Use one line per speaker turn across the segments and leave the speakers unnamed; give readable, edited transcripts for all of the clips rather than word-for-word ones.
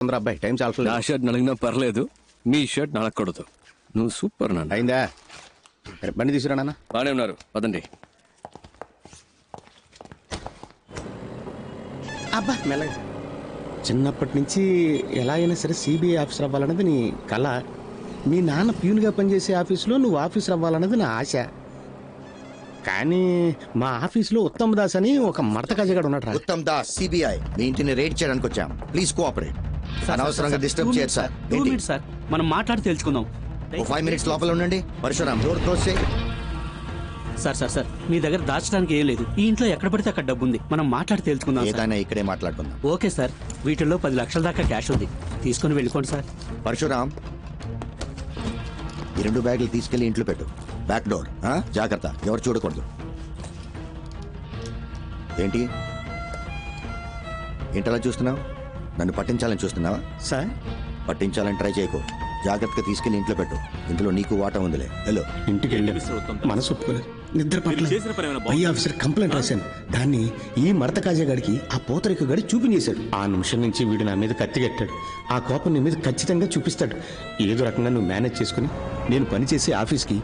అబ్బాయి టైం చాలా.
నా షర్ట్ నలిగినా పర్లేదు, మీ షర్ట్ నలగకూడదు. నువ్వు సూపర్ నాన్న.
అయిందా? బండి తీసుకురా నాన్న.
బాగానే ఉన్నారు, పదండి.
అబ్బా మెల్లగా. చిన్నప్పటి నుంచి ఎలా అయినా సరే సిబిఐ ఆఫీసర్ అవ్వాలన్నది నీ కళ. మీ నాన్న ప్యూన్గా పనిచేసే ఆఫీసులో నువ్వు ఆఫీసర్ అవ్వాలన్నది నా ఆశ. కానీ మా ఆఫీసులో ఉత్తమ్ దాస్ అని ఒక మడత కాజగాడు ఉన్నాడు.
ఉత్తమ్ దాస్ సిబిఐ మీ ఇంటిని రేడ్ చేయడానికి వచ్చాం. Please cooperate. అనవసరంగా డిస్టర్బ్ చేయరు సార్.
సార్ మనం మాట్లాడి తెలుసుకుందాం.
5 minutes లోపల ఉండండి. పరశురామ్ డోర్ క్లోజ్ చేయి.
సార్ మీ దగ్గర దాచడానికి ఏం లేదు. ఈ ఇంట్లో ఎక్కడ పడితే అక్కడ డబ్బు ఉంది. మనం మాట్లాడి తెలుసుకుందాం.
ఏదైనా ఇక్కడే మాట్లాడుకుందాం.
Okay sir. వీటిల్లో 10 లక్షల దాకా క్యాష్ ఉంది, తీసుకొని వెళ్ళిపోండి సార్.
పరశురామ్ ఈ 2 బ్యాగులు తీసుకెళ్లి ఇంట్లో పెట్టు. బ్యాక్ డోర్ జాగ్రత్త, ఎవరు చూడకూడదు. ఏంటి ఏంటలా చూస్తున్నావు? నన్ను పట్టించాలని చూస్తున్నావా?
సార్
పట్టించాలని ట్రై చేయకు. జాగ్రత్తగా తీసుకెళ్లి ఇంట్లో పెట్టు. ఇందులో నీకు వాటా ఉందిలే. హలో,
ఇంటికి వెళ్ళి మనసు ఒప్పుకోలేదు. నిద్ర పట్ల పై ఆఫీసర్ కంప్లైంట్ రాశాను. దాన్ని ఈ మడత కాజగాడికి ఆ పోతరిక గడి చూపించేశాడు. ఆ నిమిషం నుంచి వీడు నా మీద కత్తి కట్టాడు. ఆ కోపం నీ మీద ఖచ్చితంగా చూపిస్తాడు. ఏదో రకంగా నువ్వు మేనేజ్ చేసుకుని నేను పనిచేసే ఆఫీస్కి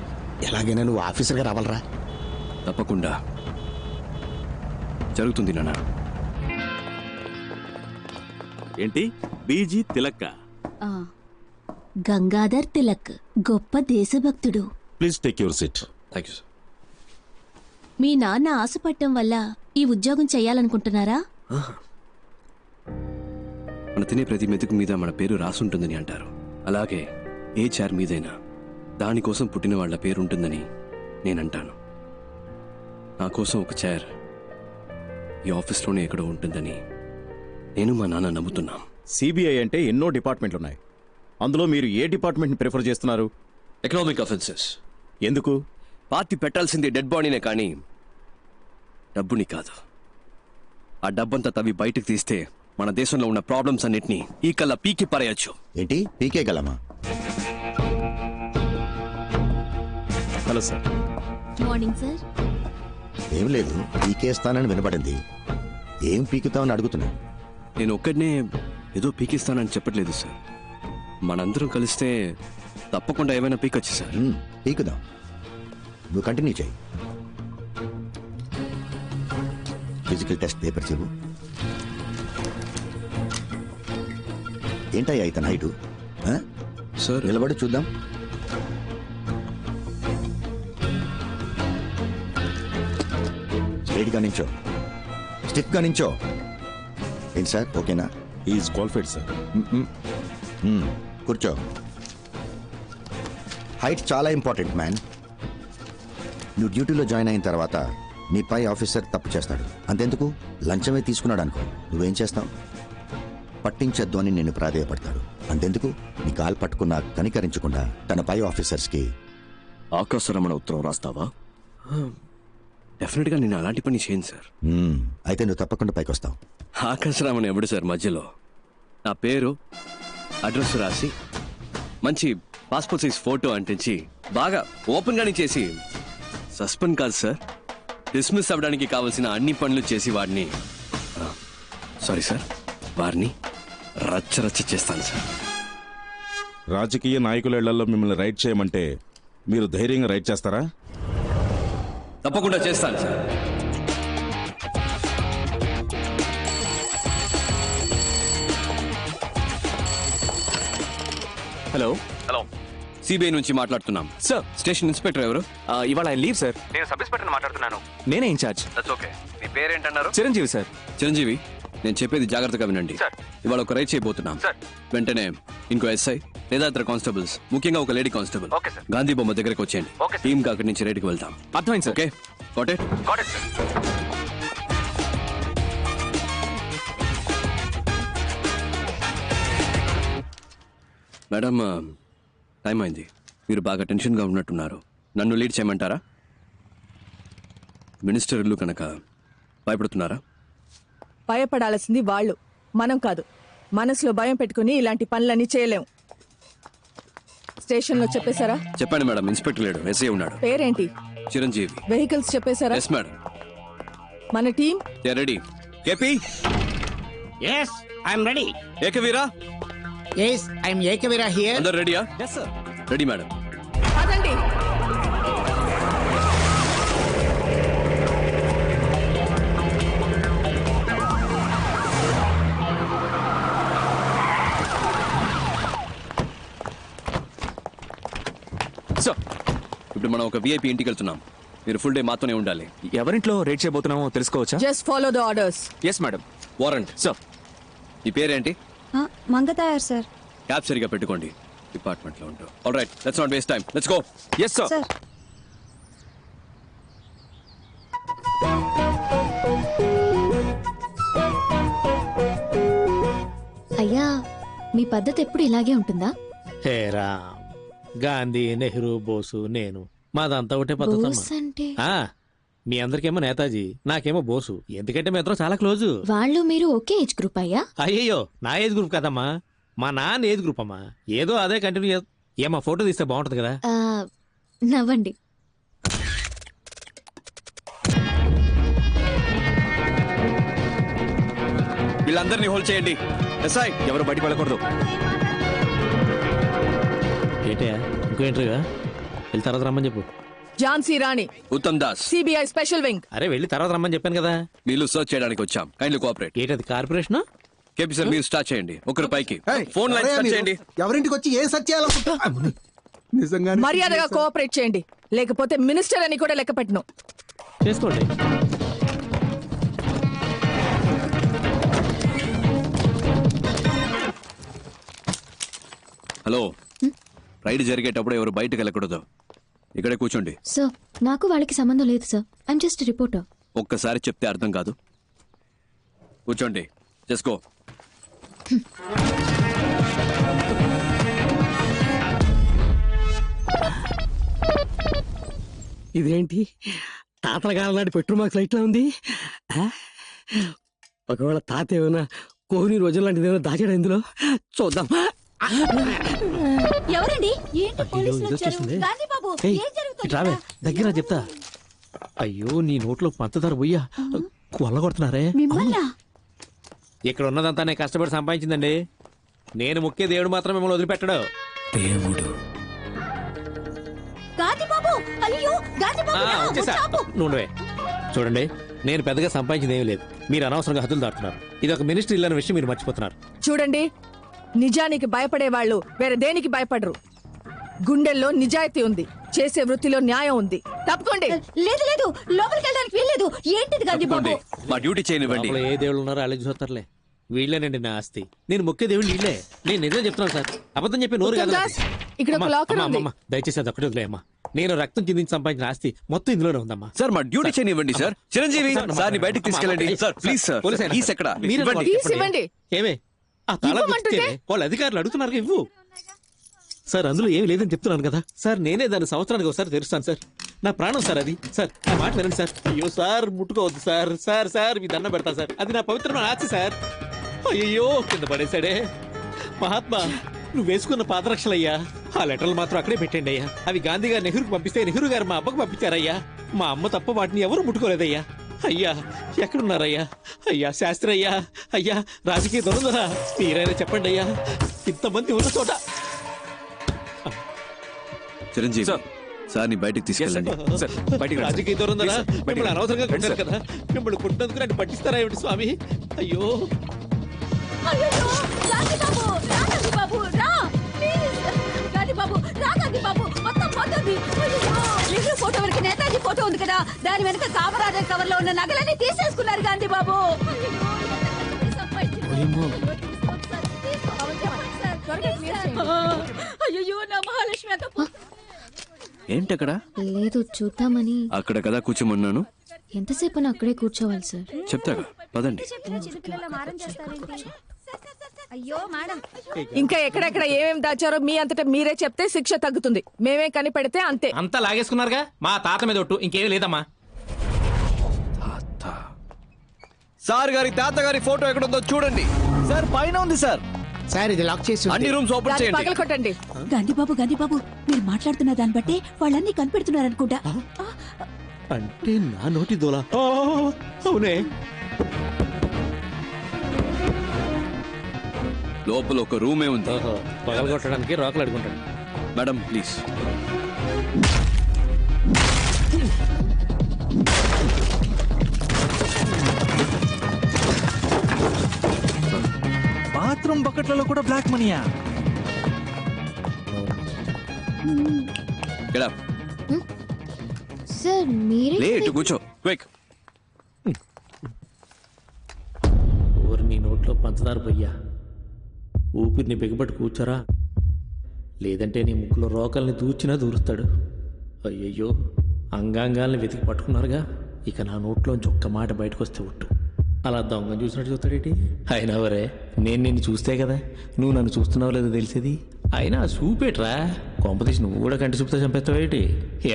ఎలాగైనా నువ్వు ఆఫీసర్గా రావాలరా.
తప్పకుండా జరుగుతుంది నాన్న.
ఏంటి బీజీ తిలక్క?
గంగాధర్ తిలక్ గొప్ప దేశభక్తుడు.
Please take your seat.
Thank you sir.
మీ నాన్న ఆశపట్టం వల్ల ఈ ఉద్యోగం చెయ్యాలనుకుంటున్నారా?
మన తినే ప్రతి మెతుకు మీద మన పేరు రాసుంటుందని అంటారు. అలాగే ఏ చైర్ మీదైనా దానికోసం పుట్టిన వాళ్ళ పేరు ఉంటుందని నేనంటాను. నా కోసం ఒక చైర్ ఈ ఆఫీస్లోనే ఎక్కడో ఉంటుందని నేను మా నాన్న నమ్ముతున్నాం.
సిబిఐ అంటే ఎన్నో డిపార్ట్మెంట్లు ఉన్నాయి. అందులో మీరు ఏ డిపార్ట్మెంట్ని ప్రిఫర్ చేస్తున్నారు?
Economic offences.
ఎందుకు?
పార్టీ పెట్టాల్సింది డెడ్ బాడీనే కానీ డబ్బుని కాదు. ఆ డబ్బంతా తవ్వి బయటకు తీస్తే మన దేశంలో ఉన్న ప్రాబ్లమ్స్ అన్నిటినీ ఈ కల్లా పీకి పారేయచ్చు.
ఏంటి పీకే గలమా?
Hello sir.
Morning sir.
ఏం లేదు, పీకేస్తానని వినపడింది. ఏం పీకుతామని అడుగుతున్నా.
నేను ఒక్కడనే ఏదో పీకిస్తానని చెప్పట్లేదు సార్. మనందరం కలిస్తే తప్పకుండా ఏమైనా పీకొచ్చు సార్.
పీకుదాం, నువ్వు కంటిన్యూ చేయి. ఫిజికల్ టెస్ట్ పేపర్ చెవు. ఏంటయ్యా ఇతను హైటు?
సార్
నిలబడి చూద్దాం. స్ట్రైట్గా నించో, స్టిఫ్గా నించో. ఏంటి సార్, ఓకేనా?
Is qualified sir.
కూర్చో. హైట్ చాలా ఇంపార్టెంట్ మ్యాన్. నువ్వు డ్యూటీలో జాయిన్ అయిన తర్వాత నీ పై ఆఫీసర్ తప్పు చేస్తాడు. అంతెందుకు, లంచమే తీసుకున్నాడు అనుకో, నువ్వేం చేస్తావు? పట్టించొద్దు అని నిన్ను ప్రాధేయపడతాడు. అంతెందుకు, నీ కాలు పట్టుకున్నా కనికరించకుండా తన పై ఆఫీసర్స్కి
ఆకాశరమణ ఉత్తరం రాస్తావా? డెఫినెట్గా నేను అలాంటి పని చేయను సార్.
అయితే నువ్వు తప్పకుండా పైకి వస్తావు.
ఆకాశరామణ ఎవడు సార్ మధ్యలో? నా పేరు అడ్రస్ రాసి మంచి పాస్పోర్ట్ సైజ్ ఫోటో అంటించి బాగా ఓపెన్ గానే చేసి సస్పెండ్ కాదు సార్, డిస్మిస్ అవ్వడానికి కావాల్సిన అన్ని పనులు చేసి వాడిని వారిని రచ్చరచ్చ చేస్తాను సార్.
రాజకీయ నాయకుల ఇళ్లలో మిమ్మల్ని రైడ్ చేయమంటే మీరు ధైర్యంగా రైడ్ చేస్తారా?
తప్పకుండా చేస్తాను సార్.
హలో
హలో,
సిబిఐ నుంచి మాట్లాడుతున్నాం
సార్.
స్టేషన్ ఇన్స్పెక్టర్ ఎవరు?
ఇవాళ ఆయన లీవ్ సార్. నేను సబ్ ఇన్స్పెక్టర్ మాట్లాడుతున్నాను. నేనే ఇన్ఛార్జ్. That's okay. మీ పేరేంటన్నారు? చిరంజీవి సార్.
చిరంజీవి, నేను చెప్పేది జాగ్రత్తగా వినండి. ఇవాళ ఒక రైడ్ చేయబోతున్నాం. వెంటనే ఇంకో ఎస్ఐ లేదా ఇతర కానిస్టేబుల్స్, ముఖ్యంగా ఒక లేడీ కానిస్టేబుల్ గాంధీ బొమ్మ దగ్గరకు వచ్చేయండి. టీమ్ గా అక్కడి నుంచి రైడ్కి వెళ్తాం.
అర్థమైంది sir.
Okay, got it?
Got it sir.
Madam, time అయింది. మీరు బాగా టెన్షన్గా ఉన్నట్టున్నారు. నన్ను లీడ్ చేయమంటారా? మినిస్టర్లు కనుక భయపడుతున్నారా?
భయపడాల్సింది వాళ్ళు, మనం కాదు. మనసులో భయం పెట్టుకుని ఇలాంటి పనులన్నీ చేయలేం. స్టేషన్లో చెప్పేశారా?
చెప్పాను మేడం. ఇన్స్పెక్టర్ లేడు, ఎస్ఐ ఉన్నాడు.
పేరేంటి?
చిరంజీవి.
వెహికల్స్ చెప్పేశారా?
Yes madam.
మన team
ready. KP?
yes, I am ready.
Ekaveera,
yes I'm Ekaveera here.
అందరు రెడీయా? Ready madam.
అదండి.
సో ఇప్పుడు మనం ఒక విఐపి ఇంటికి వెళ్తున్నాం. మీరు ఫుల్ డే మాతోనే ఉండాలి.
ఎవరింట్లో రేట్ చేయబోతున్నామో తెలుసుకోవచ్చా?
Just follow the orders.
Yes madam.
Warrant.
So
ఈ పేరేంటి?
మంగతాయారు సార్.
క్యాబ్ సరిగా పెట్టుకోండి. డిపార్ట్మెంట్ లో ఉంటాం. All right, let's not waste time, let's go.
Yes sir.
Sir
అయ్యా మీ పద్ధతి ఎప్పుడు ఇలాగే ఉంటుందా?
హేరా గాంధీ, నెహ్రూ, బోసు, నేను మాదంతా ఒకటే పద్ధతి
బోస్ అంటే
మీ అందరికేమో నేతాజీ, నాకేమో బోసు. ఎందుకంటే మీ ఇద్దరం చాలా క్లోజు.
వాళ్ళు మీరు ఒకే ఏజ్ గ్రూప్ అయ్యా?
అయ్యయ్యో, నా ఏజ్ గ్రూప్ కదమ్మా, మా నాన్న ఏజ్ గ్రూప్ అమ్మా. ఏదో అదే కంటిన్యూ ఏమా ఫోటో తీస్తే బాగుంటది కదా.
నవ్వండి.
వీళ్ళందరినీ హోల్డ్ చేయండి. ఎస్ఐ
ఎవరు బయటికి వెళ్ళకూడదు.
ఏంటయ్యా ఇంకో ఇంటర్వ్యూ? వెళ్ళి తర్వాత రమ్మని చెప్పు.
Jhansi Rani,
Uttam Das,
CBI special wing.
అరే వెళ్ళి తర్వాత రమ్మని చెప్పాను కదా.
వీళ్ళు సర్చ్ చేయడానికి వచ్చాం. Kindly cooperate.
ఏంటది కార్పొరేషన్?
కేపీ సార్ మీరు స్టార్ట్ చేయండి. ఒకరి పైకి ఫోన్ లైన్ స్టార్ట్ చేయండి.
ఎవరింటికి వచ్చి ఏం సెర్చ్ చేయాలనుకుంటా? నిజంగా
మర్యాదగా కోఆపరేట్ చేయండి, లేకపోతే మినిస్టర్ అని కూడా లెక్క పెట్టను.
చేసుకోండి.
హలో, రైడ్ జరిగేటప్పుడు ఎవరు బయటకు వెళ్ళకూడదు. ఇక్కడే కూర్చోండి.
సార్ నాకు వాళ్ళకి సంబంధం లేదు సార్. I'm just reporter.
ఒక్కసారి చెప్తే అర్థం కాదు. కూర్చోండి. చేసుకో.
ఇదేంటి తాతల కాలం నాటి పెట్రోల్ మార్క్స్ లైట్లా ఉంది. ఒకవేళ తాత ఏమైనా కోహ్లీ రోజుల లాంటిది ఏమైనా దాచాడు ఇందులో, చూద్దాం.
ఎవరండి?
రావే దగ్గర చెప్తా. అయ్యో నీ నోట్లో పంచదార పోయ్యా కొల్ల కొడుతున్నారే. ఇక్కడ ఉన్నదంతా నేను కష్టపడి సంపాదించిందండి. నేను ముఖ్య దేవుడు మాత్రం మిమ్మల్ని వదిలిపెట్టడు.
దేవుడు
నుండే చూడండి, నేను పెద్దగా సంపాదించింది ఏమీ లేదు. మీరు అనవసరంగా హద్దులు దాటుతున్నారు. ఇది ఒక మినిస్టర్ ఇల్లు అనే విషయం మీరు మర్చిపోతున్నారు.
చూడండి, నిజానికి భయపడే వాళ్ళు వేరే దేనికి భయపడరు. గుండెల్లో నిజాయితీ ఉంది, చేసే వృత్తిలో న్యాయం ఉంది. తప్పుకోండి.
లేదు లేదు, లోపలికి వెళ్ళడానికి వీల్లేదు. ఏంటిది గాంధీ బాబు?
మా డ్యూటీ చేయనివ్వండి.
ఏ దేవుళ్ళు ఉన్నారో అలాగే చూస్తారులే. వీళ్ళేనండి నా ఆస్తి. నేను ముఖ్య దేవుళ్ళు వీళ్ళే. నేను నిజం చెప్తున్నాను సార్, అబద్ధం చెప్పి నోరు కాదు.
ఇక్కడ ఒక లాకర్ ఉంది.
దయచేసి అది ఒకటి వదిలేయమ్మా. నేను రక్తం చిందించి సంపాదించిన ఆస్తి మొత్తం ఇందులోనే ఉందమ్మా.
సార్ మా డ్యూటీ చేయనివ్వండి సార్. చిరంజీవి సార్ ని బయటకు తీసుకెళ్ళండి సార్. Please sir. కీస్ ఎక్కడ?
ఇవ్వండి.
ఏమే ఆ తాళం ఇస్తే వాళ్ళ అధికారులు అడుగుతున్నారు, ఇవ్వు సార్. అందులో ఏమి లేదని చెప్తున్నాను కదా సార్. నేనే దాన్ని సంవత్సరానికి ఒకసారి తెరుస్తాను సార్. నా ప్రాణం సార్ అది. సార్ నా మాట వినండి సార్. అయ్యో సార్ ముట్టుకోవద్దు సార్. సార్ సార్ మీ దండం పెడతా సార్. అది నా పవిత్రమైన ఆస్తి సార్. అయ్యో కింద పడేశాడే. మహాత్మా నువ్వు వేసుకున్న పాదరక్షలయ్యా. ఆ లెటర్లు మాత్రం అక్కడే పెట్టండి అయ్యా. అవి గాంధీ గారు నెహ్రూకి పంపిస్తే నెహ్రూ గారు మా అబ్బకు పంపించారయ్యా. మా అమ్మ తప్ప వాటిని ఎవరు ముట్టుకోలేదయ్యా. అయ్యా ఎక్కడున్నారయ్యా? అయ్యా శాస్త్రి అయ్యా, అయ్యా రాజకీయ దొరుకుదరా, మీరైనా చెప్పండి అయ్యా. ఇంతమంది ఉన్న చోట.
చిరంజీవి సార్ ని బయటకు తీసుకెళ్ళండి.
రాజకీయ దొరుకుదరా, మిమ్మల్ని అనవసరంగా కొట్టారు కదా. మిమ్మల్ని కొట్టినందుకు నన్ను పట్టిస్తారా ఏమిటి స్వామి? అయ్యో
ఫోటో వరకు నేతాజీ ఫోటో ఉంది కదా, దాని వెనక కామరాజర్ కవర్ లో ఉన్న నగలన్నీ తీసేసుకున్నారు గాంధీ బాబు. అయ్యో నా మహాలక్ష్మి
ఏంటక్కడ?
లేదు చూద్దామని.
అక్కడ కదా కూర్చోమన్నాను.
ఎంతసేపు అక్కడే కూర్చోవాలి సార్?
చెప్తాగా పదండి.
ఇంకా ఎక్కడెక్కడ ఏమేమి దాచారో మీ అంతటా మీరే చెప్తే శిక్ష తగ్గుతుంది. మేమే కనిపెడితే అంతే.
అంతా లాగేసుకున్నారుగా. మా తాత మీద ఒట్టు, ఇంకేమీ లేదమ్మా.
సార్ గారి తాత గారి ఫోటో ఎక్కడ ఉందో చూడండి
సార్. పైన ఉంది సార్.
సార్ ఇది లాక్ చేసి
అన్ని రూమ్స్ ఓపెన్ చేయండి.
పగలకొట్టండి.
గాంధీ బాబు మీరు మాట్లాడుతున్న దాన్ని బట్టి వాళ్ళన్నీ కనిపెడుతున్నారు అనుకుంటా.
అంటే నా నోటి దోలా? అవునే.
లోపల ఒక రూమే ఉంది.
పగలగొట్టడానికి రాకలు అడుగుంటాడు.
Madam please.
బాత్రూమ్ బకెట్లలో కూడా బ్లాక్ మనీయా?
Get up.
సార్ మీరే
లేట్ కూర్చో క్విక్.
ఊరి నీ నోట్లో పంచదార పొయ్యా, ఊపిరిని బిగబట్టి కూర్చోరా, లేదంటే నీ ముక్కులో రోకల్ని దూచినా దూరుస్తాడు. అయ్యయ్యో, అంగాంగాల్ని వెతికి పట్టుకున్నారుగా, ఇక నా నోట్లోంచి ఒక్క మాట బయటకు వస్తే ఒట్టు. అలా దొంగ చూసినట్టు చూస్తాడేటి? అయినా వరే, నేను నిన్ను చూస్తే కదా నువ్వు నన్ను చూస్తున్నావు లేదో తెలిసేది. అయినా చూపేట్రా, కొంపతీసి నువ్వు కూడా కంటి చూపుతా చంపేస్తావేటి?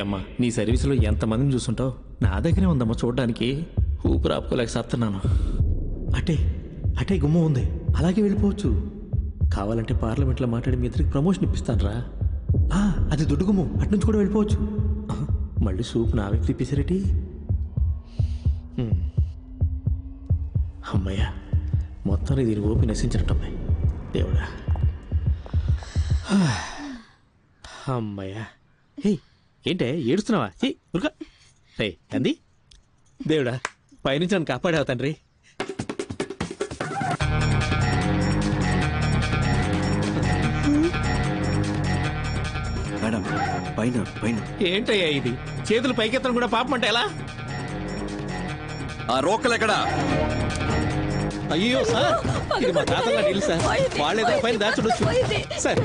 అమ్మా, నీ సర్వీసులో ఎంతమందిని చూస్తుంటావు, నా దగ్గరే ఉందమ్మా చూడడానికి. ఊపిరి ఆపుకోలేక సత్తున్నాను. అటే అటే గుమ్మ ఉంది, అలాగే వెళ్ళిపోవచ్చు. కావాలంటే పార్లమెంట్లో మాట్లాడి మీ ఇద్దరికి ప్రమోషన్ ఇప్పిస్తాను రా. అది దొడ్డు గుమ్మ, అట్నుంచి కూడా వెళ్ళిపోవచ్చు. మళ్ళీ సూప్ నా వైపు తిప్పేసారేటి? అమ్మయ్యా, మొత్తం దీని ఓపి నశించినట్టమ్మాయి దేవుడా. అమ్మయ్యా. హే, ఏంటే ఏడుస్తున్నావా? ఉరుకా రే అంది. దేవుడా, పైనుంచి నన్ను కాపాడావు తండ్రి.
మేడం పైన పైన.
ఏంటయ్యా ఇది? చేతులు పైకెత్తడం కూడా పాపం అంటే ఎలా?
ఆ రోకలు ఎక్కడా?
అయ్యో సార్, ఇది మా తాతల నీళ్ళు సార్, వాళ్ళేదో పైన దాచుడొచ్చు సార్.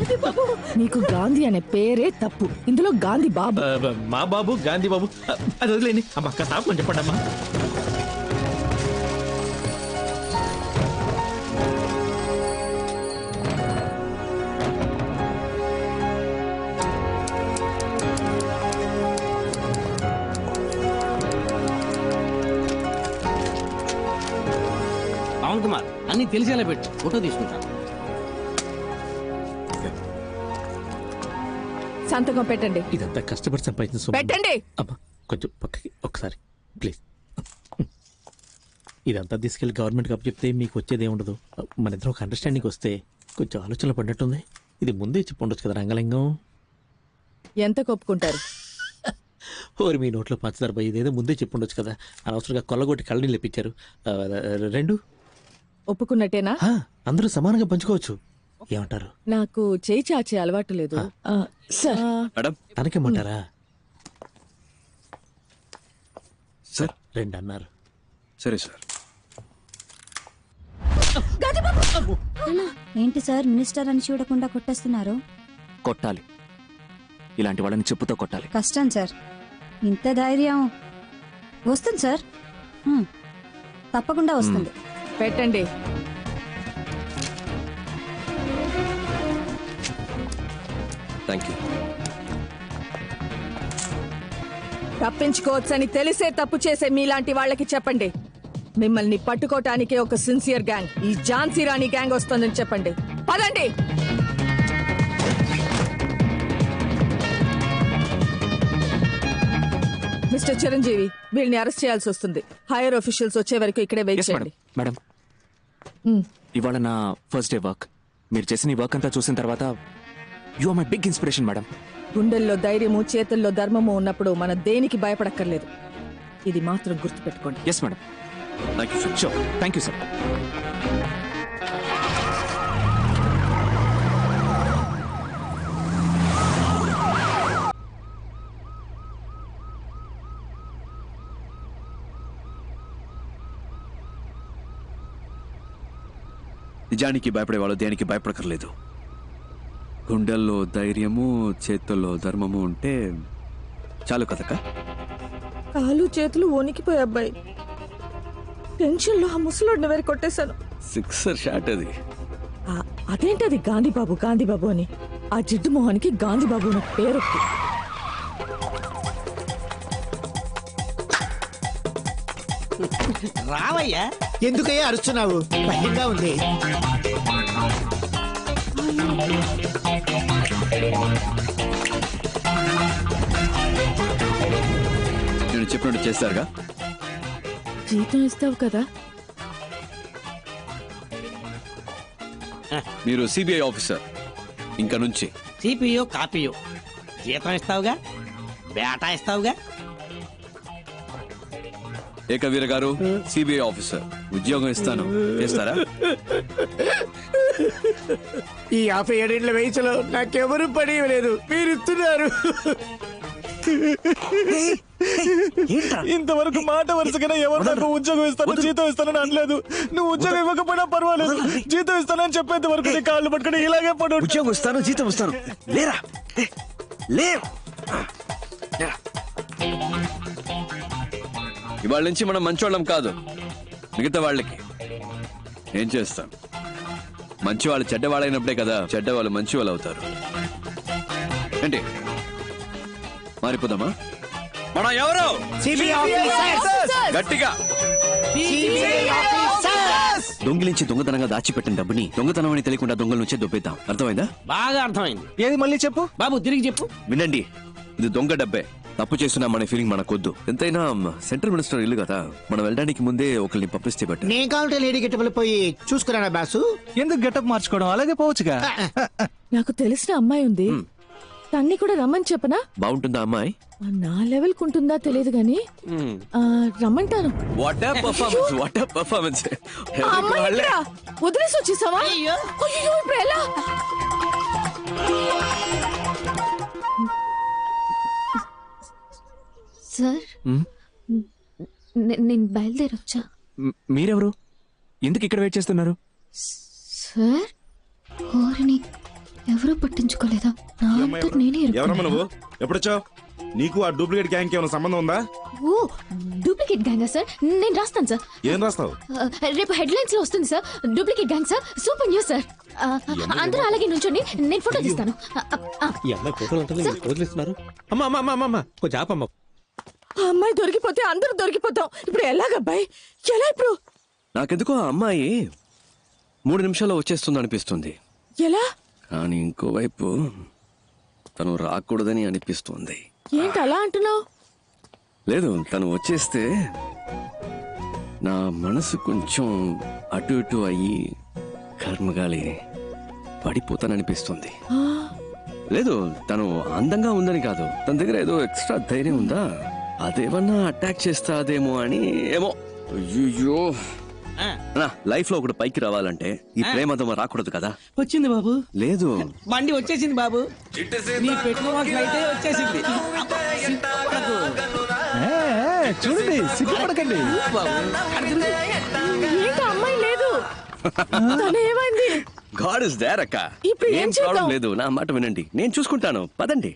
నీకు గాంధీ అనే పేరే తప్పు, ఇందులో గాంధీ బాబు.
మా బాబు గాంధీ బాబు అది వదిలేండి. అమ్మ అక్క తాపమని చెప్పండి అమ్మా.
పవన్ కుమార్, అన్ని తెలిసేలా పెట్టు, ఫోటో తీసుకుంటా.
సంతకం పెట్టండి.
ఇదంతా కష్టపడి సంపాదించిన సొమ్ము.
పెట్టండి.
అమ్మా కొంచెం పక్కకి ఒకసారి ప్లీజ్. ఇదంతా తీసుకెళ్లి గవర్నమెంట్కి అప్పు చెప్తే మీకు వచ్చేదే ఉండదు. మన ఇద్దరం ఒక అండర్స్టాండింగ్ వస్తే కొంచెం ఆలోచనలు పడినట్టుంది. ఇది ముందే చెప్పి ఉండొచ్చు కదా రంగలింగం.
ఎంత కొప్పుకుంటారు?
ఓరి మీ నోట్లో పంచదార పోయి, ఇదేదో ముందే చెప్పి ఉండొచ్చు కదా. అనవసరంగా కొల్లగొట్టి కళ్ళని లేపించారు. 2
ఒప్పుకున్నట్టేనా?
అందరూ సమానంగా పంచుకోవచ్చు. ఏమంటారు?
నాకు చేయి చాచే అలవాటు లేదు సార్.
తనకేమంటారా?
సార్
2 అన్నారు.
సరే సార్.
ఏంటి సార్ మినిస్టర్ అని చూడకుండా కొట్టేస్తున్నారు?
కొట్టాలి, ఇలాంటి వాళ్ళని చెప్పుతో కొట్టాలి.
కష్టం సార్, ఇంత ధైర్యం వస్తుంది సార్, తప్పకుండా వస్తుంది.
పెట్టండి.
Thank you.
తప్పించుకోవచ్చని తెలిసే తప్పు చేసే మీలాంటి వాళ్ళకి చెప్పండి, మిమ్మల్ని పట్టుకోవటానికే ఒక సిన్సియర్ గ్యాంగ్, ఈ ఝాన్సీ రాణి గ్యాంగ్ వస్తుందని చెప్పండి. పదండి. మిస్టర్ చిరంజీవి, వీళ్ళని అరెస్ట్ చేయాల్సి వస్తుంది. హైయర్ ఆఫీషియల్స్ వచ్చే వరకు ఇక్కడే వెయిట్ చేయండి.
మేడం, ఇవాళ నా ఫస్ట్ డే వర్క్. మీరు చేసిన ఈ వర్క్ అంతా చూసిన తర్వాత you are my big inspiration madam.
గుండెల్లో ధైర్యము, చేతుల్లో ధర్మము ఉన్నప్పుడు మనం దేనికి భయపడక్కర్లేదు. ఇది మాత్రం గుర్తుపెట్టుకోండి.
Yes madam. Thank you sir. Sure, thank you sir.
నిజానికి భయపడేవాళ్ళు దేనికి భయపడకర్లేదు. గుండెల్లో ధైర్యము, చేతుల్లో ధర్మము ఉంటే చాలు కదక్క.
కాలు చేతులు వణికిపోయి అబ్బాయి, టెన్షన్ లో ఆ ముసలోడిని వేరు కొట్టేశాను.
6 షాట్ అది.
అదేంటది గాంధీబాబు గాంధీబాబు అని? ఆ జిడ్డు మొహానికి గాంధీబాబు అని పేరు.
రావయ్యా, ఎందుకయ్యా అరుస్తున్నావు? భయంగా ఉంది.
నేను చెప్పినట్టు చేస్తారుగా.
జీతం ఇస్తావు కదా?
మీరు సిబిఐ ఆఫీసర్ ఇంకా నుంచి.
సిపియో కాపీయో జీతం ఇస్తావుగా, బేటా ఇస్తావుగా.
ఏకవీర గారు సిబిఐ ఆఫీసర్, ఉద్యోగం ఇస్తాను, చేస్తారా?
ఈ 57 వయసులో నాకెవరు పని ఇవ్వలేదు, మీరు ఇస్తున్నారు.
ఇంతవరకు మాట వరుసగా ఎవరు నాకు ఉద్యోగం ఇస్తాను జీతం ఇస్తానని అనలేదు. నువ్వు ఉద్యోగం ఇవ్వకపోయినా పర్వాలేదు, జీతం ఇస్తానని చెప్పేంత వరకు నీ కాళ్ళు పట్టుకుని ఇలాగే పడు.
ఉద్యోగం ఇస్తాను, జీతం ఇస్తాను, లేరా లే. ఇవాళ నుంచి మనం మంచోళ్ళం కాదు. మిగతా వాళ్ళకి ఏం చేస్తాం? మంచి వాళ్ళు చెడ్డవాళ్ళైనప్పుడే కదా చెడ్డవాళ్ళు మంచి వాళ్ళు అవుతారు. ఏంటి మారిపోదామా? మనం ఎవరు? గట్టిగా. దొంగిలించి దొంగతనంగా దాచిపెట్టిన డబ్బుని దొంగతనం అని తెలియకుండా దొంగల నుంచే దొబ్బేద్దాం. అర్థమైందా?
బాగా అర్థమైంది.
ఏది మళ్ళీ చెప్పు
బాబు, తిరిగి చెప్పు.
వినండి, ఇది దొంగ డబ్బే. తప్పు చేస్తున్నా మన ఫీలింగ్ మనకొద్దు. ఎంతైనా సెంట్రల్ మినిస్టర్ ఇల్లు కదా, మనం వెళ్ళడానికి ముందే ఒకరిని పంపిస్తే బట్టి.
నేను కావాలంటే లేడీ గెటబుల్ పోయి చూసుకురానా బాసు?
ఎందుకు గెటప్ మార్చుకోవడం, అలాగే పోవచ్చుగా.
నాకు తెలిసిన అమ్మాయి ఉంది, తన్ని కూడా రమ్మని చెప్పనా?
బాగుంటుందా అమ్మాయి?
నా లెవెల్ కుంటుందా తెలియదు గాని రమ్మంటాను.
What a performance, what a performance.
వదిలేసి వచ్చేసావా? అయ్యో, ఇప్పుడు ఎలా?
సార్, నేను బయలుదేరొచ్చా?
మీరెవరు? ఎందుకు ఇక్కడ వెయిట్ చేస్తున్నారు?
సార్, కోరిని ఎవరూ పట్టించుకోలేదా? నా అంతా నేనే
ఎవరమ్మా నువ్వు? ఎప్పుడొచ్చావు? నీకు ఆ డూప్లికేట్ గ్యాంగ్ ఏమైనా సంబంధం ఉందా?
ఓ, డూప్లికేట్ గ్యాంగా సార్? నేను రాస్తాను సార్.
ఏం రాస్తావు?
రేపు హెడ్లైన్స్ లో వస్తుంది sir. Duplicate gang sir, super news sir. అందరూ అలాగే నుంచోండి, నేను ఫోటో తీస్తాను.
ఈ అమ్మాయి ఫోటోలు అంటే వదిలేస్తున్నారు. అమ్మా అమ్మా అమ్మా అమ్మా, కొంచెం ఆపమ్మా.
ఆ అమ్మాయి దొరికిపోతే అందరూ దొరికిపోతాం. ఇప్పుడు ఎలాగబ్బాయి, ఎలా ఇప్పుడు?
నాకెందుకో ఆ అమ్మాయి 3 నిమిషాల్లో వచ్చేస్తుంది అనిపిస్తుంది.
ఎలా?
కానీ ఇంకోవైపు తను రాకూడదని అనిపిస్తుంది.
ఏంటి అలా అంటున్నావు?
లేదు, తను వచ్చేస్తే నా మనసు కొంచెం అటు ఇటు అయ్యి కర్మగాలి పడిపోతాననిపిస్తుంది. లేదు, తను అందంగా ఉందని కాదు, తన దగ్గర ఏదో ఎక్స్ట్రా ధైర్యం ఉందా, అదేమన్నా అటాక్ చేస్తాదేమో అని. ఏమో. అయ్యో, లైఫ్ లో ఒకటి పైకి రావాలంటే ఈ ప్రేమదమ రాకూడదు కదా.
వచ్చింది బాబు.
లేదు,
బండి వచ్చేసింది బాబు. నీ పెట్రోల్ అయితే వచ్చేసింది.
చూడండి, సిగ్గుపడకండి.
ఏంటి అమ్మాయి లేదు? ఏమైంది?
గాడ్ ఇస్ దేర్ అక్క.
ఇప్పుడు ఏం
ఏం
చేద్దాం?
ప్రాబ్లం లేదు, నా మాట వినండి, నేను చూసుకుంటాను. పదండి.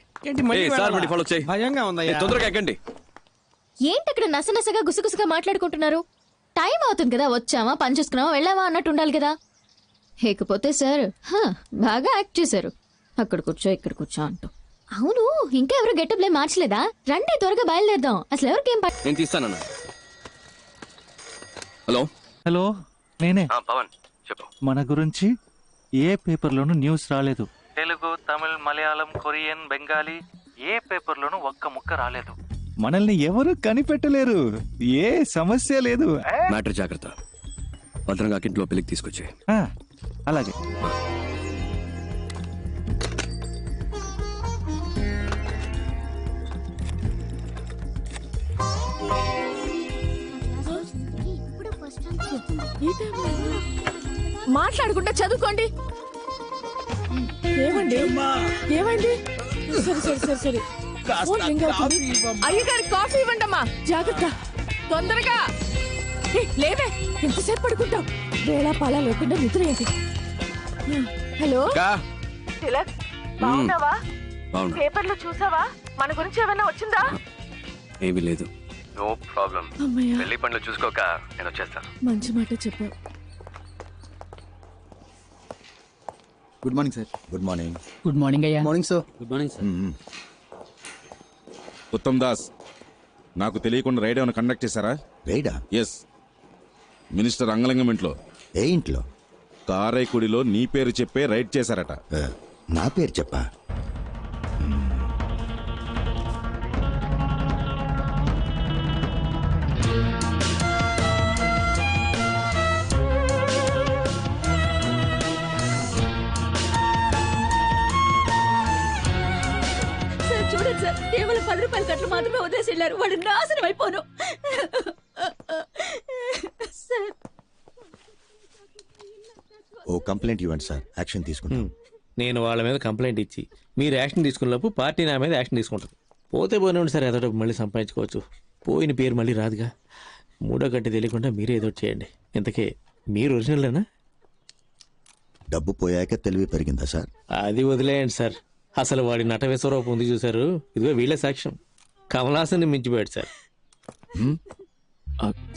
సార్ బండి ఫాలో చేయి.
భయంగా ఉందయ్యా.
తొందరగా ఎక్కండి.
ఏంటి అక్కడ నసనసగా గుసగుసగా మాట్లాడుకుంటున్నారు? టైం అవుతుంది కదా, వచ్చామా పని చూసుకున్నావా వెళ్ళావా అన్నట్టు ఉండాలి కదా. లేకపోతే సార్ బాగా యాక్ట్ చేశారు, అక్కడ కూర్చో ఇక్కడ కూర్చో అంటూ. అవును, ఇంకా ఎవరు గెటప్లే మార్చలేదా? రండి త్వరగా బయలుదేరదాం. అసలు ఎవరికేం
నేను తీస్తానన్నా. హలో
హలో, నేనే
పవన్, చెప్పు.
మన గురించి ఏ పేపర్లోనూ న్యూస్ రాలేదు.
తెలుగు, తమిళ్, మలయాళం, కొరియన్, బెంగాలీ ఏ పేపర్లోనూ ఒక్క ముక్క రాలేదు.
మనల్ని ఎవరు కనిపెట్టలేరు, ఏ సమస్య లేదు.
మ్యాటర్ జాగ్రత్త, భద్రంగా ఇంట్లో పెళ్లికి తీసుకొచ్చే.
అలాగే.
మాట్లాడుకుంటా చదువుకోండి. ఏమండి, ఏమైంది? సరే సరే సరే సరే, అయ్యగారి కాఫీ ఇవ్వండమ్మా. జాగ్రత్త, తొందరగా. లేవే, ఎంతసేపు పడుకుంటావు? వేళా పాలా లేకుండా నిద్ర ఏంటి? హలో తిలక్, బాగున్నావా? పేపర్లో చూసావా? మన గురించి ఏమైనా వచ్చిందా?
ఏమీ లేదు. No problem. పెళ్లి పనులు చూసుకోక నేను వచ్చేస్తాను.
మంచి మాట చెప్పావు.
Good morning sir. Good morning.
Good morning అయ్యా.
Morning sir.
Good morning sir.
Uttam Das, నాకు తెలియకుండా రైడ్ ఏమైనా కండక్ట్ చేశారా?
రైడా?
ఎస్, మినిస్టర్ అంగలింగం ఇంట్లో.
ఏ ఇంట్లో?
కారైకుడిలో నీ పేరు చెప్పే రైడ్ చేశారట.
నా పేరు చెప్పా?
10 రూపాయల కట్లు మాత్రమే వదిలేసి వెళ్ళారు. వాడు నాశనం అయిపోను. సార్
ఓ కంప్లైంట్ ఇవ్వండి సార్, యాక్షన్ తీసుకుంటాం.
నేను వాళ్ళ మీద కంప్లైంట్ ఇచ్చి మీరు యాక్షన్ తీసుకున్నప్పుడు పార్టీ నా మీద యాక్షన్ తీసుకుంటుంది. పోతే పోయినండి సార్, ఏదో మళ్ళీ సంపాదించుకోవచ్చు. పోయిన పేరు మళ్ళీ రాదుగా. మూడో గంట తెలియకుండా మీరే ఏదో చేయండి. ఇంతకీ మీరు ఒరిజినల్లేనా?
డబ్బు పోయాక తెలివి పెరిగిందా సార్?
అది వదిలేయండి సార్. అసలు వాడి నట విశ్వరూపం ఉంది చూసారు, ఇదిగో వీళ్ళే సాక్ష్యం. కమలాసన్ని మించిపోయాడు సార్.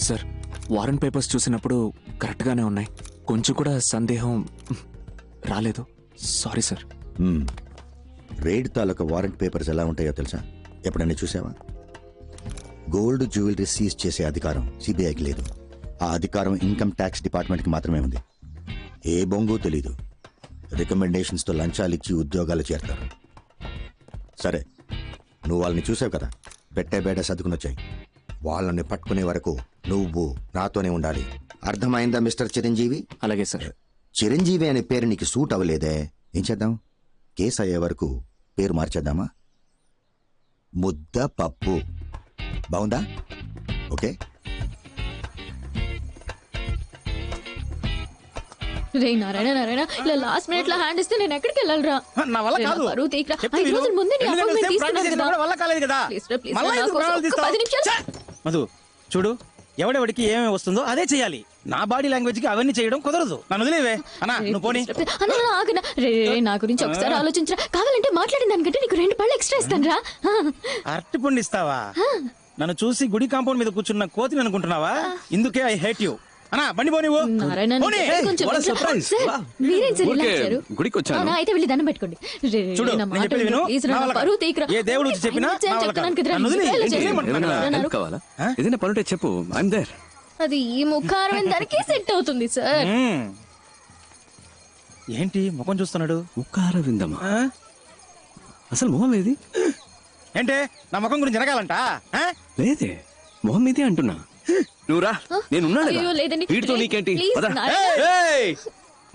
సార్ వారెంట్ పేపర్స్ చూసినప్పుడు కరెక్ట్గానే ఉన్నాయి, కొంచెం కూడా సందేహం రాలేదు. Sorry sir.
రైడ్ తాలూకా వారెంట్ పేపర్స్ ఎలా ఉంటాయో తెలుసా? ఎప్పుడన్నా చూసావా? గోల్డ్ జ్యువెలరీ సీజ్ చేసే అధికారం సిబిఐకి లేదు. ఆ అధికారం ఇన్కమ్ ట్యాక్స్ డిపార్ట్మెంట్కి మాత్రమే ఉంది. ఏ బొంగు తెలీదు. రికమెండేషన్స్తో లంచాలు ఇచ్చి ఉద్యోగాలు చేరతారు. సరే, నువ్వు వాళ్ళని చూసావు కదా, పెట్టే బేట సర్దుకుని వచ్చాయి. వాళ్ళని పట్టుకునే వరకు నువ్వు నాతోనే ఉండాలి. అర్థమైందా మిస్టర్ చిరంజీవి?
అలాగే సార్.
చిరంజీవి అనే పేరు నీకు సూట్ అవ్వలేదే, ఏం చేద్దాం? కేసు అయ్యే వరకు పేరు మార్చేద్దామా? ముద్ద పప్పు. బాగుందా? ఓకే.
రే నారాయణ నారాయణ, ఇలా లాస్ట్ మినిట్ లో హ్యాండ్ ఇస్తే నేను ఎక్కడికి వెళ్ళాలరా?
నా వల్ల కాదు.
5 రోజుల ముందే నీ అపాయింట్మెంట్ తీసుకున్నాను కదా.
వల్ల కాలేదు కదా.
ప్లీజ్ రా, ప్లీజ్ రా, నా కోసం ఒక్క 10 నిమిషాలు.
మధు చూడు, ఎవడెవడికి ఏమేమి వస్తుందో అదే చేయాలి. నా బాడీ లాంగ్వేజ్ కి అవన్నీ చేయడం కుదరదు. నన్ను వదిలేవే అన్నా, నువ్వు పోనీ.
అన్న ఆగనా రే, నా గురించి ఒకసారి ఆలోచించరా. కావాలంటే మాట్లాడిన దానికంటే నీకు 2 పళ్ళు ఎక్స్ట్రా ఇస్తాను రా.
అరటి పండు ఇస్తావా? నన్ను చూసి గుడి కాంపౌండ్ మీద కూర్చున్న కోతిని అనుకుంటున్నావా? ఇందుకే ఐ హేట్ యూ. అన్నా బండి పోనీ.
నారాయణ కొంచెం మీరేం సార్ ఇలా వచ్చారు?
గుడికి వచ్చాను.
అయితే వెళ్ళి దండం పెట్టుకోండి.
చూడు, నేను చెప్పేది విను. ఏ దేవుడు వచ్చి చెప్పినా
కావాలా? ఏదైనా పనుంటే చెప్పు, ఐఎమ్ దేర్.
అది ఈ ముఖారం దానికి సెట్ అవుతుంది సార్.
ఏంటి ముఖం చూస్తున్నాడు?
ముఖార విందమా? అసలు మొహం ఏది?
ఏంటే నా ముఖం గురించి జరగాలంట?
లేదే, మొహం ఇదే అంటున్నా. నువ్వురా, నేనున్నాను. వీటితో నీకేంటి?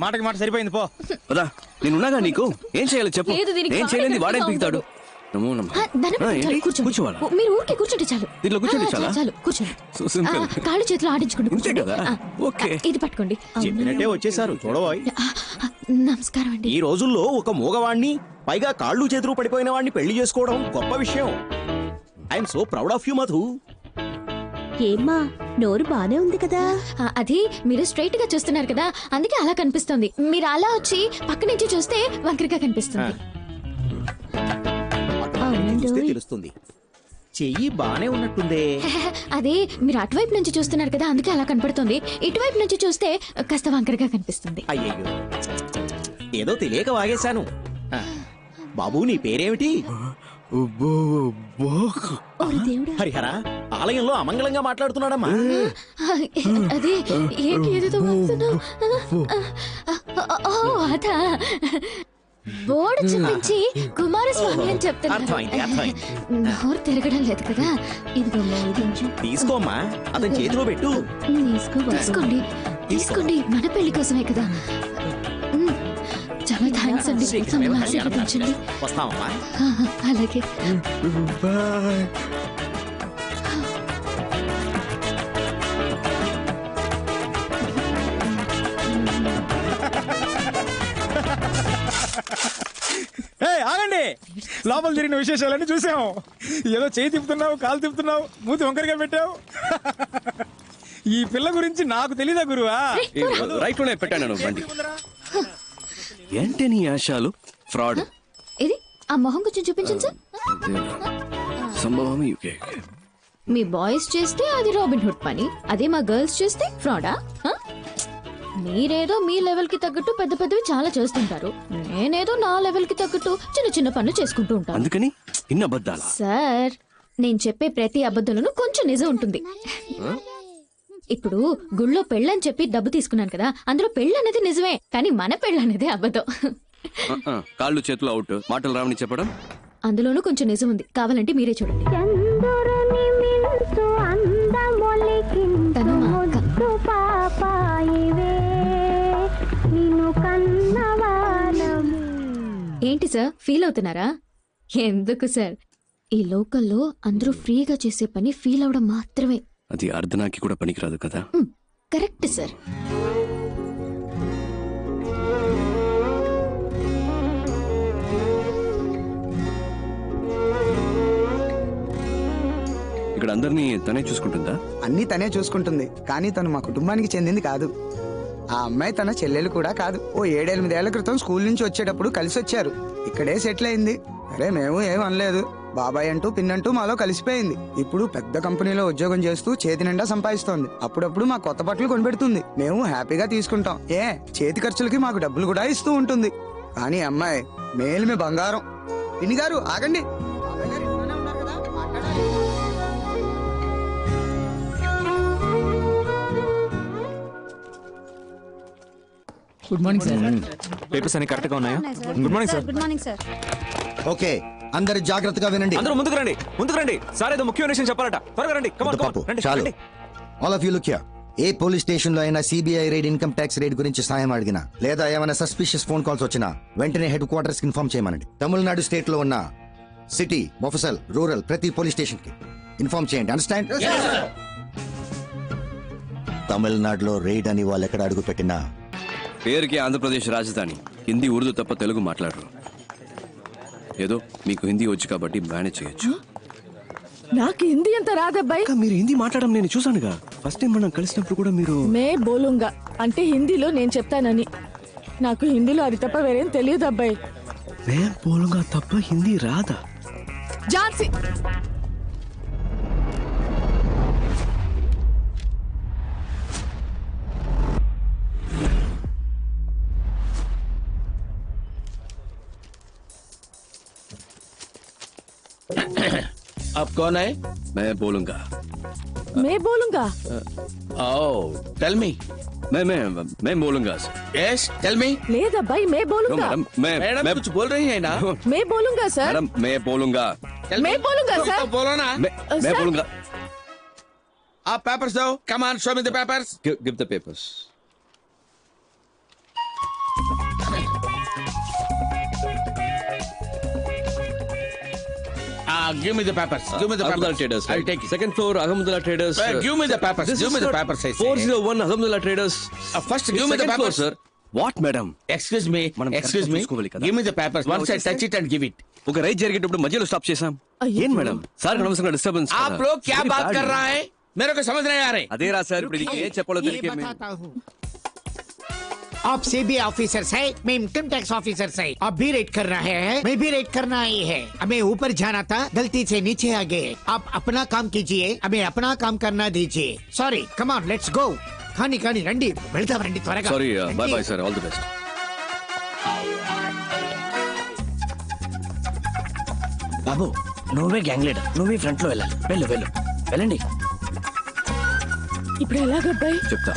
మాటకి మాట సరిపోయింది, పో.
పదా, నేనున్నాగా. నీకు ఏం చేయాలో చెప్పు. ఏం చేయలేదు వాడేం పీకుతాడు. నమో నమః. కూర్చోవాలా?
మీరు ఊరికే కూర్చోండి చాలు.
దీంట్లో కూర్చోండి చాలా.
చాలు కూర్చోండి. కాళ్ళు చేతులు ఆడించుకోండి.
అంతే కదా? ఓకే,
ఇది పట్టుకోండి.
చెప్పినట్టే వచ్చేసారు చూడవాయ్.
నమస్కారం అండి.
ఈ రోజుల్లో ఒక మూగవాణ్ణి, పైగా కాళ్ళు చేతులు పడిపోయిన వాడిని పెళ్లి చేసుకోవడం గొప్ప విషయం. I'm so proud of you Madhu.
ఏమ్మా, నోరు బానే ఉంది కదా?
అది మీరు స్ట్రైట్ గా చూస్తున్నారు కదా, అందుకే అలా కనిపిస్తుంది. మీరు అలా వచ్చి పక్క నుంచి చూస్తే వంకరగా కనిపిస్తుంది.
తెలుస్తుంది. చెయ్యి బానే ఉన్నట్టుందే.
అదే మీరు అటువైపు నుంచి చూస్తున్నారు కదా, అందుకే అలా కనపడుతుంది. ఇటువైపు నుంచి చూస్తే కాస్త వంకరగా కనిపిస్తుంది.
అయ్యయ్యో, ఏదో తెలియక వాగేశాను. బాబు, నీ పేరేమిటి? హరిహర, ఆలయంలో అమంగళంగా మాట్లాడుతున్నాడమ్మా.
అదే ఏంటి ఏదో అదా బోర్డు చూపించి కుమారస్వామి అని చెప్తున్నారు. నోరు తిరగడం లేదు కదా. ఇదిగో
తీసుకోమ్మా, అతని చేతిలో పెట్టు.
తీసుకోండి తీసుకోండి, మన పెళ్లి కోసమే కదా. చాలా థ్యాంక్స్ అండి. ఆశీర్వదించండి.
వస్తామమ్మా.
అలాగే.
ఆగండి, లోపల జరిగిన విశేషాలన్నీ చూసాం. ఏదో చేయి తిప్పుతున్నావు, కాలు తిప్పుతున్నావు, మూతి వంకరగా పెట్టావు. ఈ పిల్ల గురించి నాకు తెలీదా గురువా?
రైట్ లోనే పెట్టాను బండి. ఏంటి నీ ఆశాలు? ఫ్రాడ్.
ఇది ఆ మొహం కొంచెం చూపించండి సార్.
సంభవం యూకే.
మీ బాయ్స్ చేస్తే అది రాబిన్ హుడ్ పని, అదే మా గర్ల్స్ చేస్తే ఫ్రాడా? మీరేదో మీ లెవెల్ కి తగ్గట్టు పెద్ద పెద్దవి చాలా చేస్తుంటారు. నేనేదో నా లెవెల్ కి తగ్గట్టు చిన్న చిన్న పనులు చేసుకుంటూ ఉంటాను.
అందుకని ఇన్ని అబద్ధాలా?
సార్, నేను చెప్పే ప్రతి అబద్ధంలోనూ కొంచెం నిజం ఉంటుంది. ఇప్పుడు గుళ్ళో పెళ్ళని చెప్పి డబ్బు తీసుకున్నాను కదా, అందులో పెళ్ళి అనేది నిజమే, కానీ మన పెళ్ళి అనేది అబద్ధం.
కాళ్ళు చేతులు అవుట్, మాటలు రావని చెప్పడం
అందులోనూ కొంచెం నిజం ఉంది. కావాలంటే మీరే చూడండి. తను మా అక్క. ఏంటి సార్, ఫీల్ అవుతున్నారా? ఎందుకు సార్, ఈ లోకల్లో అందరూ ఫ్రీగా చేసే పని ఫీల్ అవడం మాత్రమే.
అది అర్ధనాకి కూడా పనికిరాదు కదా.
Correct sir.
ఇక్కడ అందరినీ తనే చూసుకుంటుందా?
అన్నీ తనే చూసుకుంటుంది, కానీ తను మా కుటుంబానికి చెందింది కాదు. ఆ అమ్మాయి తన చెల్లెలు కూడా కాదు. ఓ 7-8 క్రితం స్కూల్ నుంచి వచ్చేటప్పుడు కలిసి వచ్చారు. ఇక్కడే సెటిల్ అయింది. అరే మేము ఏం అనలేదు. బాబాయ్ అంటూ పిన్నంటూ మాలో కలిసిపోయింది. ఇప్పుడు పెద్ద కంపెనీలో ఉద్యోగం చేస్తూ చేతి నిండా సంపాదిస్తోంది. అప్పుడప్పుడు మా కొత్త బట్టలు కొనిపెడుతుంది. మేము హ్యాపీగా తీసుకుంటాం. చేతి ఖర్చులకి మాకు డబ్బులు కూడా ఇస్తూ ఉంటుంది. కానీ అమ్మాయి మేలుమే బంగారం. పిన్ని గారు ఆగండి.
Good morning sir. పేపర్స్ అన్ని కరెక్ట్ గా ఉన్నాయా? Good morning sir.
Good morning sir.
Okay, అందరు జాగ్రత్తగా వినండి.
అందరూ ముందుకు రండి సార్. ఏదో ముఖ్యమైన విషయం చెప్పాలట. త్వరగా రండి.
చాలు. All of you look here. A police station లో అయినా CBI raid, income tax raid గురించి సాయం అడిగినా లేదా ఏమైనా సస్పిషియస్ ఫోన్ కాల్స్ వచ్చినా వెంటనే హెడ్ క్వార్టర్స్ కి ఇన్ఫార్మ్ చేయమనండి. తమిళనాడు స్టేట్ లో ఉన్న సిటీ, మొఫసల్, రూరల్ ప్రతి పోలీస్ స్టేషన్ కి ఇన్ఫార్మ్ చేయండి. అండర్స్టాండ్? తమిళనాడులో రైడ్ అని వాళ్ళు ఎక్కడ అడుగు పెట్టినా
పేరుకి ఆంధ్రప్రదేశ్ రాజధాని. హిందీ, ఉర్దూ తప్ప తెలుగు మాట్లాడరు. ఏదో మీకు హిందీ వచ్చు కాబట్టి మేనేజ్ చేయొచ్చు.
నాకు హిందీ అంత రాదబ్బాయి.
మీరు హిందీ మాట్లాడడం నేను చూసానుగా. ఫస్ట్ టైం మనం కలిసినప్పుడు కూడా మీరు
మే బోలుంగా అంటే హిందీలో నేను చెప్తానని. నాకు హిందీలో అది తప్ప వేరేం తెలియదు అబ్బాయి.
మే బోలుంగా తప్ప హిందీ రాదా?
ఝాన్సీ
आप कौन है?
मैं बोलूंगा.
मैं बोलूंगा.
Oh, tell me.
मैं बोलूंगा.
Yes, tell me.
లేదా भाई मैं बोलूंगा.
मैडम कुछ बोल रही है ना?
मैं बोलूंगा सर.
मैडम मैं बोलूंगा.
मैं बोलूंगा सर.
तो बोलो ना.
मैं बोलूंगा.
आप पेपर्स दो. Come on, show me the papers.
Give the papers.
Give me the papers. Give me the
Ahmedullah
papers.
Traders.
I'll take it.
Second floor, Ahmedullah Traders.
Give me the papers. Give me the papers. I say.
401 Ahmedullah Traders.
First, give me the
Second floor,
papers.
sir. What, madam?
Excuse me. Excuse me. Give me the papers. Once I touch it and give it.
ఒక ride జరిగేటప్పుడు మధ్యలో stop చేశాం. ఏం madam? Sir అనవసరంగా disturbance.
आप लोग क्या बात कर रहा है? मेरे को समझ नहीं आ रहे.
అదే రా సార్, ఇప్పుడు ఏం చెప్పాలో తెలియకే
आप सीबीआई ऑफिसर है, मैं इनकम टैक्स ऑफिसर है. आप भी रेड कर रहे हैं, मैं भी रेड करना ही है. हमें ऊपर जाना था, गलती से नीचे आ गए. आप अपना काम कीजिए, हमें अपना काम करना दीजिए. Sorry, come on, let's go. खानी खानी रंडी, వెళ్దాం రండి త్వరగా.
Sorry, bye bye sir, all the best.
బాబు నువ్వే గ్యాంగ్ లీడర్, నువ్వే ఫ్రంట్ లో వెళ్ళాలి. వెళ్ళండి.
ఇప్పుడు ఎలాగబ్బాయి?
చెప్తా.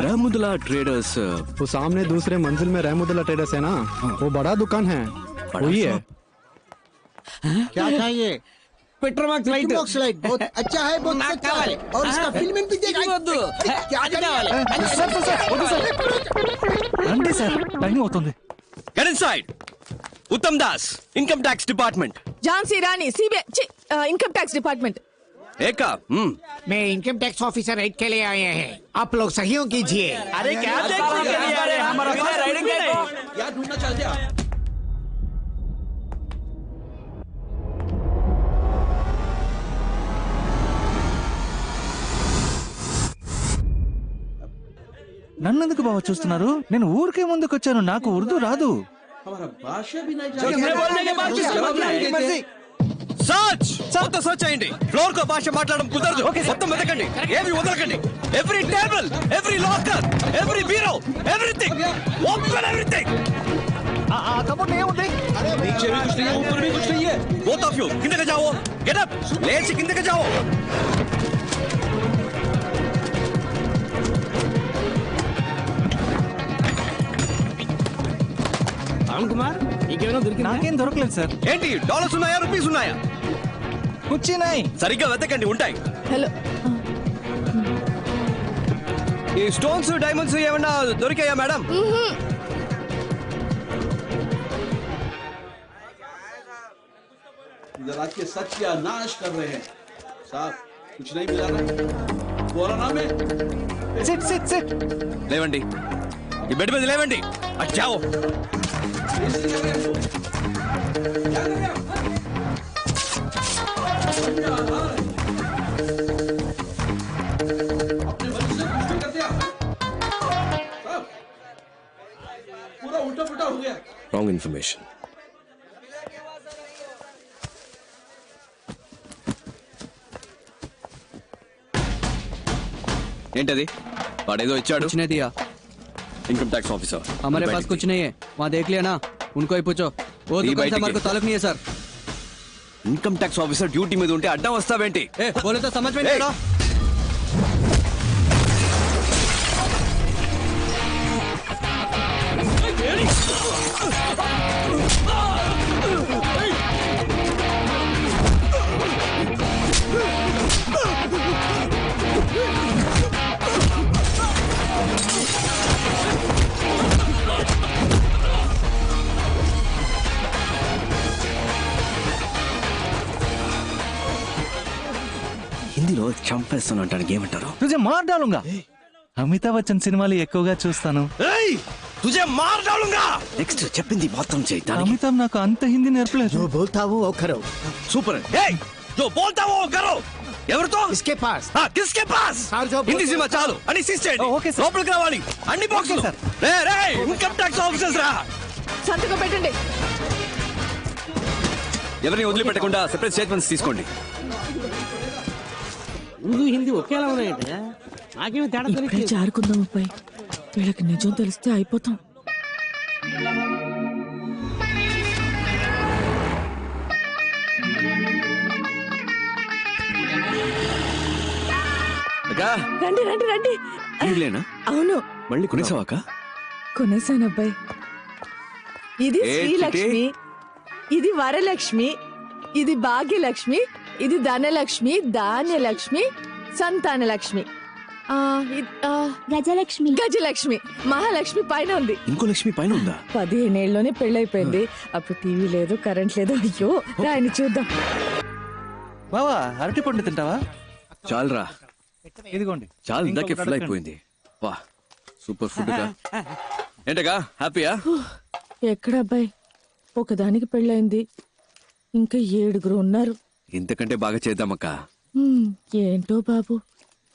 रहमुदुल्ला ट्रेडर्स,
वो सामने दूसरे मंजिल में रहमुदुल्ला ट्रेडर्स है ना, वो बड़ा दुकान है, वही है.
क्या चाहिए?
पेट्रोमाक्स लाइट बहुत अच्छा है, बहुत अच्छा है. और इसका फिल्म भी देखा. क्या
రండి సార్, టైం అవుతుంది.
Get inside. उत्तम दास, इनकम टैक्स डिपार्टमेंट.
ఝాన్సీ రాణి, सीबीआई इनकम टैक्स डिपार्टमेंट.
एका
मैं इनकम टैक्स ऑफिसर रेड के लिए आए हैं. आप लोग सहयोग कीजिए.
अरे क्या हमारा राइडिंग
क्या ढूंढना चाहते हो?
నన్నెందుకు బావ చూస్తున్నారు? నేను ఊరికే ముందుకు వచ్చాను, నాకు ఉర్దూ రాదు.
సర్చ్ మొత్తం సర్చ్ అయ్యండి. ఫ్లోర్ కో భాష మాట్లాడడం కుదరదు. మొత్తం వెతకండి, ఏమి వదలకండి. Every table, every locker, every bureau, everything, open everything.
Cupboard ఏముంది?
नीचे भी कुछ नहीं है, ऊपर भी कुछ नहीं है. बोथ ऑफ यू किंदे जाओ. गेट अप, लेट्स किंदे जाओ.
రామ్ కుమార్, ఇంకేమైనా దొరికిందా? నాకేం దొరకలేదు సార్.
ఏంటి, డాలర్స్ ఉన్నాయా, రూపీస్ ఉన్నాయా?
కూర్చున్నాయి.
సరిగ్గా వెతకండి, ఉంటాయి.
హలో,
ఈ స్టోన్స్, డైమండ్స్ ఏమన్నా దొరికాయా మేడం?
इधर आके सत्यानाश कर रहे हैं साहब कुछ नहीं मिला ना बोला ना मैं
సిట్ సిట్ సిట్ లేవండి ఈ బెడ్ మీద లేవండి అటు జాओ
पूरा उल्टा पुल्टा हो गया
రాంగ్ ఇన్ఫర్మేషన్. ఏంటది వాడేదో ఇచ్చాడు. इनकम टैक्स ऑफिसर
हमारे पास कुछ नहीं है वहाँ देख लिया ना उनको ही पूछो वो दुकान से हमारे को ताल्लुक नहीं है sir.
Income tax officer duty మీద ఉంటే అడ్డం వస్తావేంటి?
बोले तो समझ में नहीं आ रहा.
హిందీలో చంపేస్తాను అంటానికి ఏమంటారు?
తుజే మార్ డాలుంగా. అమితాబ్ బచ్చన్ సినిమాలు ఎక్కువగా చూస్తాను.
తుజే మార్ డాలుంగా. నెక్స్ట్ చెప్పింది మొత్తం చేయి.
అమితాబ్ నాకు అంత హిందీ నేర్పలేదు.
जो बोलता वो करो.
సూపర్. ఏయ్ जो बोलता वो करो. ఎవరితో?
इसके पास.
हां किसके पास? హిందీ సినిమా చాలు అని సిస్టెంట్. లోపలికి రావాలి. అన్ని బాక్సులు. రే రే ఇన్కమ్ టాక్స్ ఆఫీసర్స్ రా.
సంతకం పెట్టండి.
ఎవరిని వదిలిపెట్టకుండా సెపరేట్ స్టేట్మెంట్స్ తీసుకోండి.
ఉర్దూ హిందీ ఒకేలా ఉన్నాయంటే నాకేమీ తేడా
ఇక్కడే
తెలియదు.
జారుకుందాం అబ్బాయి వీళ్ళకి నిజం తెలిస్తే అయిపోతాం. రండి రండి రండి.
వీళ్ళేనా?
అవును
మళ్ళీ కొనేసావాక?
కొనేసాను అబ్బాయి. ఇది
ఏ
శ్రీలక్ష్మి, ఇది వరలక్ష్మి, ఇది భాగ్యలక్ష్మి, ఇది ధనలక్ష్మి, ధాన్యలక్ష్మి, సంతానలక్ష్మి, గజలక్ష్మి, గజలక్ష్మి, మహాలక్ష్మి పైన ఉంది.
ఇంకో లక్ష్మి పైన ఉందా?
15 ఏళ్ళలోనే పెళ్ళైపోయింది. అప్పుడు టీవీ లేదు, కరెంట్ లేదు. అయ్యో రాయని చూద్దాం.
బావా అరటి పండు తింటావా?
చాలరా.
ఇదిగోండి.
చాలు ఇందాకే ఫుల్ అయిపోయింది. వా సూపర్ ఫుడ్ గా. ఏంటగా హ్యాపీయా?
ఎక్కడ అబ్బాయి ఒకదానికి పెళ్ళైంది, ఇంకా 7 ఉన్నారు.
ఇంతకంటే బాగా చేద్దామక్క.
ఏంటో బాబు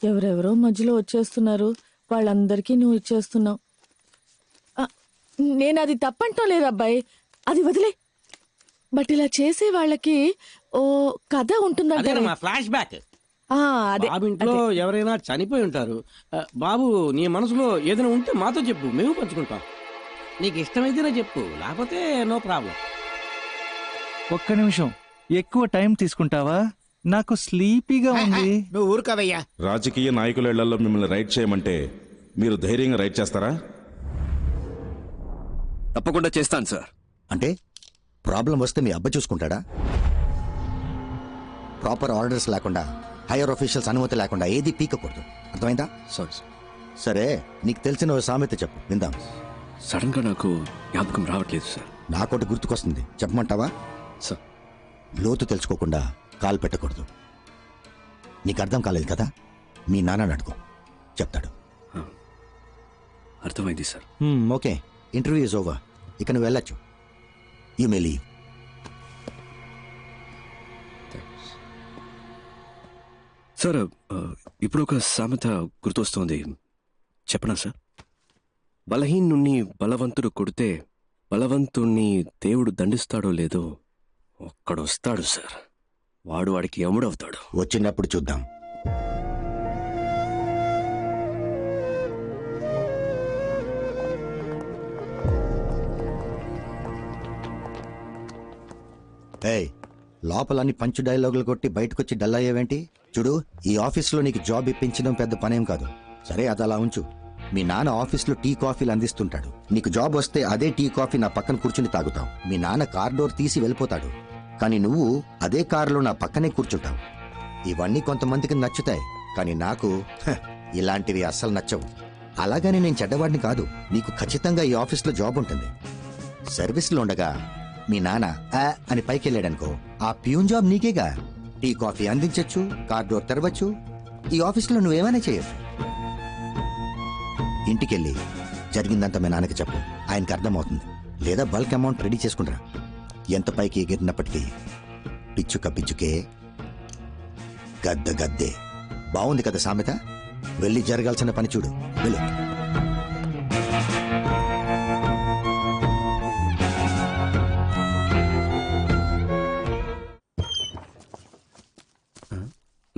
ఎవరెవరో మధ్యలో వచ్చేస్తున్నారు. వాళ్ళందరికీ నువ్వు ఇచ్చేస్తున్నావు. నేను అది తప్పంటం లేదు అబ్బాయి, అది వదిలే. బట్ ఇలా చేసే వాళ్ళకి ఓ కథ ఉంటుందంటే
ఫ్లాష్ బ్యాక్.
అదే
బాబు ఇంట్లో ఎవరైనా చనిపోయి ఉంటారు. బాబు నీ మనసులో ఏదైనా ఉంటే మాతో చెప్పు, మేము పంచుకుంటాం. నీకు ఇష్టమైతేనే చెప్పు, లేకపోతే నో ప్రాబ్లం.
ఒక్క నిమిషం ఎక్కువ టైం తీసుకుంటావా? నాకు స్లీపీగా ఉంది.
నువ్వు ఊరుకోవయ్యా.
రాజకీయ నాయకుల ఇళ్లలో మిమ్మల్ని రైడ్ చేయమంటే మీరు ధైర్యంగా రైడ్ చేస్తారా?
తప్పకుండా చేస్తాను సార్.
అంటే ప్రాబ్లం వస్తే మీ అబ్బ చూసుకుంటాడా? ప్రాపర్ ఆర్డర్స్ లేకుండా, హైయర్ ఆఫీషియల్స్ అనుమతి లేకుండా ఏది పీకకూడదు. అర్థమైందా?
సారీ.
సరే నీకు తెలిసిన ఓ సామెత చెప్పు, విందాం.
సడన్ గా నాకు జ్ఞాపకం రావట్లేదు సార్.
నాకోటి గుర్తుకొస్తుంది, చెప్పమంటావా?
సార్
లోతు తెలుసుకోకుండా కాలు పెట్టకూడదు. నీకు అర్థం కాలేదు కదా? మీ నాన్న అడుగు, చెప్తాడు.
అర్థమైంది sir.
Okay, interview is over. ఇక నువ్వు వెళ్ళొచ్చు. You may leave.
సార్ ఇప్పుడు ఒక సామెత గుర్తొస్తోంది, చెప్పనా సార్? బలహీనుణ్ణి బలవంతుడు కొడితే బలవంతుణ్ణి దేవుడు దండిస్తాడో లేదో ఒక్కడొస్తాడు సార్, వాడు వాడికి యముడవుతాడు.
వచ్చినప్పుడు చూద్దాం. ఏయ్, లోపలన్నీ పంచు డైలాగులు కొట్టి బయటకొచ్చి డల్ అయ్యేవేంటి? చూడు, ఈ ఆఫీస్లో నీకు జాబ్ ఇప్పించడం పెద్ద పనేం కాదు. సరే, అది అలా ఉంచు. మీ నాన్న ఆఫీస్లో టీ కాఫీలు అందిస్తుంటాడు. నీకు జాబ్ వస్తే అదే టీ కాఫీ నా పక్కన కూర్చుని తాగుతావు. మీ నాన్న కార్ డోర్ తీసి వెళ్ళిపోతాడు, కానీ నువ్వు అదే కారులో నా పక్కనే కూర్చుంటావు. ఇవన్నీ కొంతమందికి నచ్చుతాయి, కానీ నాకు ఇలాంటివి అస్సలు నచ్చవు. అలాగని నేను చెడ్డవాడిని కాదు. నీకు ఖచ్చితంగా ఈ ఆఫీస్లో జాబ్ ఉంటుంది. సర్వీస్లో ఉండగా మీ నాన్న అని పైకి వెళ్ళాడనుకో, ఆ ప్యూన్ జాబ్ నీకేగా. టీ కాఫీ అందించచ్చు, కార్ డోర్ తెరవచ్చు. ఈ ఆఫీస్లో నువ్వేమైనా చేయొచ్చు. ఇంటికెళ్ళి జరిగిందంతా మీ నాన్నకి చెప్పు, ఆయనకి అర్థమవుతుంది. లేదా బల్క్ అమౌంట్ రెడీ చేసుకుంటారా. ఎంత పైకి ఎగిరినప్పటికీ పిచ్చుక పిచ్చుకే, గద్ద గద్దే. బాగుంది కదా సామెత? వెళ్ళి జరగాల్సిన పని చూడు, వెళ్ళు.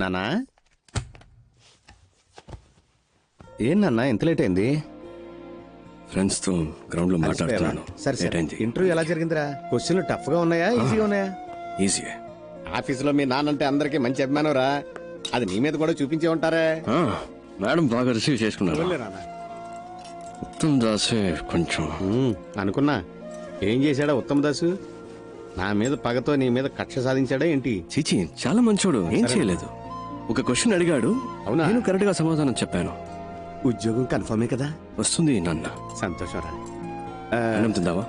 నానా ఏం నాన్న ఎంత లేట్ అయింది?
ఫ్రెండ్స్ తో గ్రౌండ్ లో మాట్లాడుతున్నాను.
సరే సరే, ఇంటర్వ్యూ ఎలా జరిగిందిరా? క్వశ్చన్లు టఫ్ గా ఉన్నాయా, ఈజీగా ఉన్నాయా?
ఈజీ.
ఆఫీసులో మీ నాన్నంటే అందరికి మంచి అభిమానం రా. అది నీ మీద కూడా చూపించే ఉంటారే.
మేడం బాగా రిసీవ్ చేసుకున్నారు. ఉత్తమ్ దాసే కొంచెం
అనుకున్నా. ఏం చేశాడా ఉత్తమ్ దాసు? నా మీద పగతో నీ మీద కక్ష సాధించాడా ఏంటి?
చీచి, చాలా మంచోడు. ఏం చేయలేదు. ఒక క్వశ్చన్ అడిగాడు,
అవునా?
నేను కరెక్ట్ గా సమాధానం చెప్పాను.
ఉద్యోగం కన్ఫర్మే కదా?
వస్తుంది నాన్న.
సంతోషంరా.
అన్నం తిందావా?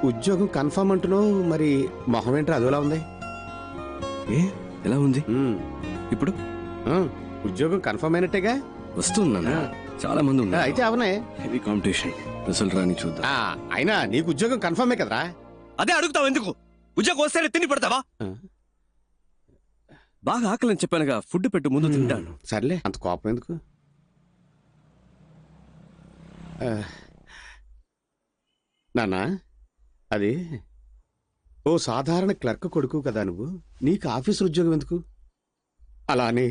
ఉద్యోగం కన్ఫర్మ్ అంటున్నావు, మరి మొహం ఏంట్రా అదోలా ఉంది?
ఏ ఎలా ఉంది ఇప్పుడు?
ఉద్యోగం కన్ఫర్మ్ అయినట్టేగా?
వస్తుంది నాన్న. చాలా మంది ఉన్నారు.
అయితే అవునే,
హెవీ కాంపిటీషన్. రిజల్ట్ రాని చూద్దాం.
అయినా నీకు ఉద్యోగం కన్ఫర్మే కదరా?
అదే అడుగుతావు ఎందుకు? ఉద్యోగం వస్తేనే తిని పెడతావా? బాగా ఆకలని చెప్పానుగా, ఫుడ్ పెట్టు, ముందు తింటాను.
సర్లే, అంత కోపం ఎందుకు? నాన్నా, అది ఓ సాధారణ క్లర్క్ కొడుకు కదా నువ్వు. నీకు ఆఫీసు ఉద్యోగం ఎందుకు? అలా అని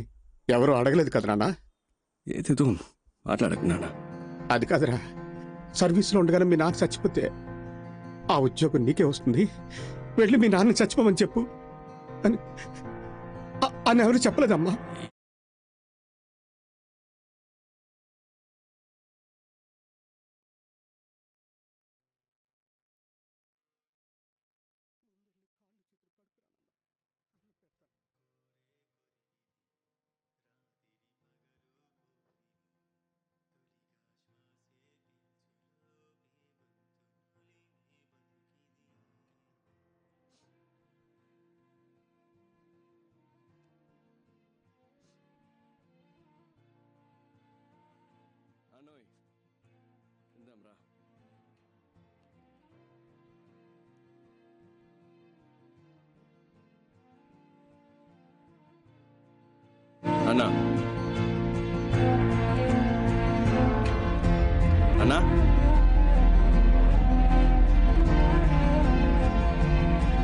ఎవరు అడగలేదు కదా నాన్న.
ఏదేదో మాట్లాడకు నాన్న. అది
కాదురా, సర్వీస్లో ఉండగానే మీ నాన్న చచ్చిపోతే ఆ ఉద్యోగం నీకే వస్తుంది, వెళ్ళి మీ నాన్న చచ్చిపోమని చెప్పు అని ఎవరు చెప్పలేదమ్మా.
అన్నా, అన్నా,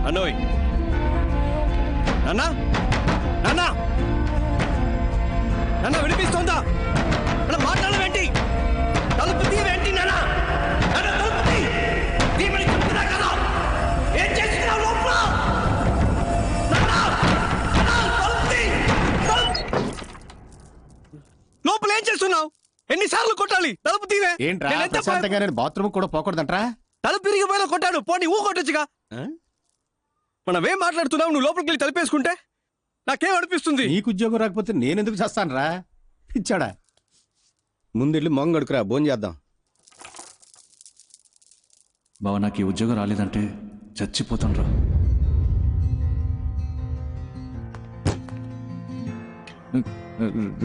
అన్నోయ్, అన్నా, అన్నా, అన్నా వినిపిస్తోందా? అన్న మాట్లాడవేంటి? తలుపు తీవేంటి నాన్న? తలుపు తీయమని చెప్తున్నా కదా. ఏం చేస్తున్నావు లోపల? లోపల ఏం చేస్తున్నావు? ఎన్నిసార్లు కొట్టాలి? తలుపు తీవే.
ఏంట్రా ప్రశాంతంగా నేను బాత్రూమ్ కూడా పోకూడదంట్రా?
తలుపు విరిగిపోయినా కొట్టాడు, పోనీ ఊ కొట్టొచ్చుగా. మనమేం మాట్లాడుతున్నావు? నువ్వు లోపలికి వెళ్ళి తలుపేసుకుంటే నాకేం అనిపిస్తుంది?
నీకు ఉద్యోగం రాకపోతే నేనెందుకు చేస్తానురా? ఇచ్చాడా? ముందెళ్ళి మొంగడుకురా, భోజనం చేద్దాం.
బావ, నాకు ఈ ఉద్యోగం రాలేదంటే చచ్చిపోతాను.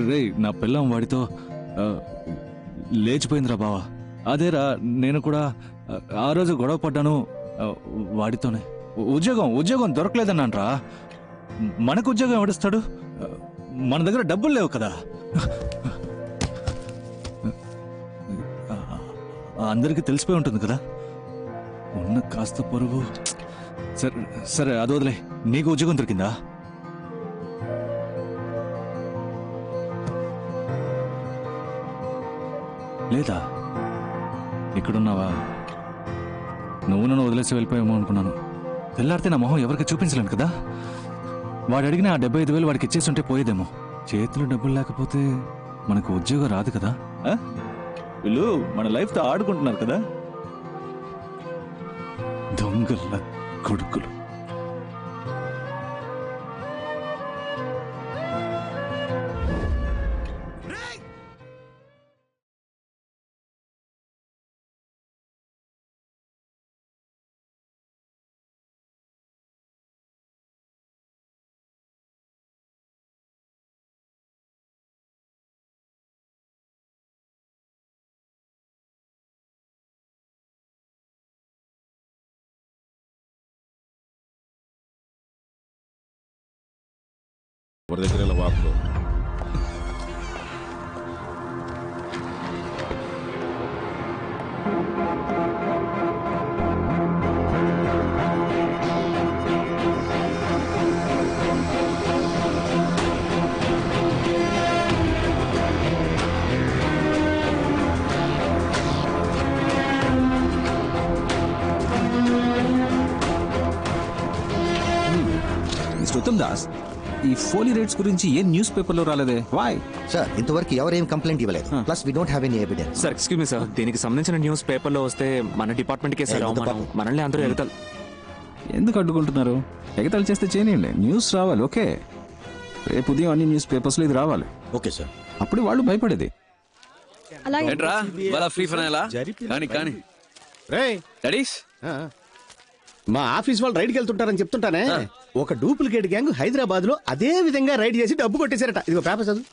రే, నా పిల్లం వాడితో లేచిపోయిందిరా బావా. అదేరా, నేను కూడా ఆ రోజు గొడవ పడ్డాను వాడితోనే. ఉద్యోగం దొరకలేదన్నానరా. మనకు ఉద్యోగం ఎవడిస్తాడు? మన దగ్గర డబ్బులు లేవు కదా. అందరికీ తెలిసిపోయి ఉంటుంది కదా ఉన్న కాస్త పొరుగు. సరే సరే, అది వదిలే. నీకు ఉద్యోగం దొరికిందా? లేదా? ఇక్కడున్నావా? నువ్వు నన్ను వదిలేసి వెళ్ళిపోయామో అనుకున్నాను. తెల్లారితే నా మొహం ఎవరికి చూపించలేను కదా. వాడు అడిగిన ఆ 75,000 వాడికి ఇచ్చేస్తుంటే పోయేదేమో. చేతిలో డబ్బులు లేకపోతే మనకు ఉద్యోగం రాదు కదా. వీళ్ళు మన లైఫ్తో ఆడుకుంటున్నారు కదా, దొంగల కొడుకులు.
ఎవరి దగ్గర ఇలా వాపులో
ఉత్తమ్ దాస్, ఈ ఫోలీ రేట్స్ గురించి ఏ న్యూస్ పేపర్లో రాలేదే? వై
సార్ ఇంతవరకు ఎవరేం కంప్లైంట్ ఇవ్వలేదు. Plus we don't have any evidence.
Sir excuse me sir, దీనికి సంబంధించిన న్యూస్ పేపర్లో వస్తే మన డిపార్ట్మెంట్కే సార్ అవమానం. మనల్ని అందరూ ఎగతాలు
ఎందుకు అడ్డుకుంటున్నారు? ఎగతాలు చేస్తే చేయనియండి, న్యూస్ రావాలి. ఓకే, రేపు ఉదయం అన్ని న్యూస్ పేపర్స్లో ఇది రావాలి.
Okay sir.
అప్పుడు వాళ్ళు భయపడేది.
మా ఆఫీస్ వాళ్ళు రైడ్కి వెళ్తుంటారని చెప్తుంటానే. ఒక డూప్లికేట్ గ్యాంగ్ హైదరాబాద్ లో అదే విధంగా రైడ్ చేసి డబ్బు కొట్టేశారట. ఇదిగో పేపర్ చదువు.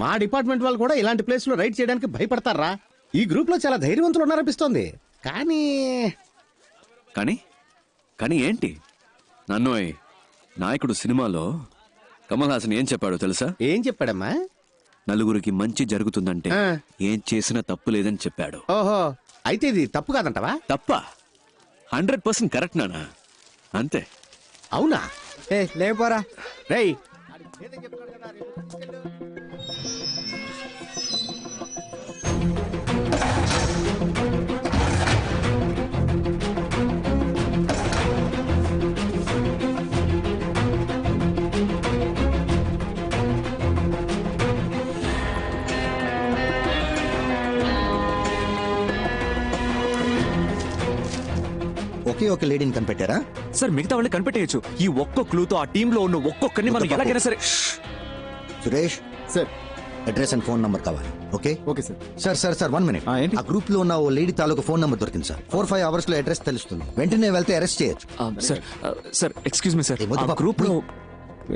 మా డిపార్ట్మెంట్ వాళ్ళు కూడా ఇలాంటి ప్లేస్ లో రైడ్ చేయడానికి భయపడతారా? ఈ గ్రూప్ లో చాలా ధైర్యవంతులు ఉన్నారనిపిస్తోంది. కానీ
కానీ కానీ ఏంటి? నన్నోయ్, నాయకుడు సినిమాలో కమల్ హాసన్ ఏం చెప్పాడో తెలుసా?
ఏం చెప్పాడమ్మా?
నలుగురికి మంచి జరుగుతుందంటే ఏం చేసినా తప్పు లేదని చెప్పాడు.
ఓహో, అయితే ఇది తప్పు కాదంటవా?
తప్ప 100% కరెక్ట్ నానా, అంతే.
అవునా?
లేపోరా
రేయ్.
ఒకే ఒక లేడీని కనిపెట్టారా?
సార్ మిగతా వాళ్ళు కనిపెట్టేయచ్చు. ఈ ఒక్క క్లూతో ఆ టీమ్ లో ఉన్న ఒక్కొక్కరిని మనం ఎలాగైనా సరే.
Suresh sir, address and phone number కావాలి. Okay okay sir. Sir 1 minute. ఆ గ్రూప్ లో ఉన్న ఓ లేడీ తాలూకు ఫోన్ నంబర్ దొరికింది సార్. 4-5 అవర్స్ లో అడ్రస్ తెలుస్తుంది. వెంటనే వెళ్తే అరెస్ట్ చేయొచ్చు.
సార్ ఎక్స్క్యూజ్ మీ సార్, ఆ గ్రూప్ లో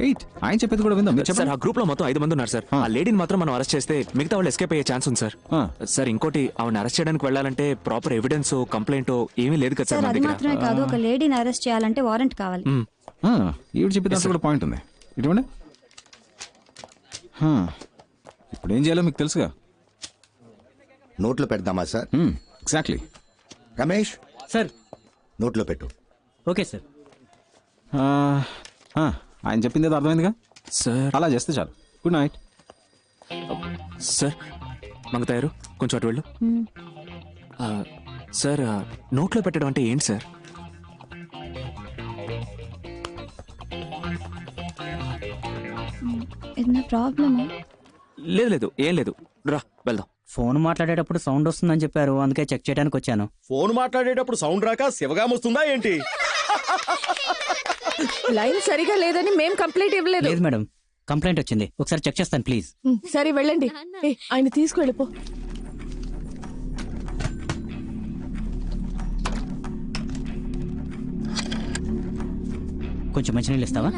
వెయిట్, ఆయన చెప్పేది కూడా విందాం.
సార్ ఆ గ్రూప్ లో మొత్తం 5 మంది ఉన్నారు సార్. ఆ లేడీని మాత్రం మనం అరెస్ట్ చేస్తే మిగతా వాళ్ళు ఎస్కేప్ అయ్యే ఛాన్స్ ఉంది సార్. సార్ ఇంకోటి, ఆవిడ అరెస్ట్ చేయడానికి వెళ్ళాలంటే ప్రాపర్ ఎవిడెన్స్ కంప్లైంట్ ఏమీ లేదు కదా సార్.
అది మాత్రమే కాదు, ఒక లేడీని అరెస్ట్ చేయాలంటే వారెంట్ కావాలి.
ఈవిడ చెప్పే దాంట్లో కూడా పాయింట్ ఉంది. ఇటువంటి ఇప్పుడు ఏం చేయాలో మీకు తెలుసుగా.
నోట్లో పెడదామా సార్?
ఎగ్జాక్ట్లీ.
రమేష్
సార్
నోట్లో పెట్టు.
Okay sir.
ఆయన చెప్పింది ఏదో అర్థమైందిగా
సార్.
అలా చేస్తే చాలు. Good night
sir. మంగతాయారు కొంచెం అటు వెళ్ళు. సార్ నోట్లో పెట్టడం అంటే ఏంటి సార్?
ఏదైనా ప్రాబ్లమా?
లేదు ఏం లేదు, రా వెళ్దాం.
ఫోన్ మాట్లాడేటప్పుడు సౌండ్ వస్తుందని చెప్పారు, అందుకే చెక్ చేయడానికి వచ్చాను.
ఫోన్ మాట్లాడేటప్పుడు సౌండ్ రాక శివగాం వస్తుందా ఏంటి?
లైన్ సరిగా లేదని మేం కంప్లైంట్ ఇవ్వలేదు.
లేదు మేడం, కంప్లైంట్ వచ్చింది. ఒకసారి చెక్ చేస్తాను ప్లీజ్.
సరే వెళ్ళండి. ఆయన తీసుకువెళ్ళిపో.
కొంచెం మంచినీళ్ళు ఇస్తావా?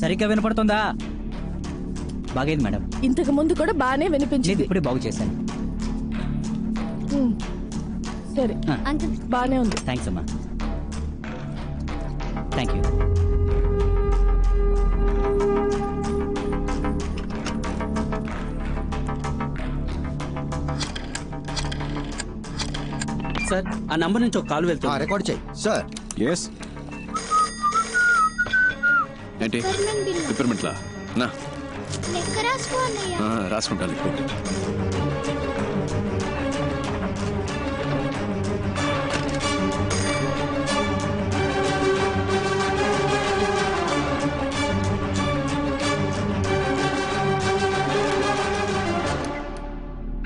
సరిగ్గా వినపడుతుందా? బాగైంది మేడం.
ఇంతకు ముందు కూడా బాగానే వినిపించింది.
ఇప్పుడే బాగు చేశాను.
సరే బాగానే ఉంది.
థ్యాంక్స్ అమ్మా. Thank you. సార్ ఆ నంబర్ నుంచి ఒక కాల్ వెళ్తుంది.
రికార్డ్ చేయి సార్.
ఎస్.
ఏంటి పిప్పర్మెంట్లా? నా రాసుకుంటాను.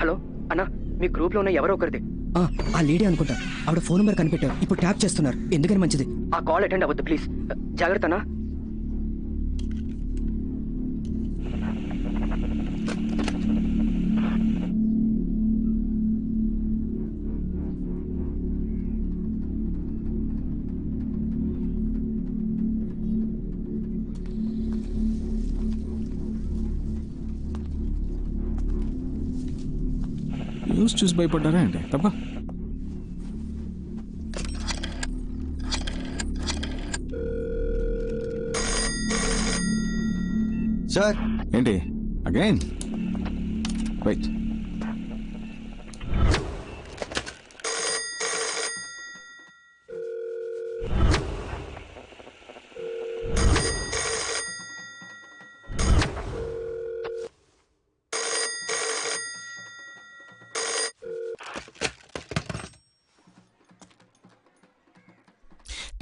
హలో అన్నా, మీ గ్రూప్ లో ఉన్న ఎవరో ఒకరిది. ఆ లేడీ అనుకుంటా. ఆవిడ ఫోన్ నెంబర్ కనిపెట్టారు, ఇప్పుడు ట్యాప్ చేస్తున్నారు. ఎందుకని మంచిది. ఆ కాల్ అటెండ్ అవ్వద్దు ప్లీజ్. జాగ్రత్తనా.
న్యూస్ చూసి భయపడ్డారా ఏంటి? తప్ప
సార్
ఏంటి అగైన్? వెయిట్.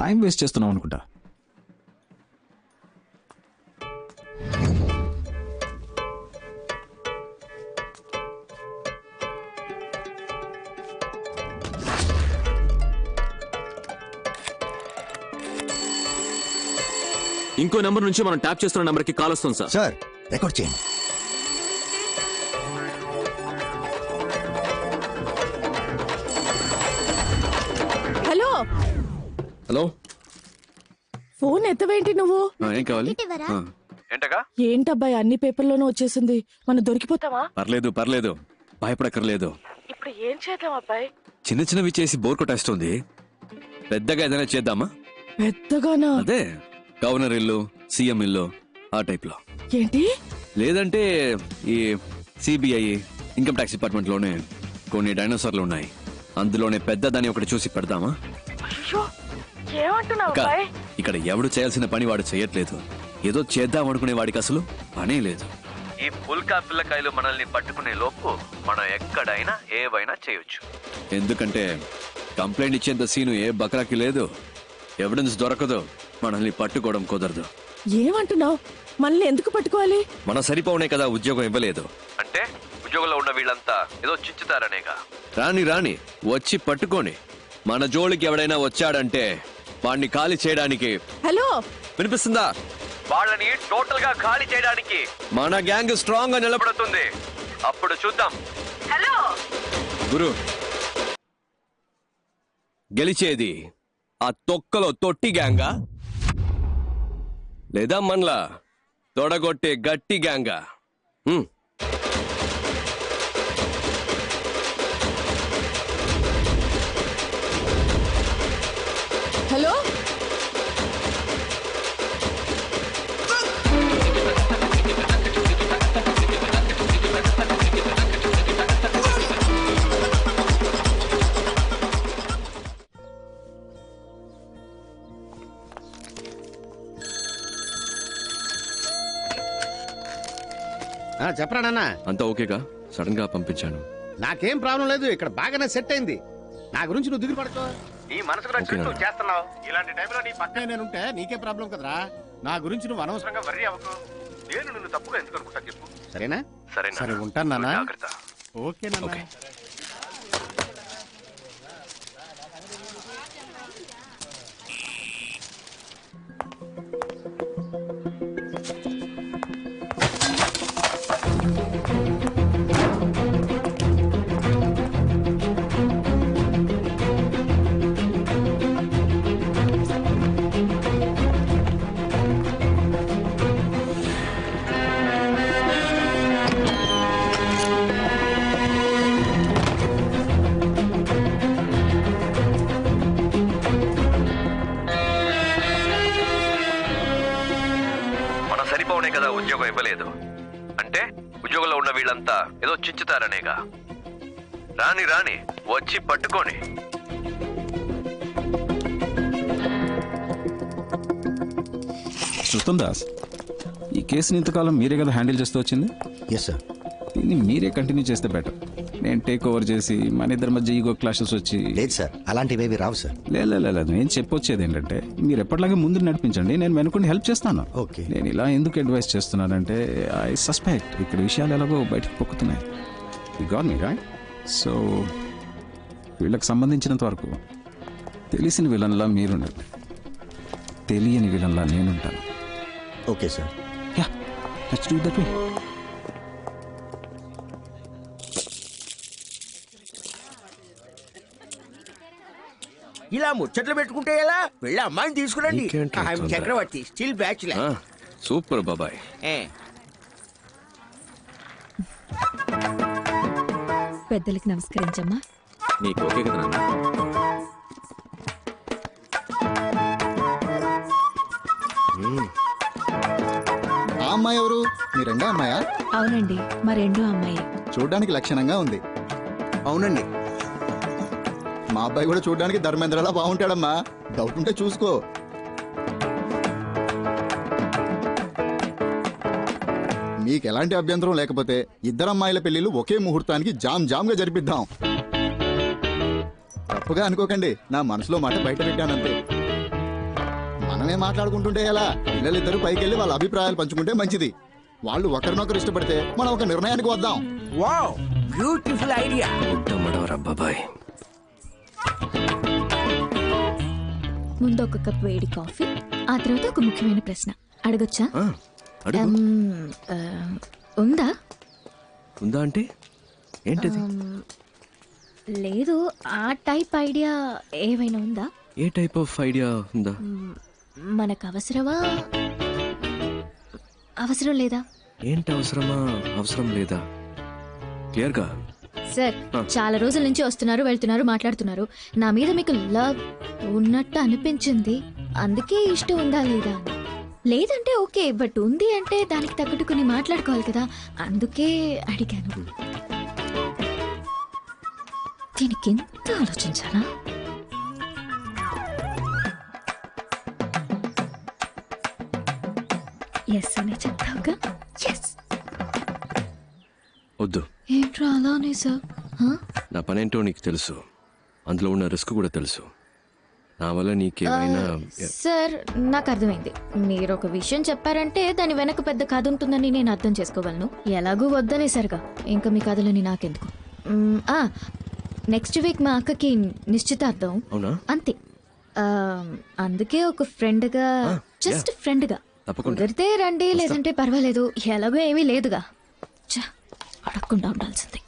టైం వేస్ట్ చేస్తున్నాం అనుకుంటా.
ఇంకో నెంబర్ నుంచి మనం ట్యాప్ చేస్తున్న నెంబర్కి కాల్ వస్తుంది సార్.
సార్ రికార్డ్ చేయండి.
హలో
హలో,
ఫోన్ ఎత్తవేంటి నువ్వు?
ఏం కావాలి? ఏంటగా?
ఏంటబ్బాయి అన్ని పేపర్లోనూ వచ్చేసింది, మనం దొరికిపోతావా?
పర్లేదు పర్లేదు, భయపడక్కర్లేదు.
ఇప్పుడు ఏం చేద్దాం అబ్బాయి?
చిన్న చిన్నవి చేసి బోర్ కొట్టేస్తుంది. పెద్దగా ఏదైనా చేద్దామా?
పెద్దగానా?
అదే గవర్నర్ ఇల్లు, సీఎం ఇల్లు, ఆ టైప్ లో.
ఏంటి?
లేదంటే ఈ సిబిఐ, ఇన్కమ్ ట్యాక్స్ డిపార్ట్మెంట్ లోనే కొన్ని డైనోసార్లు ఉన్నాయి, అందులోనే పెద్దదాన్ని ఒకటి చూసి పెడదామా?
ఏమంటున్నావు
అక్క, ఇక్కడ ఎవడు చేయాల్సిన పని వాడు చేయట్లేదు. ఏదో చేద్దాం అనుకునే వాడికి అసలు పనే లేదు. ఈ పుల్కా పిల్లకాయలు మనల్ని పట్టుకునే లోపు మనం ఎక్కడైనా ఏవైనా చేయొచ్చు. ఎందుకంటే కంప్లైంట్ ఇచ్చేంత సీను ఏ బకరాకి లేదు. ఎవిడెన్స్ దొరకదు, మనల్ని పట్టుకోవడం కుదరదు.
ఏమంటున్నావు? మనల్ని ఎందుకు పట్టుకోవాలి?
మన సరిపోనే కదా ఉద్యోగం ఇవ్వలేదు అంటే ఉద్యోగంలో ఉన్న వీళ్ళంతా ఏదో చిచ్చుతారనేగా. రాని రాని వచ్చి పట్టుకోని. మన జోలికి ఎవడైనా వచ్చాడంటే వాడిని ఖాళీ చేయడానికి.
హలో,
వినిపిస్తుందా? వాళ్ళని టోటల్ గా ఖాళీ చేయడానికి మన గ్యాంగ్ స్ట్రాంగ్ గా నిలబడుతుంది. అప్పుడు చూద్దాం.
హలో
గురు, గెలిచేది ఆ తొక్కలో తొట్టి గ్యాంగా లేదా మనలా తొడగొట్టే గట్టి గ్యాంగా?
హలో,
చెప్పరా నాన్న?
అంతా ఓకేగా? సడన్ గా పంపించాను.
నాకేం ప్రాబ్లం లేదు, ఇక్కడ బాగానే సెట్ అయింది. నా గురించి నువ్వు దిగులు పడుకో. నీ మనసుకు నచ్చినట్టు నువ్వు చేస్తున్నావు. ఇలాంటి టైంలో నీ పక్కనే నేనుంటే నీకే ప్రాబ్లం కదరా. నా గురించి నువ్వు అనవసరంగా వర్రీ అవ్వకు. నేను నిన్ను తప్పుగా ఎందుకు అనుకుంటా చెప్పు. సరేనా? సరే ఉంటాను నాన్న. ఓకే నాన్న.
కదా ఉద్యోగం ఇవ్వలేదు అంటే ఉద్యోగంలో ఉన్న వీళ్ళంతా ఏదో చిచ్చుతారనేగా. రాని రాని వచ్చి పట్టుకోని.
శృతం దాస్, ఈ కేసుని ఇంతకాలం మీరే కదా హ్యాండిల్ చేస్తూ వచ్చింది?
Yes sir.
దీన్ని మీరే కంటిన్యూ చేస్తే బెటర్. నేను టేక్ ఓవర్ చేసి మన ఇద్దరి మధ్య ఈగో క్లాషెస్ వచ్చి.
లేదు సార్, అలాంటివేవి రావు సార్.
లేదు, నేను చెప్పొచ్చేది ఏంటంటే మీరు ఎప్పటిలాగే ముందు నడిపించండి, నేను వెనుకుండి హెల్ప్ చేస్తాను.
ఓకే.
నేను ఇలా ఎందుకు అడ్వైస్ చేస్తున్నానంటే ఐ సస్పెక్ట్ ఇక్కడ విషయాలు ఎలాగో బయటకు పొక్కుతున్నాయి. You got me right? So వీళ్ళకి సంబంధించినంత వరకు తెలిసిన విలన్లా మీరుండండి, తెలియని విలన్లా నేనుంటాను.
Okay sir.
Yeah, let's do that way.
ఇలా ముచ్చట్లు పెట్టుకుంటే ఎలా? వెళ్ళి అమ్మాయిని తీసుకురండి. చక్రవర్తి స్టిల్ బ్యాచులర్.
సూపర్ బాబాయ్.
పెద్దలకి నమస్కరించమ్మా.
నీకు ఓకే కదా నాన్న?
ఆ అమ్మాయి ఎవరు? మీ రెండో అమ్మాయా?
అవునండి, మా రెండో అమ్మాయి.
చూడ్డానికి లక్షణంగా ఉంది.
అవునండి.
మా అబ్బాయి కూడా చూడ్డానికి ధర్మేంద్రలా బాగుంటాడమ్మా. డౌట్ ఉంటే చూసుకో. మీకు ఎలాంటి అభ్యంతరం లేకపోతే ఇద్దరు అమ్మాయిల పెళ్లిళ్ళు ఒకే ముహూర్తానికి జామ్ గా జరిపిద్దాం. తప్పుగా అనుకోకండి, నా మనసులో మాట బయట పెట్టానంతే. మనమే మాట్లాడుకుంటుంటే ఎలా? పిల్లలిద్దరూ పైకెళ్ళి వాళ్ళ అభిప్రాయాలు పంచుకుంటే మంచిది. వాళ్ళు ఒకరినొకరు ఇష్టపడితే మనం ఒక నిర్ణయానికి వద్దాం.
Wow, beautiful idea.
బాబాయ్,
ముందు ఒక కప్ వేడి కాఫీ, ఆ తర్వాత ఒక ముఖ్యమైన ప్రశ్న అడగొచ్చా? ఉందా?
ఉందా అంటే ఏంటిది?
లేదు, ఆ టైప్ ఐడియా ఏవైనా ఉందా?
ఏ టైప్ ఆఫ్ ఐడియా ఉందా?
మనకు అవసరమా, అవసరం లేదా?
ఏంటి అవసరమా, అవసరం లేదా? క్లియర్గా
సార్, చాలా రోజుల నుంచి వస్తున్నారు, వెళ్తున్నారు, మాట్లాడుతున్నారు. నా మీద మీకు లవ్ ఉన్నట్టు అనిపించింది, అందుకే ఇష్టం ఉందా లేదా? లేదంటే ఓకే, బట్ ఉంది అంటే దానికి తగ్గట్టు కొన్ని మాట్లాడుకోవాలి కదా, అందుకే అడిగాను. దీనికి ఎంత ఆలోచించానా? ఎస్ అనే చెప్తావుగా? ఎస్.
వద్దు.
ఏంట్రా అలానే సార్?
నా పనేంటో నీకు తెలుసు, అందులో ఉన్న రిస్క్ కూడా తెలుసు. నా వల్ల నీకేమైనా...
సార్, నాకు అర్థమైంది. మీరు ఒక విషయం చెప్పారంటే దాని వెనక పెద్ద కథ ఉంటుందని నేను అర్థం చేసుకోగలను. ఎలాగూ వద్దనేసరిగా ఇంకా మీ కథలని నాకెందుకు. నెక్స్ట్ వీక్ మా అక్కకి నిశ్చితార్థం.
అవునా?
అంతే. అందుకే ఒక ఫ్రెండ్గా, జస్ట్ ఫ్రెండ్గా కుదిరితే రండి, లేదంటే పర్వాలేదు, ఎలాగో ఏమీ లేదుగా. అడగకుండా ఉండాల్సింది.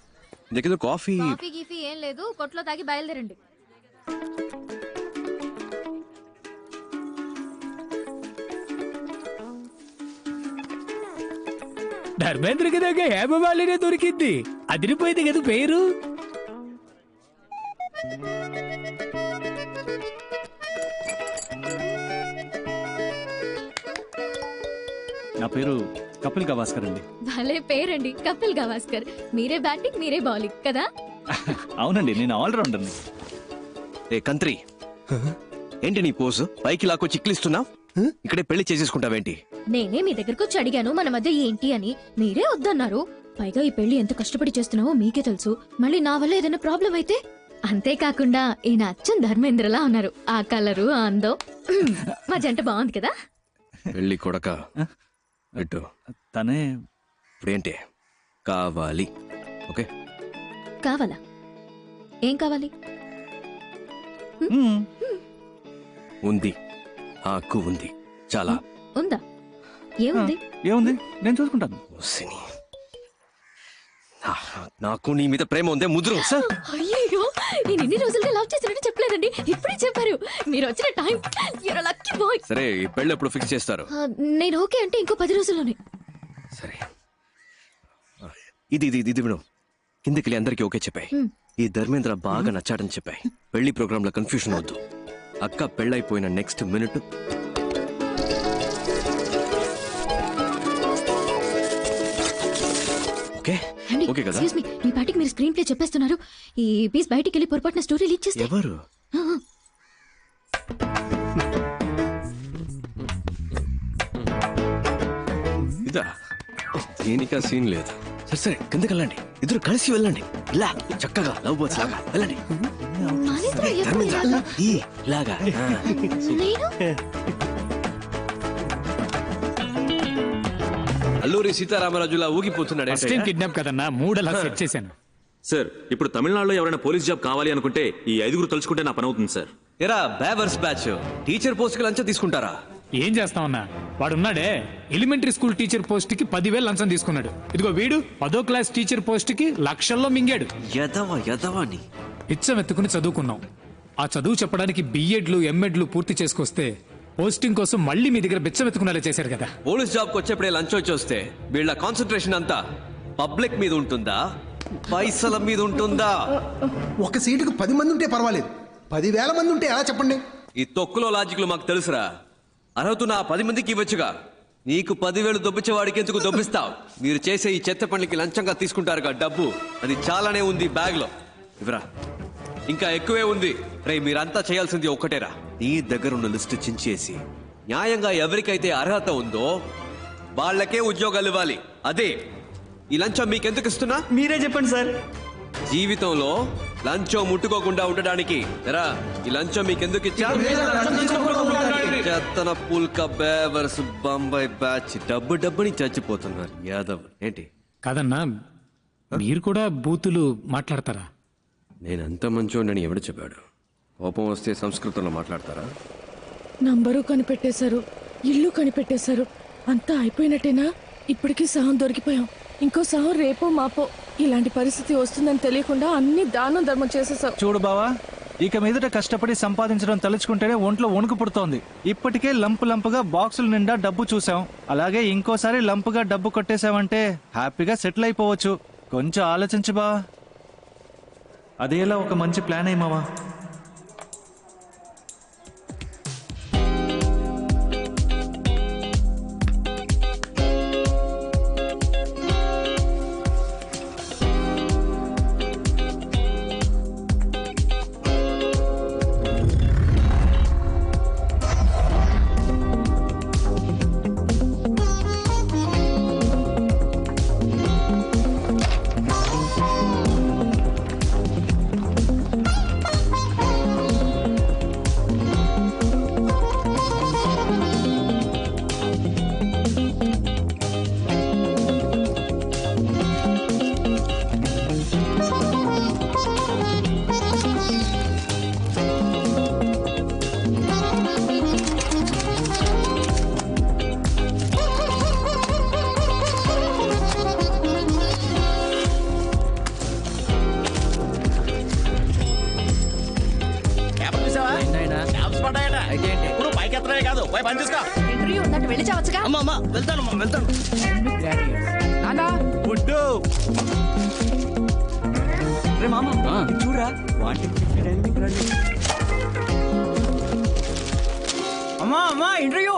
కాఫీ
గీఫీ ఏం లేదు, కొట్లో తాగి బయలుదేరండి.
ధర్మేంద్రకి దగ్గర హేమమాలినే దొరికింది. అదిరిపోయింది కదా పేరు.
నా పేరు కపిల్ గవాస్కర్ అండి.
భలే పేరండి, కపిల్ గవాస్కర్. మీరే బ్యాటింగ్, మీరే బౌలింగ్ కదా?
అవునండి, నేను ఆల్రౌండర్ని.
ఏ కంత్రి, ఏంటి నీ పోసు? పైకి లాకో చిక్లిస్తున్నావు, ఇక్కడే పెళ్లి చేసేసుకుంటావేంటి?
నేనే మీ దగ్గరకు వచ్చి అడిగాను మన మధ్య ఏంటి అని, మీరే వద్దన్నారు. పైగా ఈ పెళ్లి ఎంత కష్టపడి చేస్తున్నావో మీకే తెలుసు. మళ్ళీ నా వల్ల ఏదైనా ప్రాబ్లం అయితే? అంతేకాకుండా ఈయన అచ్చం ధర్మేంద్రలా ఉన్నారు. ఆ కలరు, ఆ అందం, మా జంట బాగుంది కదా?
పెళ్లి కొడక ఎట్టు
తనే.
ఇప్పుడేంటి కావాలి? ఓకే,
కావాలా? ఏం కావాలి?
ఉంది, ఆ హక్కు ఉంది. చాలా
ఉందా? ఏముంది?
ఏముంది, నేను చూసుకుంటాను.
నాకు నీ మీద ప్రేమ ఉందే ముదురు.
అయ్యో, నేను ఇన్ని రోజులుగా లవ్ చేసినట్టు చెప్పలేదండి, ఇప్పుడే చెప్పారు. మీరు వచ్చిన time, you're a lucky boy.
సరే, ఈ పెళ్లి ఎప్పుడు ఫిక్స్ చేస్తారు?
నేను ఓకే అంటే ఇంకో 10 రోజుల్లోనే.
సరే, ఇది ఇది ఇది విను. కిందకి అందరికీ ఓకే చెప్పాయి. ఈ ధర్మేంద్ర బాగా నచ్చాడని చెప్పాయి. పెళ్లి ప్రోగ్రామ్ లో కన్ఫ్యూషన్ వద్దు. అక్క పెళ్ళైపోయిన నెక్స్ట్ మినిట్ ఓకే ఓకే కదా?
ఎక్స్క్యూజ్ మీ, మీ పార్టీకి మీరు స్క్రీన్ ప్లే చెప్పేస్తున్నారు. ఈ పీస్ బయటికి వెళ్ళి పొరపాటున స్టోరీ లీక్ చేస్తే
ఎవరు? ఇదా? దీనికా సీన్ లేదు. సరే సరే, కిందకి వెళ్ళండి, ఇద్దరు కలిసి వెళ్ళండి. ఇలా చక్కగా లవ్ బర్డ్స్ లాగా వెళ్ళండి. ఇలాగా అల్లూరి సీతారామరాజులా ఊగిపోతున్నాడు.
కిడ్నాప్ కదన్నా, మూడలా సెట్ చేశాను.
సార్, ఇప్పుడు తమిళనాడులో ఎవరైనా పోలీస్ జాబ్ కావాలి అనుకుంటే ఈ 5 తలుచుకుంటే నా పని అవుతుంది సార్.
ఎరా బేవర్స్ బ్యాచ్, టీచర్ పోస్ట్ కి లంచం తీసుకుంటారా?
ఏం చేస్తామన్నా, వాడున్నాడే ఎలిమెంటరీ స్కూల్ టీచర్ పోస్ట్ కి 10,000 లంచం తీసుకున్నాడు. ఇదిగో వీడు 10వ క్లాస్ టీచర్ పోస్ట్ కి లక్షల్లో మింగాడు.
యదవాని
ఇచ్చం ఎత్తుకుని చదువుకున్నాం. ఆ చదువు చెప్పడానికి బిఎడ్లు ఎంఎడ్లు పూర్తి చేసుకొస్తే పోస్టింగ్ కోసం మళ్ళీ మీ దగ్గర బిచ్చం ఎత్తుకునేలా చేశారు కదా.
పోలీస్ జాబ్ కి వచ్చేప్పుడే లంచం వచ్చి వస్తే వీళ్ళ కాన్సన్ట్రేషన్ అంతా పబ్లిక్ మీద ఉంటుందా, పైసల మీద ఉంటుందా?
ఒక సీటుకు 10 మంది ఉంటే పర్వాలేదు, 10,000 మంది ఉంటే ఎలా చెప్పండి?
ఈ తొక్కులో లాజిక్లు మాకు తెలుసురా. అర్హత నా 10 మందికి ఇవ్వచ్చుగా. నీకు 10,000 దొబ్బించేవాడికి ఎందుకు దొబ్బిస్తావు? మీరు చేసే ఈ చెత్త పనులకి లంచంగా తీసుకుంటారుగా డబ్బు, అది చాలానే ఉంది బ్యాగ్లో. ఇవరా, ఇంకా ఎక్కువే ఉంది. రే, మీరంతా చేయాల్సింది ఒక్కటేరా, నీ దగ్గర ఉన్న లిస్టు చించేసి న్యాయంగా ఎవరికైతే అర్హత ఉందో వాళ్ళకే ఉద్యోగాలు ఇవ్వాలి. అదే ఈ లంచం మీకెందుకు ఇస్తున్నా
మీరే చెప్పండి సార్.
జీవితంలో లంచం ముట్టుకోకుండా ఉండడానికి ఎరా ఈ లంచం మీకెందుకు ఇచ్చా? చెత్తన పుల్క బేవర్స్ బొంబాయి బ్యాచ్ డబ్బుని చచ్చిపోతున్నారు యాదవ్. ఏంటి
కాదన్నా, మీరు కూడా బూతులు మాట్లాడతారా?
నేనంత మంచోడని ఎవడు చెప్పాడు? కోపం వస్తే సంస్కృతంలో మాట్లాడతారా?
నంబరు కనిపెట్టేశారు, ఇల్లు కనిపెట్టేశారు, అంతా అయిపోయినట్టేనా? ఇప్పటికీ సహం దొరికిపోయాం. ఇంకో సహం రేపో మాపో. ఇలాంటి పరిస్థితి వస్తుందని తెలియకుండా అన్ని దానం ధర్మం చేసేసావు.
చూడు బావా, ఇక మీదట కష్టపడి సంపాదించడం తలుచుకుంటేనే ఒంట్లో వణుకు పుడుతోంది. ఇప్పటికే లంపుగా బాక్సుల నిండా డబ్బు చూసాం, అలాగే ఇంకోసారి లంపుగా డబ్బు కొట్టేశామంటే హ్యాపీగా సెటిల్ అయిపోవచ్చు. కొంచెం ఆలోచించు బా. అదేలా ఒక మంచి ప్లాన్ అయ్యమావా.
ఇంటర్వ్యూ ఉన్నట్టు వెళ్ళి చావచ్చుగా.
వెళ్తాను.
రే మామ, చూడరా అమ్మా interview.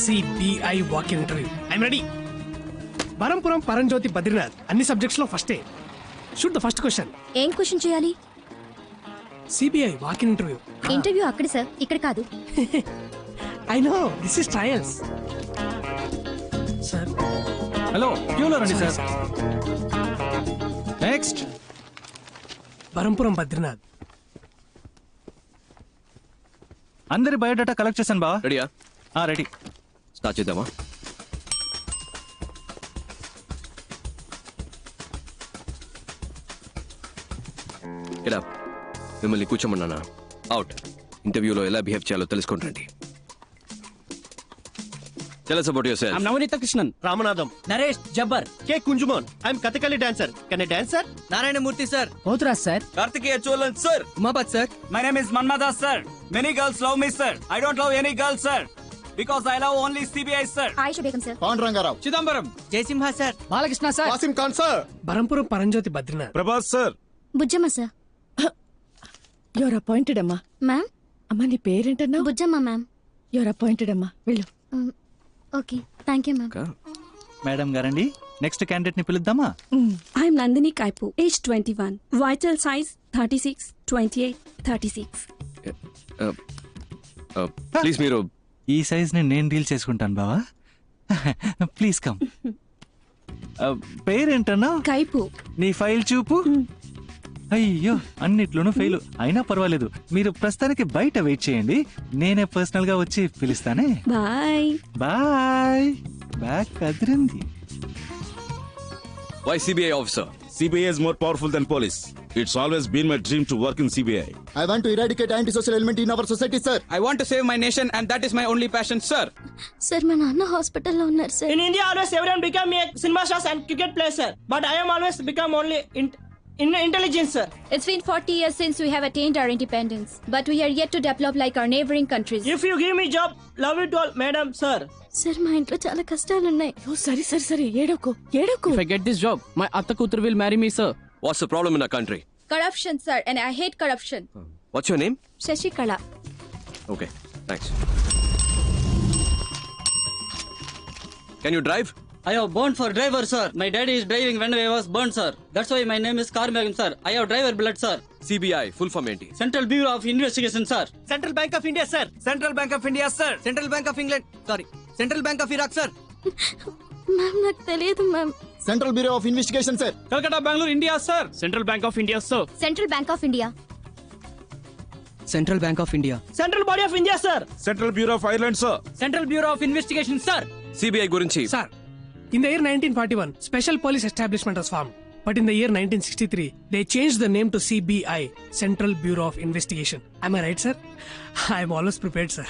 CBI walk-in interview. I'm ready. Barampuram Paranjyothi Badrinath అన్ని సబ్జెక్ట్స్ లో ఫస్టే. Shoot the first question.
ఏం క్వశ్చన్ చేయాలి?
CBI walk-in interview.
ఇంటర్వ్యూ అక్కడ సార్, ఇక్కడ కాదు.
I know, this is trials. Sir,
hello, క్యూలో రండి సార్. నెక్స్ట్.
బరంపురం బద్రీనాథ్.
అందరి బయోడేటా కలెక్ట్ చేశాను బావా.
రెడీయా?
రెడీ.
స్టార్ట్ చేద్దామా? ఇలా మిమ్మల్ని కూర్చోమన్నానా? అవుట్. ఇంటర్వ్యూలో ఎలా బిహేవ్ చేయాలో తెలుసుకుంటండి. Tell us about yourself.
I'm Navnita Krishnan, Ramanadam.
Naresh Jabbar.
K. Kunjuman. I'm Kathakali dancer. Can I dance, sir?
Narayanamurthy sir.
Pothras, sir.
Kartikeya Cholan, sir.
Umapat sir.
My name is Manmadas sir. Many girls love me sir. I don't love any girls sir. Because I love only CBI sir.
Aisha Begum sir.
Pandurangarao.
Chidambaram.
Jaisimha sir.
Balakrishna sir.
Wasim Khan sir.
Barampuram Paranjyothi Badrinath.
Prabhas sir.
Bujjamma sir.
Your appointed అమ్మా.
Ma'am.
అమ్మా నీ పేరేంటన్నా?
Bujjamma ma'am.
Your appointed అమ్మా, వెళ్ళు.
Okay, thank you ma'am.
Madam గారండి, next candidate ని పిలుద్దామా?
I'm Nandini Kaipu, age 21, vital size 36, 28, 36.
Please మీరు
ఈ సైజ్ నేను డీల్ చేసుకుంటాను బావా. Please come. పేరేంటన్నా?
కైపు.
నీ ఫైల్ చూపు. అయ్యో అన్నిట్లోనూ ఫెయిల్ అయినా పర్వాలేదు. మీరు ప్రస్తుతానికి బయట వెయిట్ చేయండి, నేనే పర్సనల్ గా వచ్చి పిలుస్తానే.
Bye
bye. బ్యాగ్ కదిరింది.
Why CBI officer?
CBI is more powerful than police. It's always been my dream to work in CBI.
I want to eradicate antisocial element in our society, sir.
I want to save my nation and that is my only passion, sir.
Sir మా నాన్న హాస్పిటల్లో ఉన్నారు sir.
In India, always everyone become a cinema stars and cricket player, sir. But I am always become only in intelligence, sir.
It's been 40 years since we have attained our independence, but we are yet to develop like our neighboring countries.
If you give me job, love it all, madam, sir.
Sir మా ఇంట్లో చాలా కష్టాలు ఉన్నాయి.
సరే సరే సరే ఏడోకు.
If I get this job, my atta kutur will marry me, sir.
What's the problem in our country?
Corruption, sir, and I hate corruption.
What's your name?
Shashikala.
Okay, thanks. Can you drive?
I have born for driver, sir. My daddy is driving when I was born, sir. That's why my name is Karmagam, sir. I have driver blood, sir.
CBI, full form enti?
Central Bureau of Investigation, sir.
Central Bank of India, sir. Central Bank of India, sir. Central Bank of England. Sorry. Central Bank of Iraq, sir.
Ma'am నాకు తెలియదు ma'am.
Central Bureau of Investigation, sir.
Calcutta, Bangalore, India, sir. Central Bank of India, sir.
Central Bank of India.
Central Bank of India.
Central Body of India, sir.
Central Bureau of Ireland, sir.
Central Bureau of Investigation, sir.
CBI gurinchi.
Sir, in the year 1941, Special Police Establishment was formed. But in the year 1963, they changed the name to CBI, Central Bureau of Investigation. Am I right, sir? I am always prepared, sir.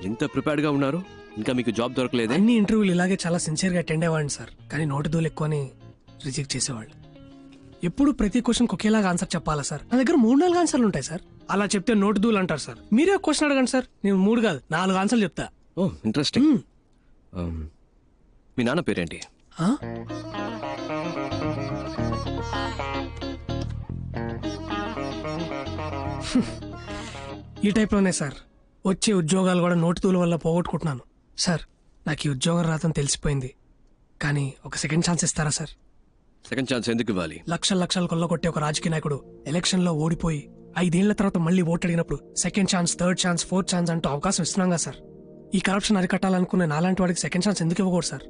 ఇంత prepared గా ఉన్నారు, ఇంకా మీకు job దొరకలేదే?
అన్ని ఇంటర్వ్యూలు ఇలాగే చాలా sincere గా అటెండ్ అయ్యేవాడిని సార్, కానీ నోటి దూలు ఎక్కువని రిజెక్ట్ చేసేవాళ్ళు. ఎప్పుడు ప్రతి క్వశ్చన్ ఒకేలాగా ఆన్సర్ చెప్పాలా సార్? నా దగ్గర 3-4 ఆన్సర్లు ఉంటాయి సార్. అలా చెప్తే నోటి దూలు అంటారు సార్. మీరే క్వశ్చన్ అడగండి సార్, నేను 3 కాదు 4 ఆన్సర్లు చెప్తా.
ఓ ఇంట్రెస్టింగ్. మీ నాన్న పేరేంటి?
ఈ టైప్లోనే సార్ వచ్చే ఉద్యోగాలు కూడా నోటి దూల వల్ల పోగొట్టుకుంటున్నాను సార్. నాకు ఈ ఉద్యోగం రాదని తెలిసిపోయింది, కానీ ఒక సెకండ్ ఛాన్స్ ఇస్తారా సార్?
సెకండ్ ఛాన్స్ ఎందుకు ఇవ్వాలి?
లక్షలు కొల్లగొట్టే ఒక రాజకీయ నాయకుడు ఎలక్షన్ లో ఓడిపోయి 5 ఏళ్ల తర్వాత మళ్ళీ ఓటు అడిగినప్పుడు second chance, third chance, fourth chance అంటూ అవకాశం ఇస్తున్నాం కదా సార్. ఈ కరప్షన్ అరికట్టాలనుకునే నాలాంటి వాడికి సెకండ్ ఛాన్స్ ఎందుకు ఇవ్వకూడదు సార్?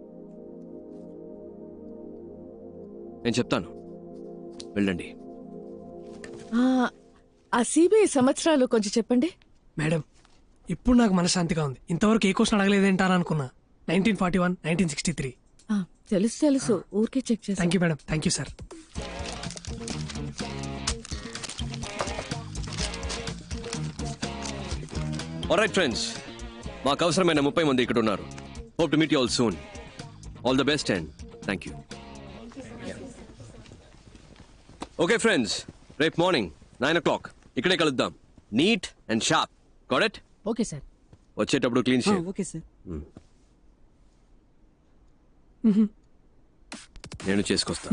నేను చెప్తాను, వెళ్ళండి.
ఆ సిబిఐ సంవత్సరాలు కొంచెం చెప్పండి
మేడం. ఇప్పుడు నాకు మనశ్శాంతిగా ఉంది. ఇంతవరకు ఏ క్వశ్చన్ అడగలేదేంటారా అనుకున్నా. 1941, 1963.
తెలుసు ఊరికే చెక్ చేసి.
Thank you madam, thank you sir.
Alright friends, మాకు అవసరమైన 30 మంది ఇక్కడ ఉన్నారు. Hope to meet you all soon. All the best and thank you. Okay friends, రేపు మార్నింగ్ 9 o'clock ఇక్కడే కలుద్దాం. Neat and sharp. Got it?
Okay sir.
వచ్చేటప్పుడు clean shave.
Okay sir.
నేను చేసుకొస్తా.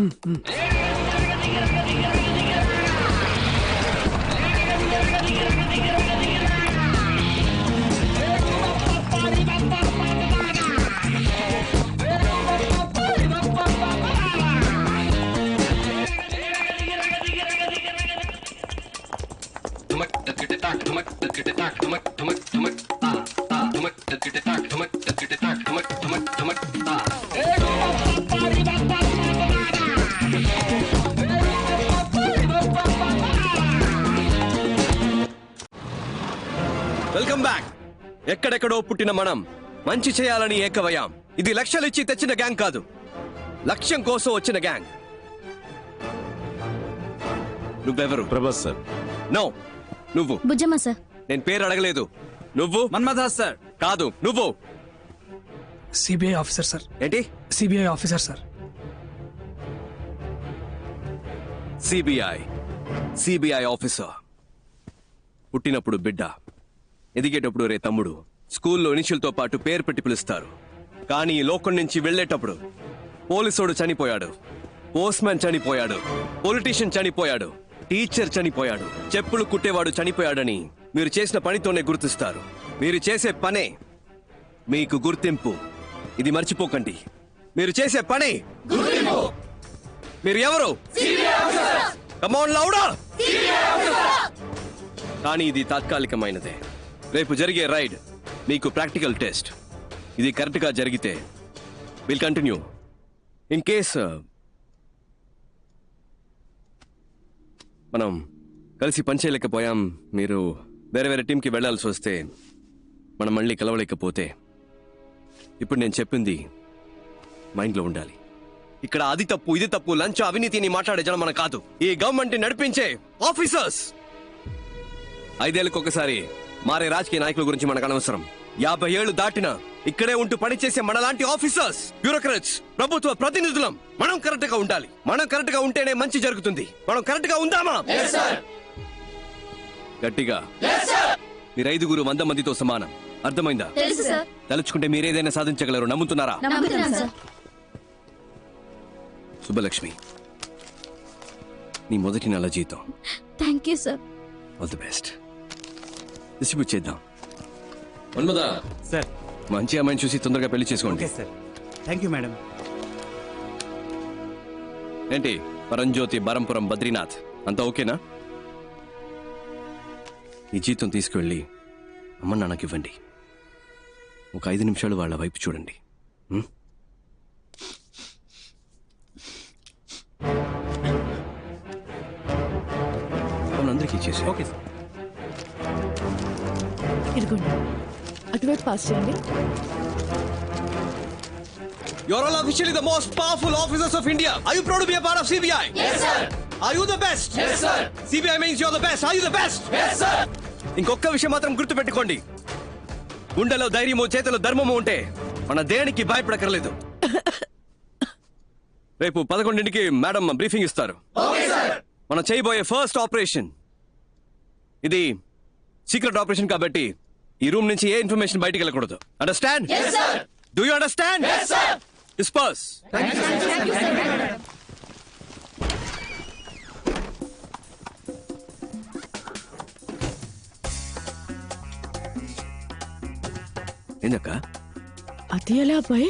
Welcome back. ఎక్కడెక్కడో పుట్టిన మనం మంచి చేయాలని ఏకవయాం. ఇది లక్షలిచ్చి తెచ్చిన గ్యాంగ్ కాదు, లక్ష్యం కోసం వచ్చిన గ్యాంగ్. నువ్వెవరు?
ప్రభాస్ సార్.
నో, నువ్వు.
బుజ్జమ్మ సార్.
నేను పేరు అడగలేదు. నువ్వు?
మన్మథాస్ సార్.
కాదు, నువ్వు.
CBI officer sir.
ఏంటి?
CBI officer sir.
CBI officer. పుట్టినప్పుడు బిడ్డ, ఎదిగేటప్పుడు రే తమ్ముడు. స్కూల్లో ఇనిషియల్తో పాటు పేరు పెట్టి పిలుస్తారు. కానీ ఈ లోకం నుంచి వెళ్ళేటప్పుడు పోలీసోడు చనిపోయాడు, పోస్ట్ మ్యాన్ చనిపోయాడు, పొలిటీషియన్ చనిపోయాడు, టీచర్ చనిపోయాడు, చెప్పులు కుట్టేవాడు చనిపోయాడని మీరు చేసిన పనితోనే గుర్తిస్తారు. మీరు చేసే పనే మీకు గుర్తింపు. ఇది మర్చిపోకండి. మీరు చేసే పనే మీరు ఎవరు? Come on louder. కానీ ఇది తాత్కాలికమైనదే. రేపు జరిగే రైడ్ మీకు ప్రాక్టికల్ టెస్ట్. ఇది కరెక్ట్ గా జరిగితే విల్ కంటిన్యూ. ఇన్ కేస్ మనం కలిసి పనిచేయలేకపోయాం, మీరు వేరే వేరే టీంకి వెళ్లాల్సి వస్తే మనం మళ్ళీ కలవలేకపోతే ఇప్పుడు నేను చెప్పింది మైండ్లో ఉండాలి. ఇక్కడ అది తప్పు ఇది తప్పు లంచ్ అవినీతిని మాట్లాడే జనం మన కాదు, ఈ గవర్నమెంట్ నడిపించే ఆఫీసర్స్. 5 ఏళ్ళకి ఒకసారి మారే రాజకీయ నాయకుల గురించి మనకు అనవసరం. 50 ఏళ్లు దాటినా ఇక్కడే ఉంటూ పనిచేసే మనలాంటి ఆఫీసర్స్, బ్యూరోక్రాట్స్, ప్రభుత్వ ప్రతినిధులం మనం కరెక్ట్ గా ఉండాలి. మనం కరెక్ట్ గా ఉంటేనే మంచి జరుగుతుంది. మనం కరెక్ట్ గా ఉందామా? గట్టిగా. మీరు 5గురు 100 మందితో సమానం. అర్థమైందా? తలుచుకుంటే మీరేదైనా సాధించగలరు. నమ్ముతున్నారా? సుబ్బలక్ష్మి, నీ మొదటి నెల జీతం.
Thank you sir.
All the best. Distribute చేద్దాం. మన్మదా
సార్,
మంచి అమ్మాయిని చూసి తొందరగా పెళ్లి చేసుకోండి.
Okay sir. Thank you madam.
ఏంటి పరంజ్యోతి, బరంపురం, బద్రీనాథ్ అంతా ఓకేనా? ఈ జీతం తీసుకువెళ్ళి అమ్మ నాన్నకి ఇవ్వండి. ఒక 5 నిమిషాలు వాళ్ళ వైపు చూడండి. అందరికీ ఇచ్చేసి.
Okay sir.
ఇదిగోండి, అటువైపు పాస్ చేయండి.
You're all officially the most powerful officers of India. Are you proud to be a part of CBI?
Yes, sir.
Are you the best?
Yes, sir.
CBI means you're the best. Are you the best?
Yes, sir.
ఇంకొక విషయం మాత్రం గుర్తుపెట్టుకోండి, గుండెలో ధైర్యము చేతిలో ధర్మము ఉంటే మన దేనికి భయపడకర్లేదు. రేపు 11ంటికి మేడం బ్రీఫింగ్ ఇస్తారు. మనం చేయబోయే ఫస్ట్ ఆపరేషన్ ఇది సీక్రెట్ ఆపరేషన్ కాబట్టి ఈ రూమ్ నుంచి ఏ ఇన్ఫర్మేషన్ బయటికి వెళ్ళకూడదు. Understand? Do you understand? Disperse. ఏందక్క?
అది ఎలా అబ్బాయి?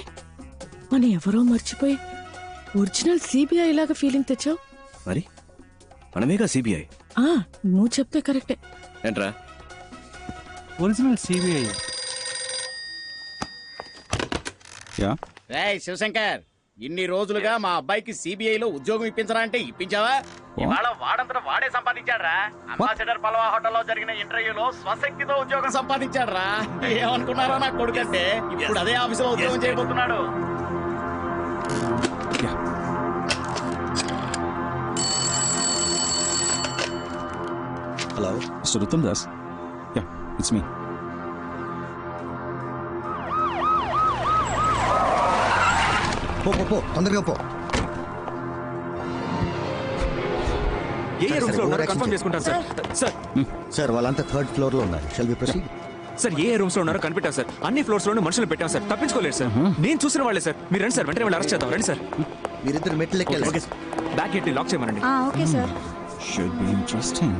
మన ఎవరో మర్చిపోయి ఒరిజినల్ సిబిఐ లాగా ఫీలింగ్ తెచ్చావు.
మరి మనమేగా సిబిఐ.
నువ్వు చెప్తే కరెక్టే.
ఏంట్రా
ఒరిజినల్ సిబిఐ?
శివశంకర్, ఇన్ని రోజులుగా మా అబ్బాయికి సిబిఐలో ఉద్యోగం ఇప్పించరా అంటే ఇప్పించావా? ఇవాళ వాడంతటా వాడే సంపాదించాడ్రా. అంబాసిడర్ పలవా హోటల్లో జరిగిన ఇంటర్వ్యూలో స్వశక్తితో ఉద్యోగం సంపాదించాడ్రా. ఏమనుకున్నారో నా కొడుకంటే ఇప్పుడు అదే ఆఫీసులో ఉద్యోగం చేయబోతున్నాడు.
Hello, mister Uttam Das. Yeah, it's me.
పో తొందరగా పో.
ఏ రూమ్స్ లో ఉన్నారో కన్ఫర్మ్ చేసుకుంటాను సార్.
సార్ వాళ్ళంతా 3rd ఫ్లోర్ లో ఉన్నారు. Shall we proceed?
సార్ ఏ రూమ్స్ లో ఉన్నారో కనిపెట్టాం సార్. అన్ని ఫ్లోర్స్ లోనూ మనుషులు పెట్టాం సార్. తప్పించుకోలేదు సార్. నేను చూసిన వాళ్ళే సార్. మీరు రండి సార్, వెంటనే వాళ్ళు అరెస్ట్ చేద్దాం. రండి సార్.
మీరిద్దరు మెట్లు ఎక్కాలి.
బ్యాక్ గేట్ ని లాక్ చేయమనండి.
Okay sir.
Should be interesting.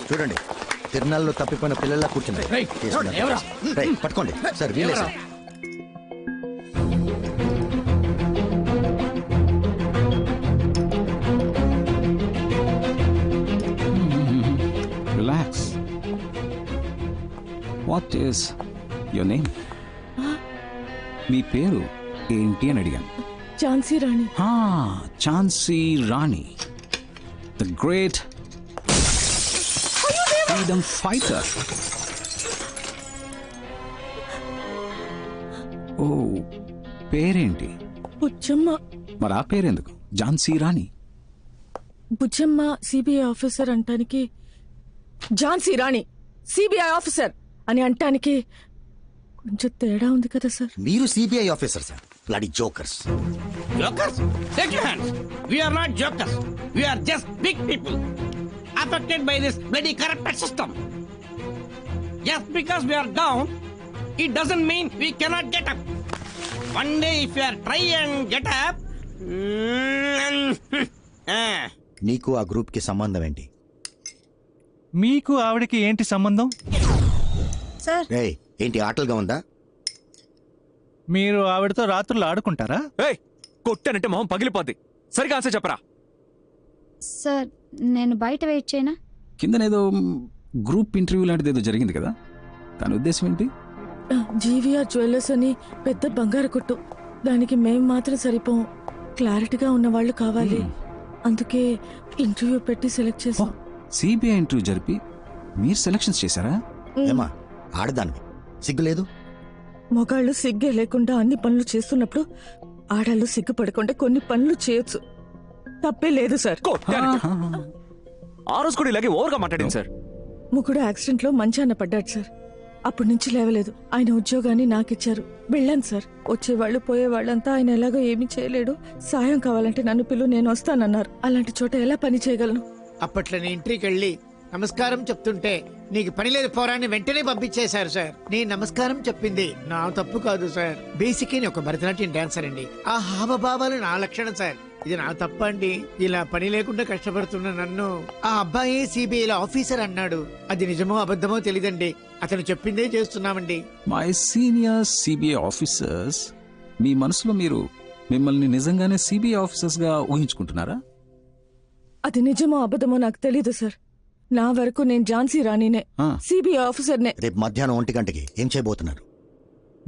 చూడండి, తిరునాళ్ళలో తప్పిపోయిన పిల్లల్లా కూర్చున్నారు. పట్టుకోండి సార్, వీలే sir.
Relax. What is your name? మీ పేరు ఏంటి అని అడిగాను.
Jhansi Rani.
Jhansi Rani, the great freedom fighter. ఓ, పేరేంటి?
బుజ్జమ్మ.
మరి ఆ పేరెందుకు ఝాన్సీ రాణి?
బుజ్జమ్మ సిబిఐ ఆఫీసర్ అంటానికి, ఝాన్సీ రాణి సిబిఐ ఆఫీసర్ అని అంటానికి కొంచెం తేడా ఉంది కదా సార్.
మీరు CBI officer sir. Bloody jokers.
Jokers? Take your hands. We are not jokers. We are just big people affected by this bloody corrupted system. Just because we are down, it doesn't mean we cannot get up. One day if you are try and get up,
నీకు ఆ group కి సంబంధం ఏంటి?
మీకు ఆవిడకి ఏంటి సంబంధం?
Sir
ఏంటి ఆటలుగా ఉందా?
మీరు ఆవిడతో రాత్రులు ఆడుకుంటారా?
కొట్టానంటే మొహం పగిలిపోద్ది. సరిగా ఆన్సర్ చెప్పరా.
సార్ నేను బయట వెయిట్ చేయనా?
కిందనేదో గ్రూప్ ఇంటర్వ్యూ లాంటిది ఏదో జరిగింది కదా, దాని ఉద్దేశం ఏంటి?
జీవీఆర్ జ్యువెలర్స్ అని పెద్ద బంగారు కొట్టు, దానికి మేము మాత్రం సరిపోం, క్లారిటీగా ఉన్న వాళ్ళు కావాలి. అందుకే ఇంటర్వ్యూ పెట్టి సెలెక్ట్ చేసాం.
సిబిఐ ఇంటర్వ్యూ జరిపి మీరు సెలక్షన్స్ చేశారా?
ఏమా ఆడదాన్ని సిగ్గులేదు?
మగాళ్ళు సిగ్గే లేకుండా అన్ని పనులు చేస్తున్నప్పుడు ఆడాళ్ళు సిగ్గుపడకుండా కొన్ని పనులు చేయొచ్చు, తప్పే లేదు సార్.
ఆ రోజు కూడా ఇలాగే ఓవర్గా మాట్లాడింది సార్.
ముగ్గుడు యాక్సిడెంట్ లో మంచాన పడ్డాడు సార్. అప్పటి నుంచి లేవలేదు. ఆయన ఉద్యోగాన్ని నాకిచ్చారు, వెళ్ళాను సార్. వచ్చేవాళ్ళు పోయేవాళ్ళంతా ఆయన ఎలాగో ఏమీ చేయలేడు, సాయం కావాలంటే నన్ను పిలు, నేను వస్తానన్నారు. అలాంటి చోట ఎలా పని చేయగలను?
అప్పట్లో నేను ఇంట్రీకి వెళ్ళి నమస్కారం చెప్తుంటే నీకు పని లేదు పోరాన్ని వెంటనే పంపించేశారు సార్. నేను నమస్కారం చెప్పింది నా తప్పు కాదు సార్. బేసిక్ గా ఒక భరతనాట్యం డాన్సర్ అండి. ఆ హావభావాలు నా లక్షణం సార్. ఇది నా తప్ప అండి. ఇలా పని లేకుండా కష్టపడుతున్న నన్ను ఆ అబ్బాయి సిబిఐలో ఆఫీసర్ అన్నాడు. అది నిజమో అబద్ధమో తెలీదండి. అతను చెప్పిందే చేస్తున్నామండి.
మై సీనియర్ సిబిఐ ఆఫీసర్స్, మీ మనసులో మీరు మిమ్మల్ని నిజంగానే సిబిఐ ఆఫీసర్స్ గా ఊహించుకుంటున్నారా?
అది నిజమో అబద్ధమో నాకు తెలీదు సార్. నా వరకు నేను ఝాన్సీ రాణినే, సిబిఐ ఆఫీసర్నే.
రేపు మధ్యాహ్నం 1 గంటకి ఏం చేయబోతున్నారు?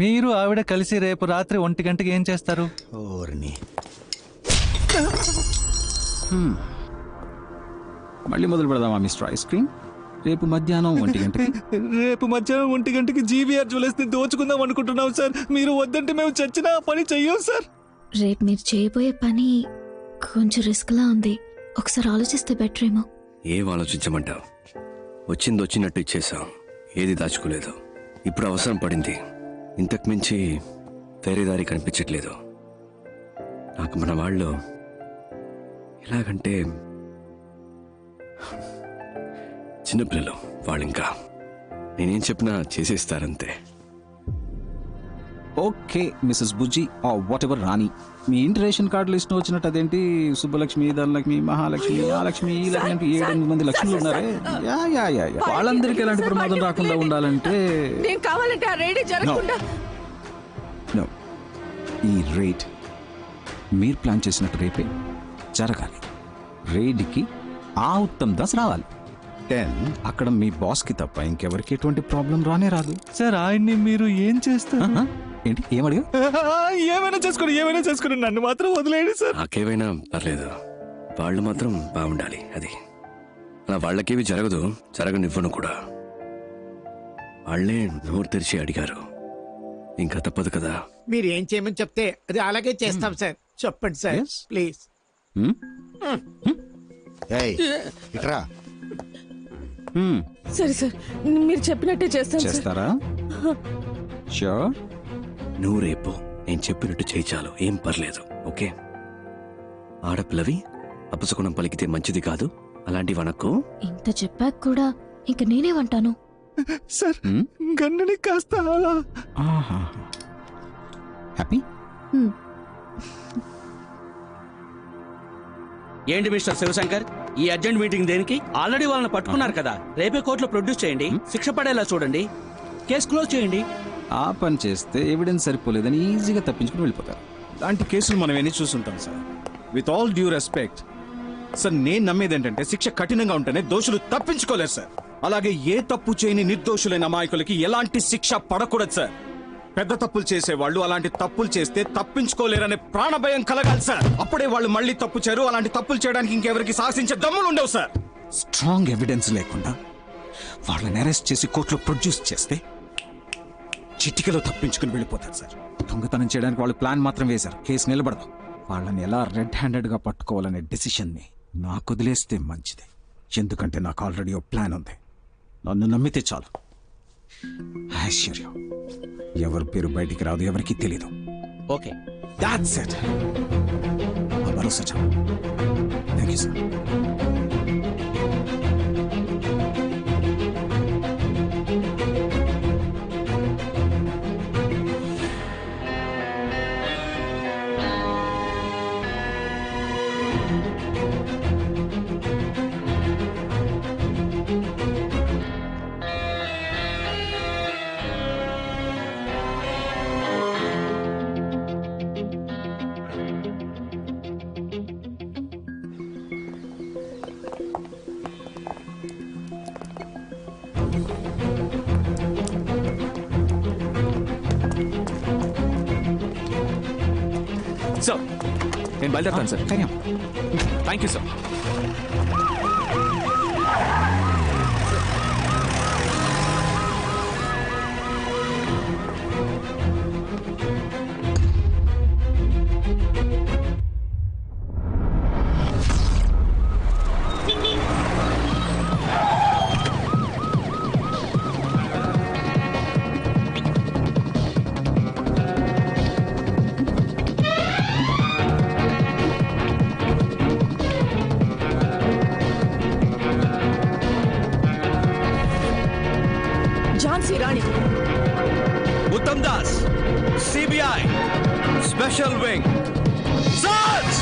మీరు ఆవిడ కలిసి రేపు రాత్రి 1 గంటకి ఏం చేస్తారు?
మళ్ళీ మొదలు పెడదామా మిస్టర్ ఐస్ క్రీమ్? రేపు మధ్యాహ్నం 1 గంటకి.
రేపు మధ్యాహ్నం 1 గంటకి జీవీఆర్ జ్యువెలర్స్ ని దోచుకుందాం అనుకుంటున్నాం సార్. మీరు వద్దంటే మేము చచ్చినా పని చెయ్యం సార్.
రేపు మీరు చేయబోయే పని కొంచెం రిస్క్ లా ఉంది, ఒకసారి ఆలోచిస్తే బెటర్ ఏమో.
ఏం ఆలోచించమంటావు? వచ్చింది వచ్చినట్టు ఇచ్చేసాం, ఏది దాచుకోలేదు. ఇప్పుడు అవసరం పడింది, ఇంతకు మించి వేరే దారి కనిపించట్లేదు నాకు. మన వాళ్ళు ఎలాగంటే చిన్నపిల్లలు, వాళ్ళు ఇంకా నేనేం చెప్పినా చేసేస్తారంతే.
Okay Mrs Bujji whatever Rani, మీ ఇంటి రేషన్ కార్డు లిస్ట్ వచ్చినట్టు అదేంటి సుబ్బలక్ష్మి, ధనలక్ష్మి, మహాలక్ష్మి, ఆ లక్ష్మి, ఈ లక్ష్మి అంటే 7-8 మంది లక్ష్ములు ఉన్నారే. వాళ్ళందరికీ ఎలాంటి ప్రమాదం రాకుండా ఉండాలంటే
నేను కావాలంటే ఆ రేడి జరగకుండా.
ఈ రేడ్ మీరు ప్లాన్ చేసినట్టు రేపే జరగాలి. రేడ్కి ఆ ఉత్తమ్ దాస్ రావాలి. 10 అక్కడ మీ బాస్ కి తప్ప ఇంకెవరికి ఎటువంటి ప్రాబ్లం రానే రాదు.
సార్ ఆయన్ని మీరు ఏం చేస్తారు?
ఏంటి ఏమడిగా?
ఏమైనా చేసుకుని నన్ను మాత్రం వదిలేయండి సార్.
నాకేమైనా పర్లేదు, వాళ్ళు మాత్రం బాగుండాలి. అది అలా వాళ్ళకేవి జరగదు, జరగనివ్వను కూడా. వాళ్ళే నోరు తెరిచి అడిగారు, ఇంకా తప్పదు కదా.
మీరు ఏం చేయమని చెప్తే అది అలాగే చేస్తాం సార్. చెప్పండి సార్ ప్లీజ్.
సరే సార్, మీరు చెప్పినట్టే చేస్తాను సార్.
చేస్తారా? షూర్.
నువ్వు రేపు నేను చెప్పినట్టు చేయి చాలు, ఏం పర్లేదు. ఓకే? ఆడపిల్లవి అపశకునం పలికితే మంచిది కాదు, అలాంటివి అనకు.
ఇంత చెప్పాక కూడా ఇంక నేనేమంటాను
సార్? గన్నుని కాస్త అలా.
హ్యాపీ?
ఏంటి మిస్టర్ శివశంకర్, ఈ అర్జెంట్ మీటింగ్ దేనికి? ఆల్రెడీ వాళ్ళని పట్టుకున్నారు కదా, రేపే కోర్టులో ప్రొడ్యూస్ చేయండి, శిక్ష పడేలా చూడండి, కేసు క్లోజ్ చేయండి.
ఆ పని చేస్తే ఎవిడెన్స్ సరిపోలేదని ఈజీగా తప్పించుకుని వెళ్ళిపోతారు.
ఇలాంటి కేసులు మనం ఎన్ని చూస్తుంటాం sir. With all due respect sir, నేను నమ్మేది ఏంటంటే శిక్ష కఠినంగా ఉంటేనే దోషులు తప్పించుకోలేరు సార్. అలాగే ఏ తప్పు చేయని నిర్దోషులైన అమాయకులకి ఎలాంటి శిక్ష పడకూడదు సార్. పెద్ద తప్పులు చేసేవాళ్ళు అలాంటి తప్పులు చేస్తే తప్పించుకోలేరనే ప్రాణభయం కలగాలి సార్. అప్పుడే వాళ్ళు మళ్ళీ తప్పు చేయరు. అలాంటి తప్పులు చేయడానికి ఇంకెవరికి సాహసించే దమ్ములు ఉండవు సార్.
స్ట్రాంగ్ ఎవిడెన్స్ లేకుండా వాళ్ళని అరెస్ట్ చేసి కోర్టులో ప్రొడ్యూస్ చేస్తే చిటికలో తప్పించుకుని వెళ్ళిపోతారు సార్. దొంగతనం చేయడానికి వాళ్ళు ప్లాన్ మాత్రం వేశారు, కేసు నిలబడదు. వాళ్ళని ఎలా రెడ్ హ్యాండెడ్ గా పట్టుకోవాలనే డెసిషన్ ని నాకు వదిలేస్తే మంచిది. ఎందుకంటే నాకు ఆల్రెడీ ఓ ప్లాన్ ఉంది. నన్ను నమ్మితే చాలు. ఐశ్వర్యం ఎవరి పేరు బయటికి రాదు, ఎవరికి తెలీదు.
Okay,
that's it. ఆ భరోసా చాలు. Thank you sir.
సార్ నేను బయలుదేరుతాను sir. Thank you sir.
Jhansi Rani.
Uttam Das, CBI special wing. Search!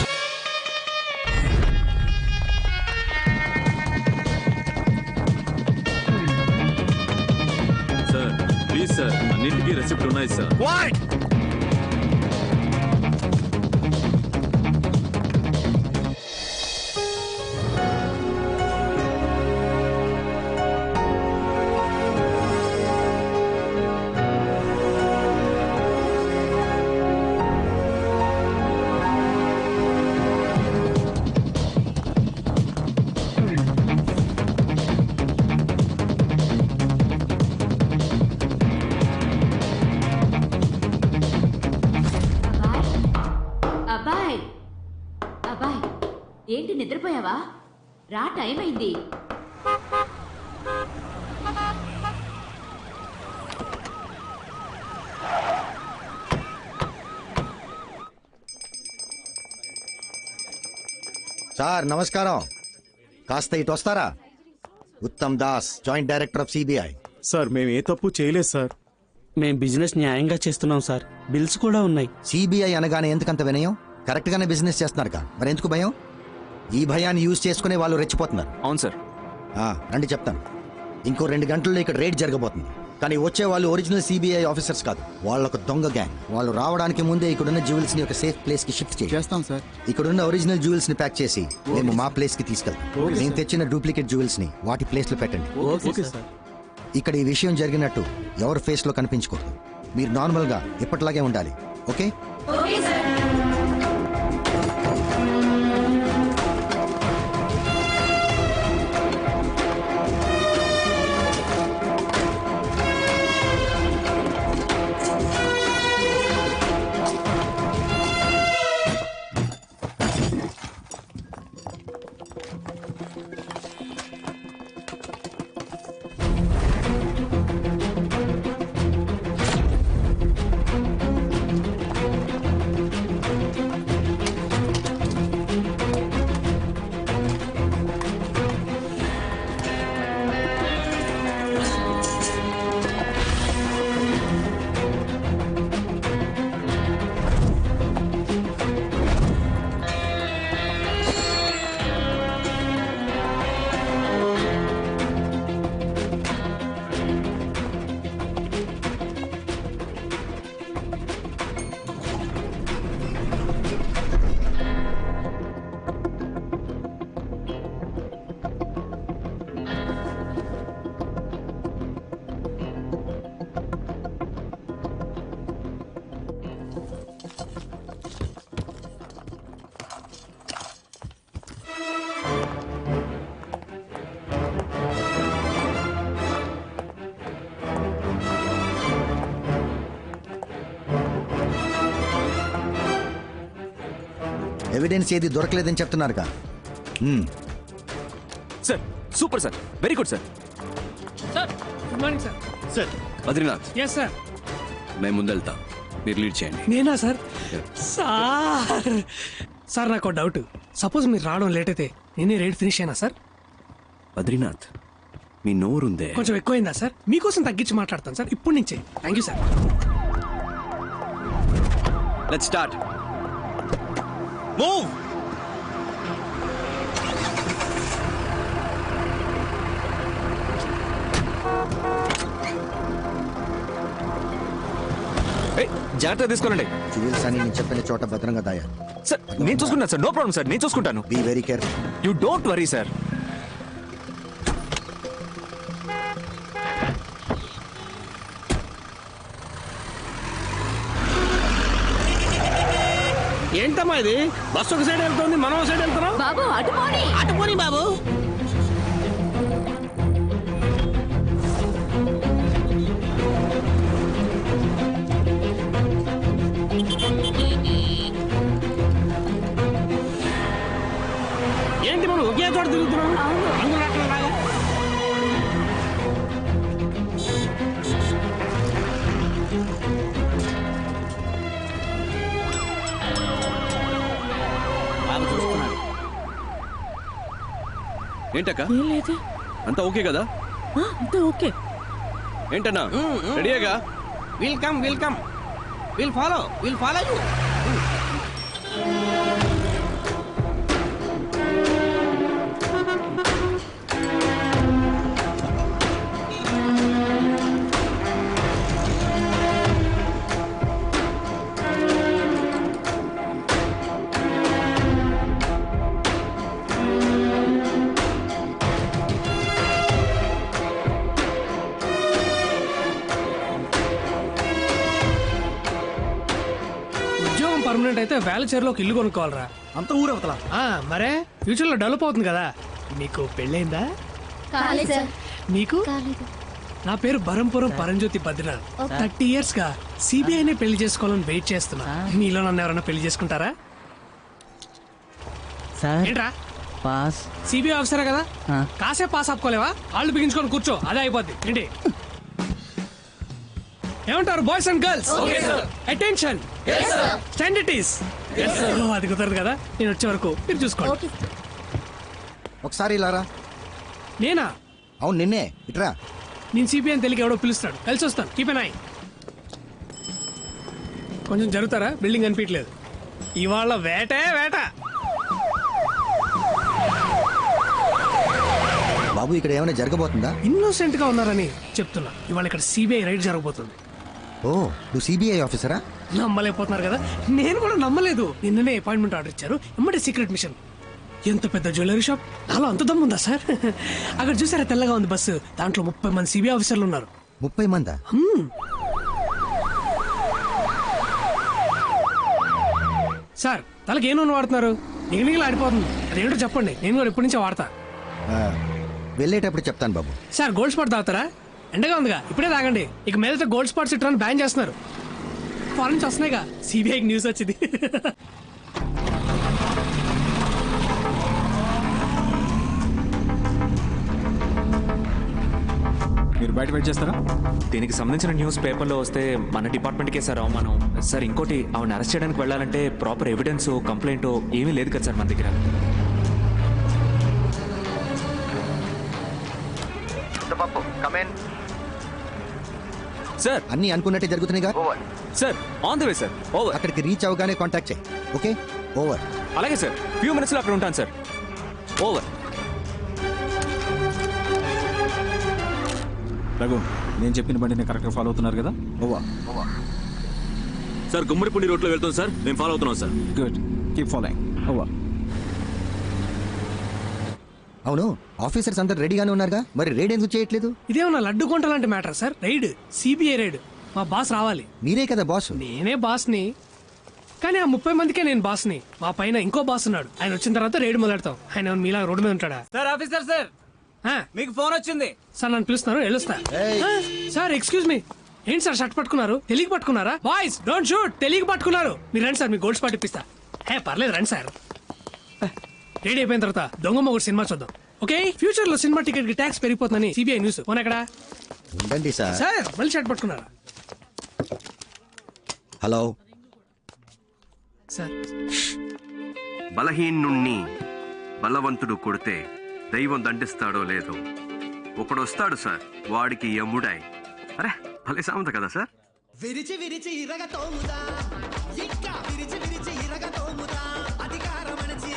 Sir please sir, అన్నింటికీ రెసిప్ట్ ఉన్నాయి సార్.
క్వైట్!
అబ్బాయ్ అబ్బాయ్ ఏంటి నిద్రపోయావా? రా, టైం అయింది.
సార్ నమస్కారం. కాస్త ఇటు వస్తారా? Uttam Das, joint director of CBI.
Sir మేము ఏ తప్పు చేయలేదు సార్.
మేము బిజినెస్ న్యాయంగా చేస్తున్నాం సార్. బిల్స్ కూడా ఉన్నాయి.
సిబిఐ అనగానే ఎందుకంత వినయం? కరెక్ట్ గానే బిజినెస్ చేస్తున్నారుగా, మరి ఎందుకు భయం? ఈ భయాన్ని యూజ్ చేసుకునే వాళ్ళు రెచ్చిపోతున్నారు.
అవును సార్.
రండి చెప్తాను. ఇంకో 2 గంటల్లో ఇక్కడ రేడ్ జరగబోతుంది. కానీ వచ్చే వాళ్ళు ఒరిజినల్ సిబిఐ ఆఫీసర్స్ కాదు, వాళ్ళొక దొంగ గ్యాంగ్. వాళ్ళు రావడానికి ముందే ఇక్కడున్న జ్యువెల్స్ ని ఒక సేఫ్ ప్లేస్ కి షిఫ్ట్ చేస్తాం సార్. ఇక్కడున్న ఒరిజినల్ జ్యువెల్స్ ని ప్యాక్ చేసి మేము మా ప్లేస్ కి తీసుకెళ్తాం. మేము తెచ్చిన డూప్లికేట్ జ్యువెల్స్ ని వాటి ప్లేస్ లో పెట్టండి. ఇక్కడ ఈ విషయం జరిగినట్టు ఎవరి ఫేస్ లో కనిపించకూడదు. మీరు నార్మల్ గా ఎప్పటిలాగే ఉండాలి. ఓకే? ఎవిడెన్స్ ఏది దొరకలేదని చెప్తున్నారుగా.
Sir super sir, very good sir.
Sir good morning sir.
Sir Badrinath.
Yes sir.
మేము ముందెళ్తా, మీరు లీడ్ చేయండి.
నేనా సార్? సార్ నాకు డౌట్. సపోజ్ మీరు రావడం లేట్ అయితే నేనే రేట్ ఫినిష్ అయినా సార్?
బద్రీనాథ్ మీ నోరుందే
కొంచెం ఎక్కువైందా సార్? మీకోసం తగ్గించి మాట్లాడతాను సార్ ఇప్పటి నుంచే. Thank you sir.
Let's start. Move.
జాగ్రత్తగా తీసుకోనండి.
జ్యువెల్స్ అని నేను చెప్పిన చోట భద్రంగా దాయా.
సార్ నేను చూసుకుంటాను సార్, నో ప్రాబ్లం సార్, నేను చూసుకుంటాను.
Be very careful.
You don't worry sir.
ఏంటమ్మా ఇది? బస్సు ఒక సైడ్ వెళ్తుంది, మనం ఒక సైడ్ వెళ్తున్నాం.
బాబు అటుపోని
అటుపోని బాబు.
ఏంటి మనం ఒకే చోట తిరుగుతున్నాం? అందరూ అట్లలాగా.
ఏంటక్క అంతా ఓకే కదా?
అంతా ఓకే.
ఏంటన్నా రెడీగా?
Welcome welcome. Will follow you.
ఉద్యోగం పర్మనెంట్ అయితే వేలచేరులో ఒక ఇల్లు కొనుక్కోవాలరా.
అంత ఊరవతల.
మరే ఫ్యూచర్ లో డెవలప్ అవుతుంది కదా. మీకు పెళ్ళైందా?
కాలేదు సార్.
మీకు? నా పేరు బరంపురం పరంజ్యోతి బద్రీనాథ్. 30 years గా సిబిఐనే పెళ్లి చేసుకోవాలని వెయిట్ చేస్తున్నా. మీలో నన్ను ఎవరైనా పెళ్లి చేసుకుంటారా? ఏంట్రా
పాస్
సిబిఐ ఆఫీసరే కదా, కాసేపు పాస్ ఆపుకోలేవా? వాళ్ళు బిగించుకొని కూర్చో, అదే అయిపోద్ది. ఏంటి ఏమంటారు boys and girls? Attention, stand it is. అది కుదరదు కదా, నేను వచ్చే వరకు మీరు చూసుకోండి.
ఒకసారి ఇలారా.
నేనా?
అవును నిన్నే. ఇట్రా.
నేను సిబిఐ అని తెలియక ఎవడో పిలుస్తాడు, కలిసి వస్తాను. Keep N I. కొంచెం జరుగుతారా? బిల్డింగ్ అనిపించలేదు. ఇవాళ వేటే వేట.
బాబు ఇక్కడ ఏమైనా జరగబోతుందా?
ఇన్నోసెంట్ గా ఉన్నారని చెప్తున్నా. ఇవాళ ఇక్కడ సిబిఐ రైడ్ జరగబోతుంది.
ఓ నువ్వు సిబిఐ ఆఫీసరా?
నమ్మలేకపోతున్నారు కదా, నేను కూడా నమ్మలేదు. నిన్ననే అపాయింట్మెంట్ ఆర్డర్ ఇచ్చారు, ఎమ్మటే సీక్రెట్ మిషన్. ఎంత పెద్ద జ్యువెలరీ షాప్, నాలో అంత దమ్ముందా సార్? అక్కడ చూసారా తెల్లగా ఉంది బస్సు, దాంట్లో 30 మంది సిబిఐ ఆఫీసర్లు ఉన్నారు.
30 మందా?
సార్ తలకి ఏ నూనె వాడుతున్నారు? నిగనిగలు ఆడిపోతుంది. అదేంటో చెప్పండి, నేను కూడా ఎప్పటి నుంచో వాడతా.
వెళ్ళేటప్పుడు చెప్తాను బాబు.
సార్ గోల్డ్ స్పాట్ తాగుతారా? ఎండగా ఉందిగా, ఇప్పుడే తాగండి. ఇక మీదట గోల్డ్ స్పాట్స్ ఇట్లా బ్యాన్ చేస్తున్నారు. ఫారెన్ నుంచి వస్తున్నాయిగా, సిబిఐకి న్యూస్ వచ్చింది.
మీరు బయట వెయిట్ చేస్తారా?
దీనికి సంబంధించిన న్యూస్ పేపర్లో వస్తే మన డిపార్ట్మెంట్కే సార్ అవమానం. సార్ ఇంకోటి, ఆవిడ అరెస్ట్ చేయడానికి వెళ్ళాలంటే ప్రాపర్ ఎవిడెన్స్ కంప్లైంట్ ఏమీ లేదు కదా సార్ మన దగ్గర.
సార్ అన్ని అనుకున్నట్టే జరుగుతున్నాయిగా.
Sir on the way sir. Over.
అక్కడికి రీచ్ అవగానే కాంటాక్ట్ చేయి. Okay over.
అలాగే సార్, ఫ్యూ మినిట్స్ లో అక్కడ ఉంటాను సార్. ఓవర్.
రఘు, నేను చెప్పిన బండిని కరెక్ట్గా ఫాలో అవుతున్నారు కదా? ఓవర్.
సార్ గుమ్మడిపూడి రోడ్లో వెళ్తాం సార్, మేము ఫాలో అవుతున్నాం sir.
Good, keep following. Over.
అవును, ఆఫీసర్స్ అందరు రెడీగానే ఉన్నారుగా, మరి రైడ్ ఎందుకు చేయట్లేదు?
ఇదేమన్నా లడ్డు కొంట లాంటి matter sir. Raid, CBI raid. మా బాస్ రావాలి.
మీరే కదా బాస్.
నేనే బాస్ని, కానీ ఆ 30 మందికే నేను బాస్ని. మా పైన ఇంకో బాస్ ఉన్నాడు, ఆయన వచ్చిన తర్వాత రైడ్ మొదలెడతాం. ఆయన మీలా రోడ్డు మీద ఉంటాడా?
సార్ ఆఫీసర్ సార్, మీకు ఫోన్ వచ్చింది
సార్. నన్ను పిలుస్తున్నారు, వెళ్ళొస్తా. సార్ ఎక్స్క్యూజ్ మీ, ఏంటి సార్ షర్ట్ పట్టుకున్నారు? తెలియక పట్టుకున్నారా? బాయ్స్ డోంట్ షూట్, తెలియక పట్టుకున్నారు. మీరు రండి సార్, మీ గోల్డ్ స్పాట్ ఇప్పిస్తా. పర్లేదు రండి సార్. రెడీ అయిపోయిన తర్వాత దొంగ మొగుడు సినిమా చూద్దాం. ఓకే, ఫ్యూచర్ లో సినిమా టికెట్ కి ట్యాక్స్ పెరిగిపోతుందని సిబిఐ న్యూస్. ఫోన్ ఎక్కడ?
ఉండండి సార్.
సార్ మళ్ళీ షర్ట్ పట్టుకున్నారా?
Hello
sir.
బలహీనుణ్ణి బలవంతుడు కొడితే దైవం దండిస్తాడో లేదో ఒకడొస్తాడు సార్, వాడికి యముడాయ్. అరే భలే సామెత కదా సార్.
విరిచి విరిచి ఇరగ తోముదా, ఇంకా విరిచి విరిచి ఇరగ తోముదా, అధికారం అణచి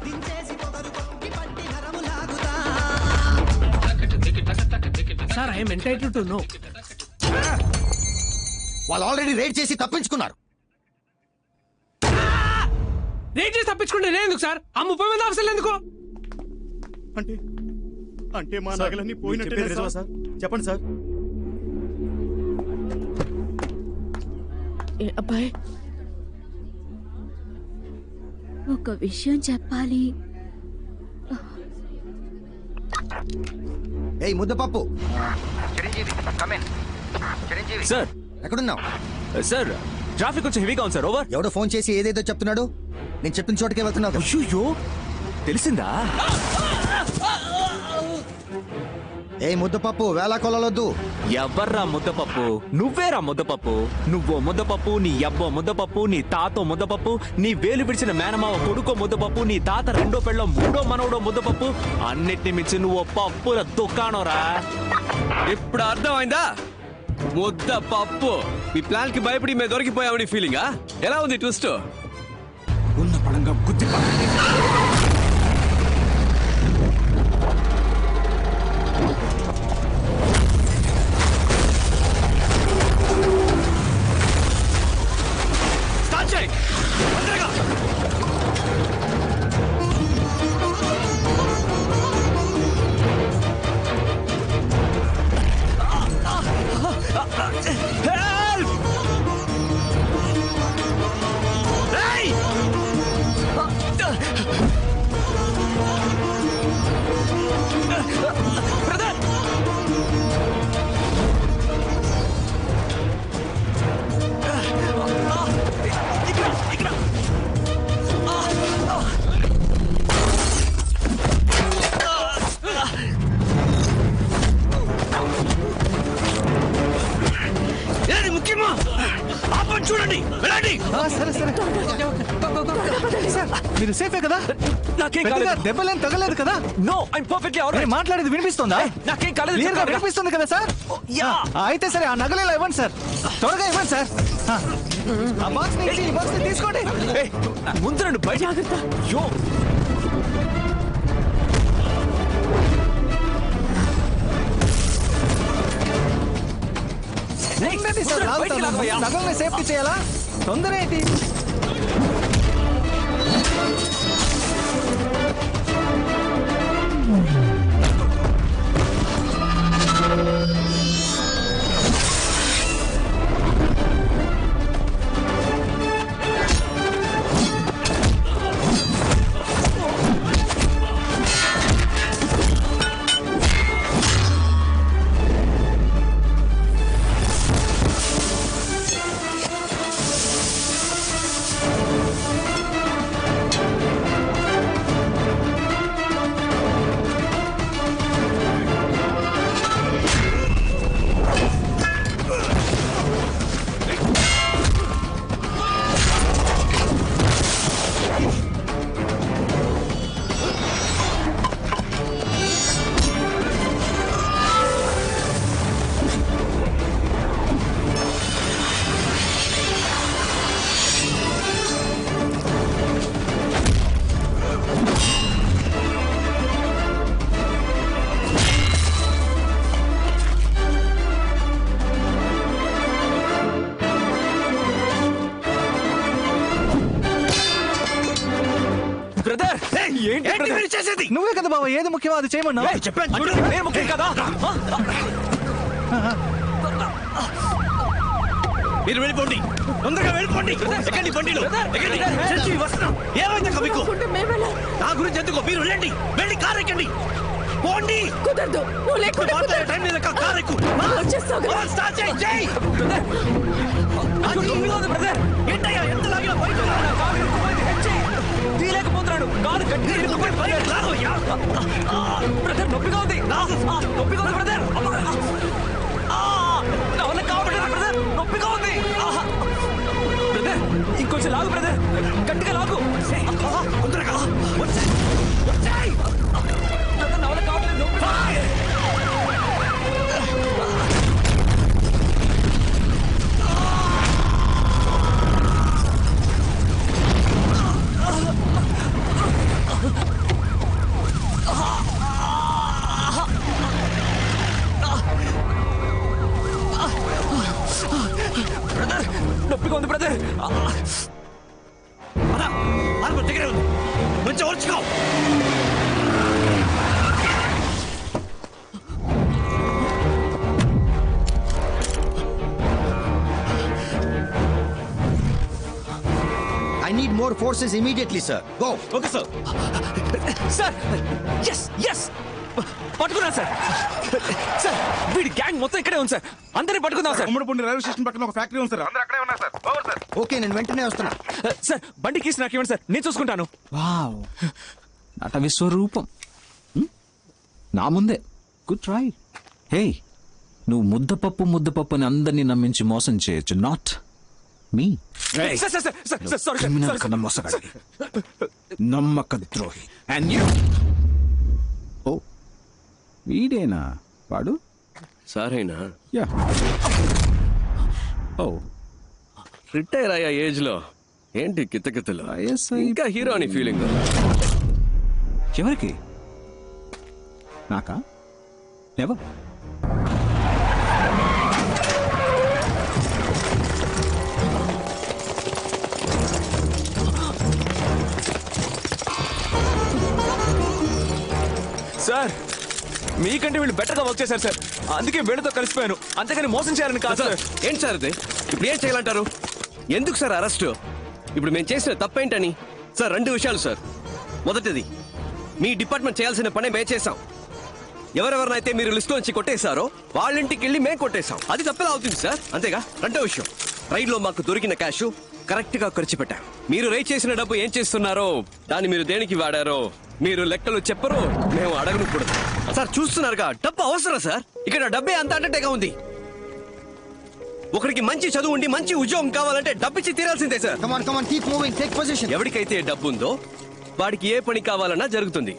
దించేసి పొగరు కొట్టి పట్టి నరము లాగుదా.
Sir I'm entitled to know.
వాళ్ళు ఆల్రెడీ రైడ్ చేసి తప్పించుకున్నారు.
రైడ్ చేసి తప్పించుకుంటే నేను ఎందుకు సార్? ఆ 30 మంది ఆఫీసర్లు ఎందుకు?
అంటే మా నగలన్నీ పోయినట్టే సార్. చెప్పండి సార్.
అబ్బాయి
ఒక విషయం చెప్పాలి.
ఏయ్ ముద్దపప్పు,
సార్
ఎక్కడున్నావు?
సార్ ట్రాఫిక్ కొంచెం హెవీగా ఉంది సార్. ఓవర్.
ఎవడో ఫోన్ చేసి ఏదేదో చెప్తున్నాడు. నేను చెప్పిన చోటుకే వెళ్తున్నావు.
అయ్యో తెలిసిందా?
ఏ ముద్దపప్పు, వేళా కొలవద్దు.
ఎవర్రా ముద్దపప్పు? నువ్వేరా ముద్దపప్పు. నువ్వో ముద్దపప్పు, నీ అబ్బో ముద్దపప్పు, నీ తాతో ముద్దపప్పు, నీ వేలు విడిచిన మేనమావ కొడుకో ముద్దపప్పు, నీ తాత రెండో పెళ్ళో మూడో మనవడో ముద్దపప్పు. అన్నిటిని మించి నువ్వు పప్పుల దుకాణంరా.
ఇప్పుడు అర్థమైందా? ముద్దపప్పు. మీ ప్లాన్ కి భయపడి మేము దొరికిపోయామని ఫీలింగా? ఎలా ఉంది ట్విస్ట్?
ఉన్న పడంగా గుద్ది
చూడండి, వెళ్ళండి.
సరే సరే సార్, మీరు సేఫే కదా?
నాకేం
దెబ్బలేం తగలేదు కదా?
No, I'm perfectly alright.
మాట్లాడేది వినిపిస్తుందా?
నాకేం కాలేదు.
క్లియర్ గా వినిపిస్తుంది కదా సార్? అయితే సరే, ఆ నగలేలా ఇవ్వండి సార్, త్వరగా ఇవ్వండి సార్. ఆ బాక్స్ ఈ బాక్స్ తీసుకోండి.
ముందు రండి, బయట జాగ్రత్త. యో
నగల్ని సేఫ్టీ చేయాలా? తొందర ఏంటి? నువ్వే కదా బాబా ఏది ముఖ్యమో అది చేయమన్నా.
చెప్పాను ముఖ్యం కదా.
మీరు వెళ్ళిపోండి, తొందరగా వెళ్ళిపోండి. ఎక్కండి బండిలో, ఎక్కండి. ఏమైందా మీకు? నా గురించి ఎందుకు? మీరు వెళ్ళండి, వెళ్ళి కారు ఎక్కండి. పోండి.
కుదరదు, నువ్వు లేకుండా
మాట్లాడే టైం మీద కారు ఎక్కు. స్టార్ట్ చేయి, చేయి. ఏంటయ్యా, ఎంత లాగినా బయట
తీలేకపోతున్నాడు. కాదు గట్టిగా బ్రదర్, నొప్పిగా ఉంది, నొప్పిగా ఉంది బ్రదర్. నా వల్ల కావట్లేదు బ్రదర్, నొప్పిగా ఉంది బ్రదర్. ఇంకొంచెం లాగు బ్రదర్, గట్టిగా లాగు. తొందరగా బ్రదర్, నా వల్ల కావట్లేదు, నొప్పి. బ్రదర్, నొప్పిగా ఉంది బ్రదర్.
దగ్గరే ఉంది, కొంచెం ఓర్చుకో.
I need more forces immediately sir. Go.
Okay sir. Sir yes yes పట్టుకున్నా సార్. సార్ వీడి గ్యాంగ్ మొత్తం ఇక్కడే ఉంది సార్. అందరినీ పట్టుకుందాం సార్.
గుమ్మడిపూడి రైల్వే స్టేషన్ పక్కన ఒక ఫ్యాక్టరీ ఉంది సార్. అందరూ అక్కడే ఉన్నారు సార్. Over sir.
ఓకే, నేను వెంటనే వస్తున్నా.
సార్ బండి కీస్ నాకు ఇవ్వండి సార్, నేను చూసుకుంటాను.
వావ్, నట విశ్వరూపం నా ముందే. Good try. హే, నువ్వు ముద్దపప్పు అని అందరినీ నమ్మించి మోసం చేయొచ్చు, నాట్ మీ. క్రిమినల్ కన్నా మోసగాడి, నమ్మక ద్రోహి. And you. ఓ, వీడేనా వాడు?
సారేనా?
యా. ఓ,
రిటైర్ అయ్యా ఏజ్ లో ఏంటి కిత్తకిత్తలు? ఇంకా హీరో అని ఫీలింగ్.
ఎవరికి? నాకా? ఎవరు?
సార్ మీకంటే వీళ్ళు బెటర్ గా వర్క్ చేశారు సార్, అందుకే వీళ్ళతో కలిసిపోయాను, అంతేగాని మోసం చేయాలని కాదు సార్.
ఏంటి సార్ ఇది? ఇప్పుడు ఏం చేయాలంటారు? ఎందుకు సార్ అరెస్ట్? ఇప్పుడు మేము చేసిన తప్పేంటని? సార్ 2 విషయాలు సార్. మొదటిది, మీ డిపార్ట్మెంట్ చేయాల్సిన పని మేము చేసాం. ఎవరెవరినైతే మీరు లిస్ట్ నుంచి కొట్టేశారో వాళ్ళ ఇంటికి వెళ్ళి మేము కొట్టేశాం. అది తప్పేలా అవుతుంది సార్, అంతేగా? 2వ విషయం, రైడ్ లో మాకు దొరికిన క్యాష్ కరెక్ట్ గా ఖర్చు పెట్టాం. మీరు రైడ్ చేసిన డబ్బు ఏం చేస్తున్నారో, దాన్ని మీరు దేనికి వాడారో మీరు లెక్కలు చెప్పరు, మేము అడగను కూడా. సార్ చూస్తున్నారుగా, డబ్బు అవసరం సార్. ఇక్కడ డబ్బే అంత అంటేగా ఉంది. ఒకరికి మంచి చదువు ఉండి మంచి ఉద్యోగం కావాలంటే డబ్బిచ్చి తీరాల్సిందే సార్. ఎవరికైతే డబ్బు ఉందో వాడికి ఏ పని కావాలన్నా జరుగుతుంది.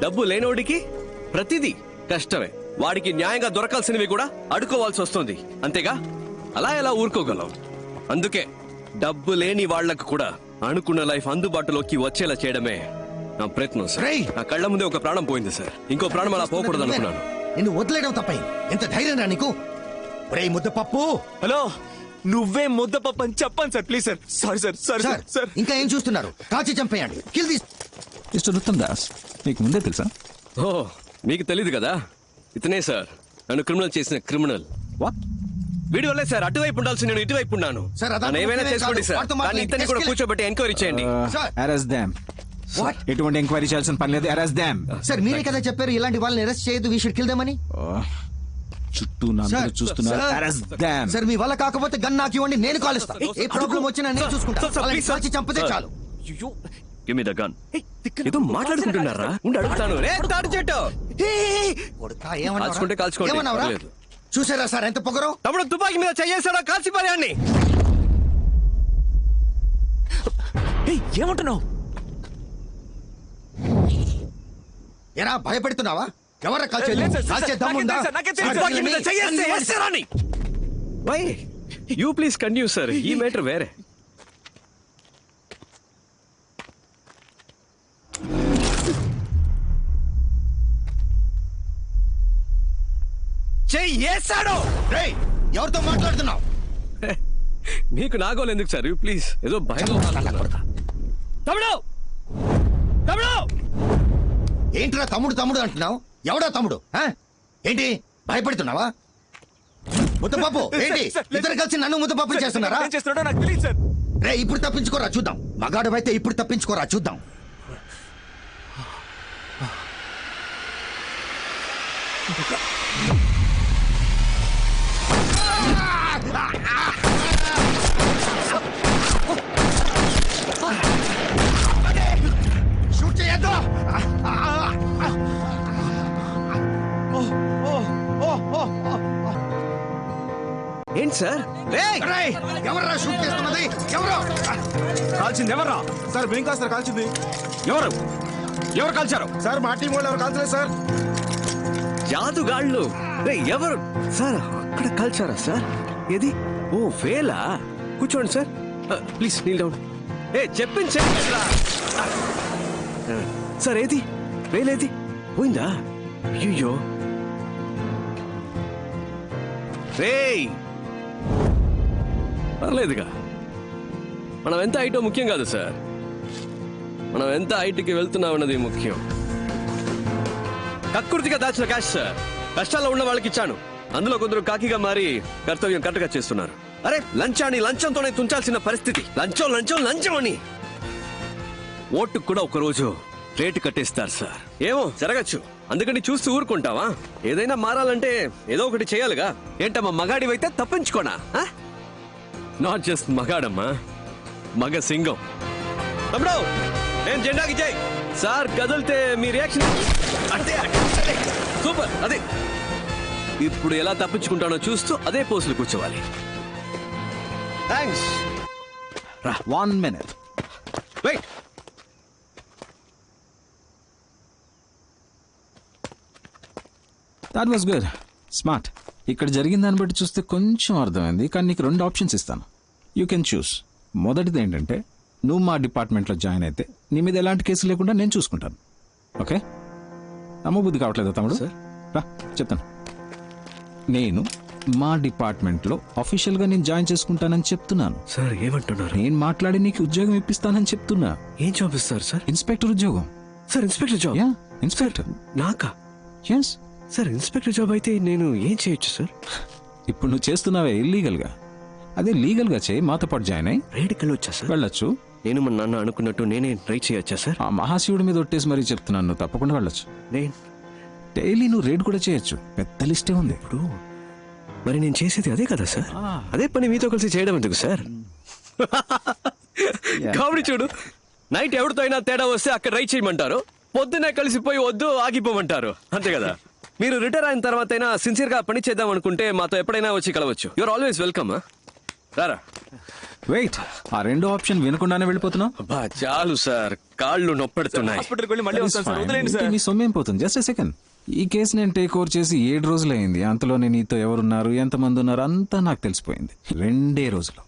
డబ్బు లేనోడికి ప్రతిదీ కష్టమే. వాడికి న్యాయంగా దొరకాల్సినవి కూడా అడుకోవాల్సి వస్తుంది, అంతేగా? అలా ఎలా ఊరుకోగలం? అందుకే డబ్బు లేని వాళ్లకు కూడా అనుకున్న లైఫ్ అందుబాటులోకి వచ్చేలా చేయడమే నా ప్రయత్నం సార్. నా కళ్ళ ముందే ఒక ప్రాణం పోయింది సార్, ఇంకో ప్రాణం అలా పోకూడదు అనుకున్నాను.
నిన్ను వదిలేయడం తప్పైంది. ఎంత ధైర్యం రా నీకు? ముద్దపప్పు.
హలో, నువ్వే ముద్దపప్పు అని చెప్పండి sir, please sir. Sorry sir, sorry sir. Sir
ఇంకా ఏం చూస్తున్నారు? కాల్చి చంపేయండి.
మిస్టర్ ఉత్తమ్ దాస్, మీకు ముందే తెలుసా?
ఓ, మీకు తెలీదు కదా, ఇతనే సార్ నన్ను క్రిమినల్ చేసిన క్రిమినల్. వీడి వల్లే సార్ అటువైపు ఉండాల్సి నేను ఇటువైపు ఉన్నాను. నన్ను ఏమైనా చేసుకోండి సార్, కానీ ఇతన్ని కూడా కూర్చోబెట్టి ఎంక్వైరీ చేయండి.
Arrest them. ఎటువంటి ఎంక్వైరీ చేయాల్సిన పని లేదు. Arrest them.
సార్ మీరే కదా చెప్పారు ఇలాంటి వాళ్ళని అరెస్ట్ చేయొద్దు, వీ షుడ్ కిల్ దెమ్ అని.
చుట్టూ నన్ను చూస్తున్నారు. Arrest them.
సార్ మీ వల్ల కాకపోతే గన్ నాకు ఇవ్వండి, నేను కాలుస్తా. ఏ ప్రాబ్లం వచ్చినా నేను చూసుకుంటా. వాళ్ళని కాల్చి చంపితే చాలు.
Give me the gun. ఏదో మాట్లాడుకుంటున్నారా? ఉండి అడుగుతాను. రే తాడు చెట్టు, కాల్చుకుంటే కాల్చుకోండి, పర్లేదు.
చూసారా సార్ ఎంత పొగరో?
తమ్ముడు తుపాకీ మీద చేయేసాడో కాల్చి పారేయండి.
ఏమంటున్నావు?
ఎరా భయపెడుతున్నావా? ఎవరా కాల్చేది? కాల్చే దమ్ముందా?
తుపాకీ మీద చేయేస్తే వేస్తారని. Why you please continue sir, ఈ మ్యాటర్ వేరే.
చెయ్యేసాడు. రేయ్, ఎవరితో మాట్లాడుతున్నావు?
మీకు నాగోలు ఎందుకు సార్? ప్లీజ్, ఏదో భయంగా
తమ్ముడు, తమ్ముడు. ఏంట్రా తమ్ముడు తమ్ముడు అంటున్నావు? ఎవడా తమ్ముడు? ఏంటి భయపడుతున్నావా? ముద్దపప్పు ఏంటి? ఇద్దరు కలిసి నన్ను ముద్దపప్పు చేస్తున్నారా?
నాకు తెలియదు సార్.
రే, ఇప్పుడు తప్పించుకోరా చూద్దాం. మగాడు అయితే ఇప్పుడు తప్పించుకోరా చూద్దాం. షూట్ చేయొద్దు.
ఏంటి సార్?
ఎవర్రా షూట్ చేస్తున్నది? ఎవరు
కాల్చింది? ఎవర్రా సార్? మేము కాదు సార్ కాల్చింది. ఎవరు కాల్చారు సార్? మా టీం వాళ్ళు ఎవరు కాల్చలేదు సార్.
జాదుగాళ్ళు. ఎవరు సార్? అక్కడ కాల్చారా సార్? ఏది? ఓ వేలా. కూర్చోండి సార్, ప్లీజ్ నీల్ డౌన్. చెప్పించండి సార్. ఏది వేలేది? పోయిందా? అయ్యో. రేయ్, పర్లేదుగా, మనం ఎంత హైటో ముఖ్యం కాదు సార్, మనం ఎంత హైట్కి వెళ్తున్నామన్నది ముఖ్యం. కక్కుర్తిగా దాచిన క్యాష్ సార్, కష్టాల్లో ఉన్న వాళ్ళకి ఇచ్చాను. అందులో కొందరు కాకిగా మారి కర్తవ్యం కరెక్ట్గా చేస్తున్నారు. అరే లంచాన్ని లంచంతోనే తుంచాల్సిన పరిస్థితి. లంచం లంచం లంచం అని ఓటుకు కూడా ఒకరోజు రేటు కట్టేస్తారు సార్. ఏమో జరగచ్చు, అందుకని చూస్తూ ఊరుకుంటావా? ఏదైనా మారాలంటే ఏదో ఒకటి చేయాలిగా. ఏంటమ్మా మగాడివైతే తప్పించుకోనా? నాట్ జస్ట్ మగాడమ్మా, మగ సింగం. తమ్ముడు నేను జెండాకి జై. సార్ కదిలితే మీ రియాక్షన్ అంటే సూపర్. అదే ఇప్పుడు ఎలా తప్పించుకుంటానో చూస్తూ అదే పోస్టులు కూర్చోవాలి. Thanks.
1 minute.
Wait.
That was good, smart. ఇక్కడ జరిగిన దాన్ని బట్టి చూస్తే కొంచెం అర్థమైంది, కానీ నీకు 2 ఆప్షన్స్ ఇస్తాను. You can choose. మొదటిది ఏంటంటే నువ్వు మా డిపార్ట్మెంట్లో జాయిన్ అయితే నీ మీద ఎలాంటి కేసు లేకుండా నేను చూసుకుంటాను. ఓకే? నమ్మబుద్ధి కావట్లేదా తమ్ముడు? రా చెప్తాను. నేను మా డిపార్ట్మెంట్లో అఫీషియల్గా నేను జాయిన్ చేసుకుంటానని చెప్తున్నాను.
సార్ ఏమంటున్నారు?
నేను మాట్లాడి నీకు ఉద్యోగం ఇప్పిస్తానని చెప్తున్నా.
ఏం జాబ్ ఇస్తారు సార్?
ఇన్స్పెక్టర్ ఉద్యోగం.
Sir inspector job?
Yeah, inspector.
నాకా?
Yes
sir. ఇన్స్పెక్టర్ జాబ్ అయితే నేను ఏం చేయొచ్చు సార్?
ఇప్పుడు నువ్వు చేస్తున్నావే ఇల్లీగల్గా, అదే లీగల్గా చేయి. మాతో పాటు జాయిన్ అయ్యి
రైడ్కి వెళ్ళొచ్చా సార్?
వెళ్ళొచ్చు.
నేను మా నాన్న అనుకున్నట్టు నేనే ట్రై చేయొచ్చా సార్?
ఆ మహాశివుడి మీద ఒట్టేసి మరీ చెప్తున్నాను, నువ్వు తప్పకుండా వెళ్ళొచ్చు.
నేను
డైలీ నువ్వు రేడ్ కూడా చేయొచ్చు, పెద్ద లిస్టే ఉంది.
ఇప్పుడు మరి నేను చేసేది అదే కదా సార్? అదే పని మీతో కలిసి చేయడం ఎందుకు సార్? కామెడీ చూడు. నైట్ ఎవరితో అయినా తేడా వస్తే అక్కడ రైడ్ చేయమంటారు, పొద్దునే కలిసిపోయి వద్దు ఆగిపోమంటారు. అంతే కదా? మీరు రిటైర్ అయిన తర్వాత అయినా సిన్సియర్ గా పని చేద్దాం అనుకుంటే మాతో ఎప్పుడైనా వచ్చి కలవచ్చు. You're always welcome. రారా.
వెయిట్, ఆ 2 ఆప్షన్ వినకుండానే వెళ్ళిపోతున్నావు?
అబ్బా చాలు సార్, కాళ్ళు నొప్పెడుతున్నాయి.
మీ సొమ్మేం పోతుంది? Just a second. ఈ కేసు నేను టేక్ ఓవర్ చేసి 7 రోజులైంది. అంతలోనే నీతో ఎవరున్నారు, ఎంతమంది ఉన్నారు అంతా నాకు తెలిసిపోయింది 2 రోజులు.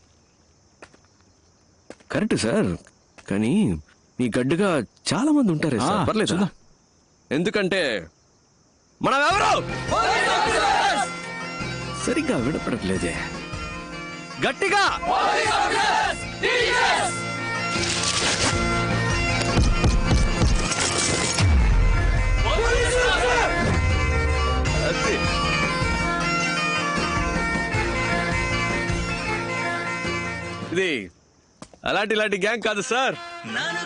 కరెక్ట్ సార్, కానీ మీ గడ్డుగా చాలా మంది ఉంటారే సార్. పర్లేదు, ఎందుకంటే మనం ఎవరు సరిగ్గా వినపడట్లేదే. గట్టిగా ఇది అలాంటి గ్యాంగ్ కాదు సార్.